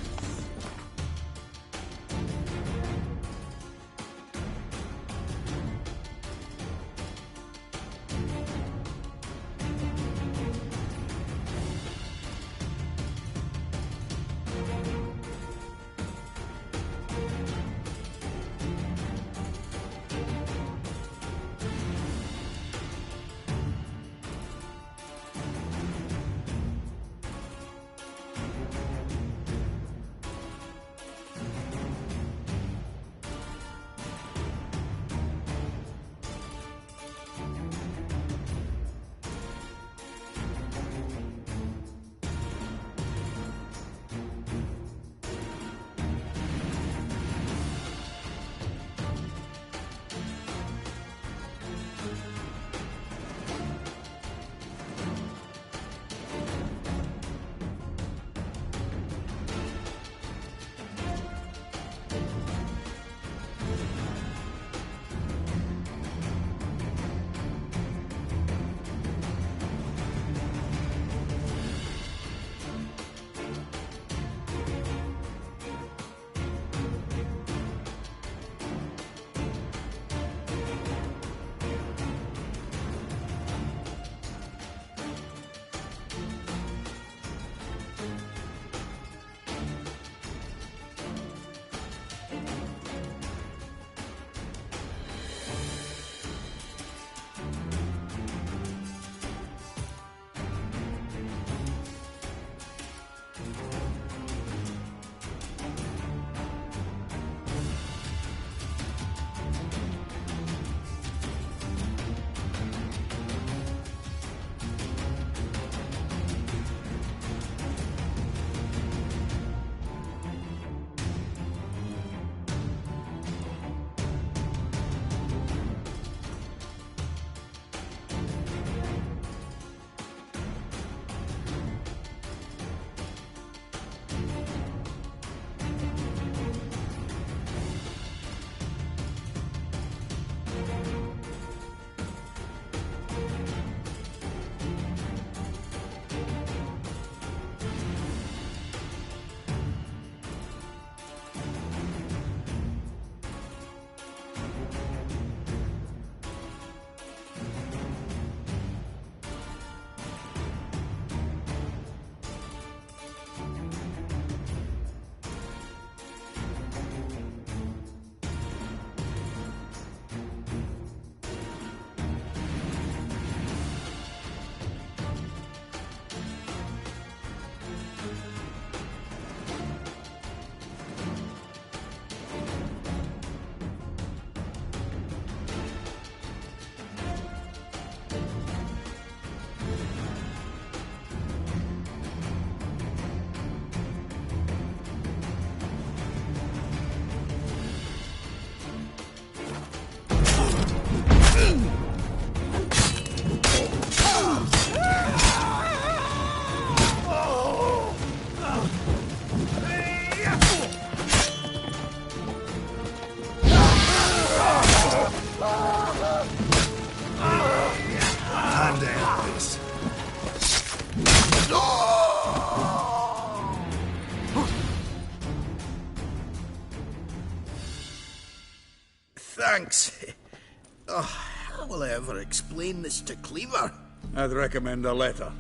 How will I ever explain this to Cleaver? I'd recommend a letter.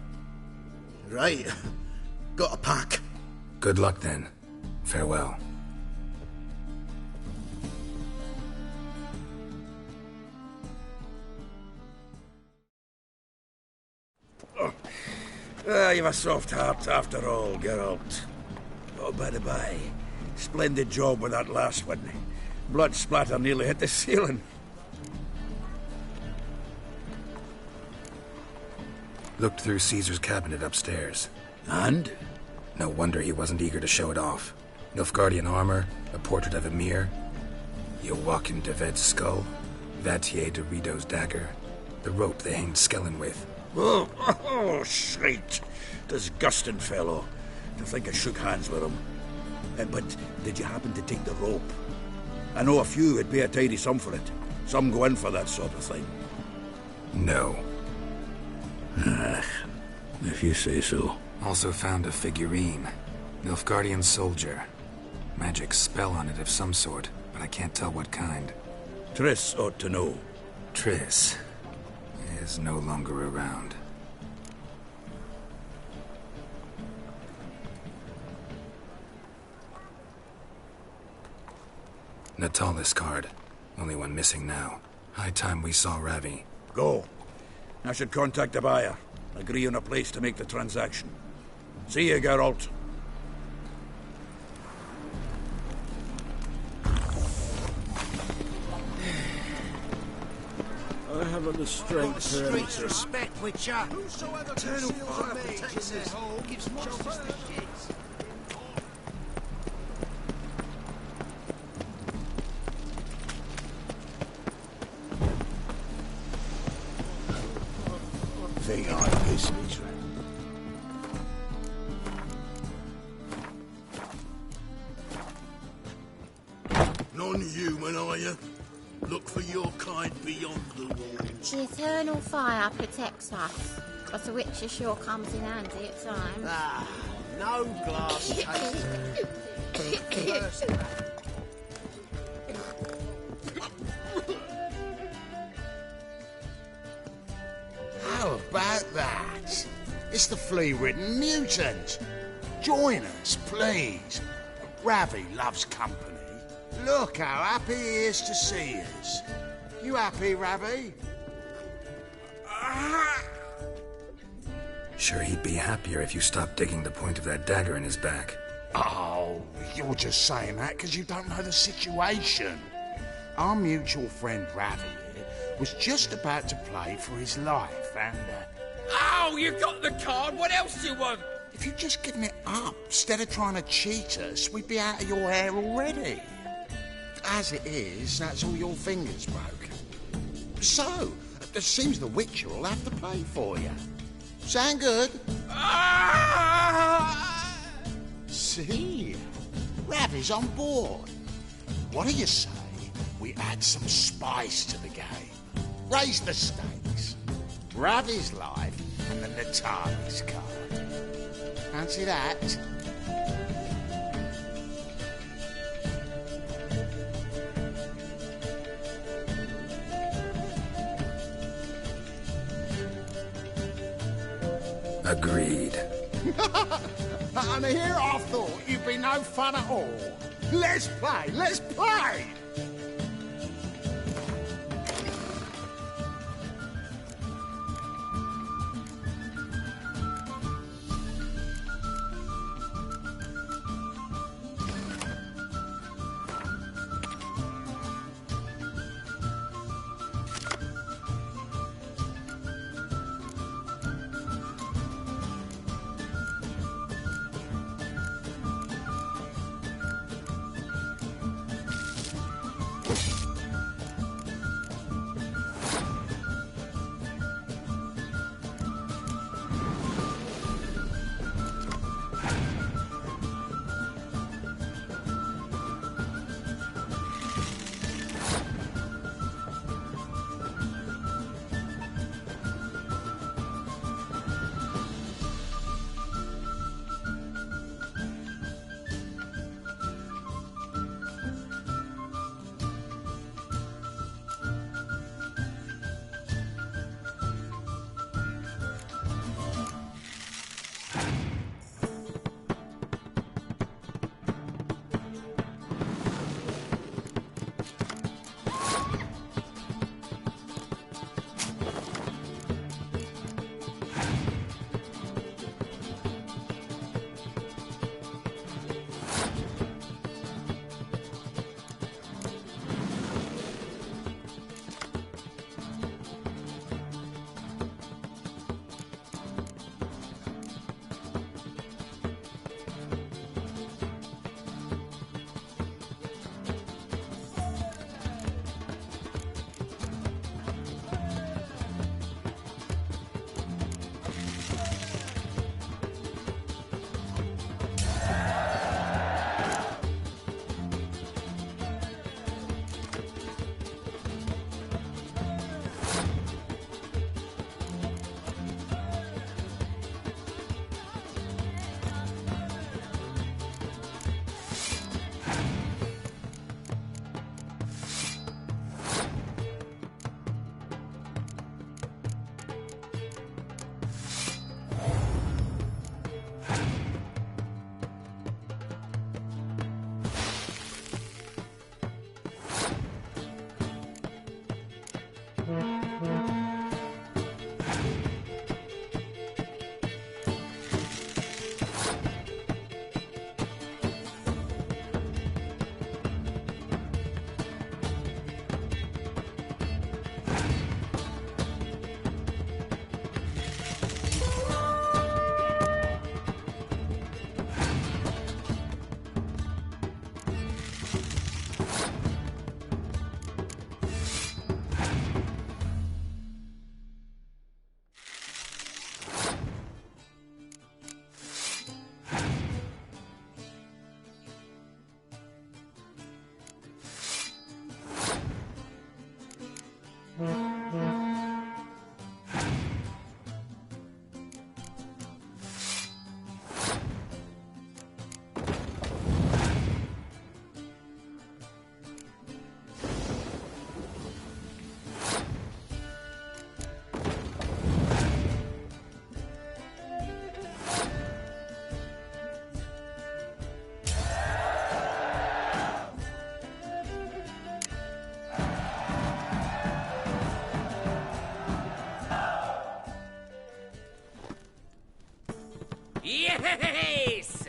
Right. Got a pack. Good luck then. Farewell. You've a soft heart after all, Geralt. Oh, by the by, splendid job with that last one. Blood splatter nearly hit the ceiling. Looked through Caesar's cabinet upstairs. And? No wonder he wasn't eager to show it off. Nilfgaardian armor, a portrait of Emir, Joachim de Ved's skull, Vatier de Rideau's dagger, the rope they hanged Skellen with. Oh, shite. Disgusting fellow. To think I shook hands with him. But did you happen to take the rope? I know a few would pay a tidy sum for it. Some go in for that sort of thing. No. If you say so. Also found a figurine. Nilfgaardian soldier. Magic spell on it of some sort, but I can't tell what kind. Triss ought to know. Triss is no longer around. Natalis card. Only one missing now. High time we saw Ravi. Go. I should contact the buyer. Agree on a place to make the transaction. See you, Geralt. I haven't the strength for Streets respect Witcher. Eternal fire protects this hole, gives justice the shits. Think I business. Non-human, are you? Look for your kind beyond the walls. The eternal fire protects us, but the Witcher sure comes in handy at times. Ah, no glass cases. How about that? It's the flea-ridden mutant. Join us, please. Ravi loves company. Look how happy he is to see us. You happy, Ravi? Sure he'd be happier if you stopped digging the point of that dagger in his back. Oh, you're just saying that because you don't know the situation. Our mutual friend Ravi here was just about to play for his life and... Oh, you've got the card. What else do you want? If you'd just given it up, instead of trying to cheat us, we'd be out of your hair already. As it is, that's all your fingers broke. So, it seems the Witcher will have to play for you. Sound good? See? Ravi's on board. What do you say we add some spice to the game? Raise the stakes. Ravi's life and the Natalis card. Fancy that? Agreed. And here I thought you'd be no fun at all. Let's play, let's play! Yes!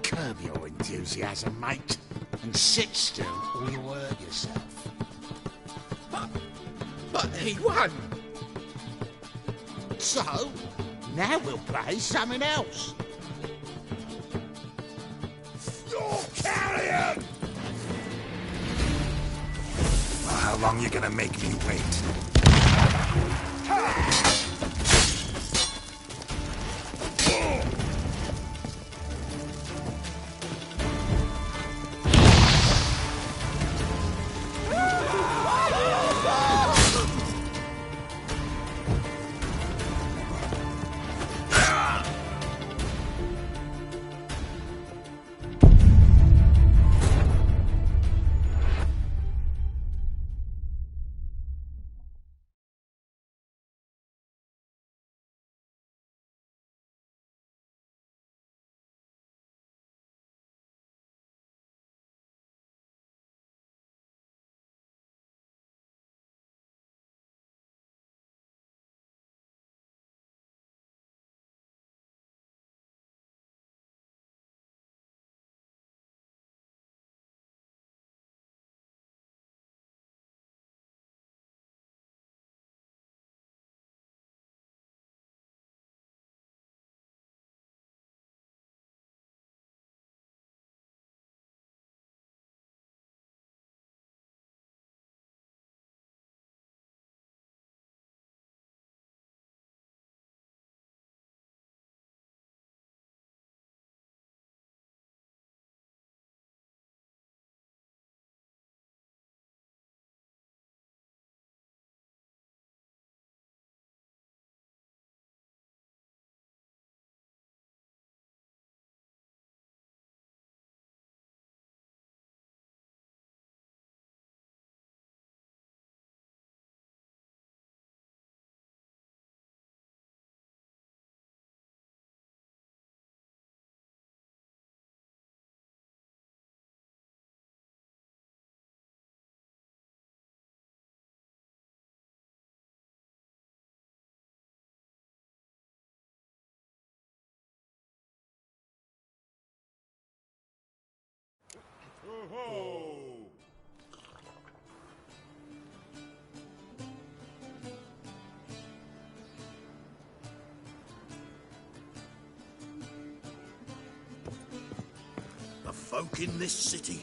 Curb your enthusiasm, mate, and sit still or you'll hurt yourself. But he won! So, now we'll play something else. Oh, carrion! Well, how long you gonna make me wait? The folk in this city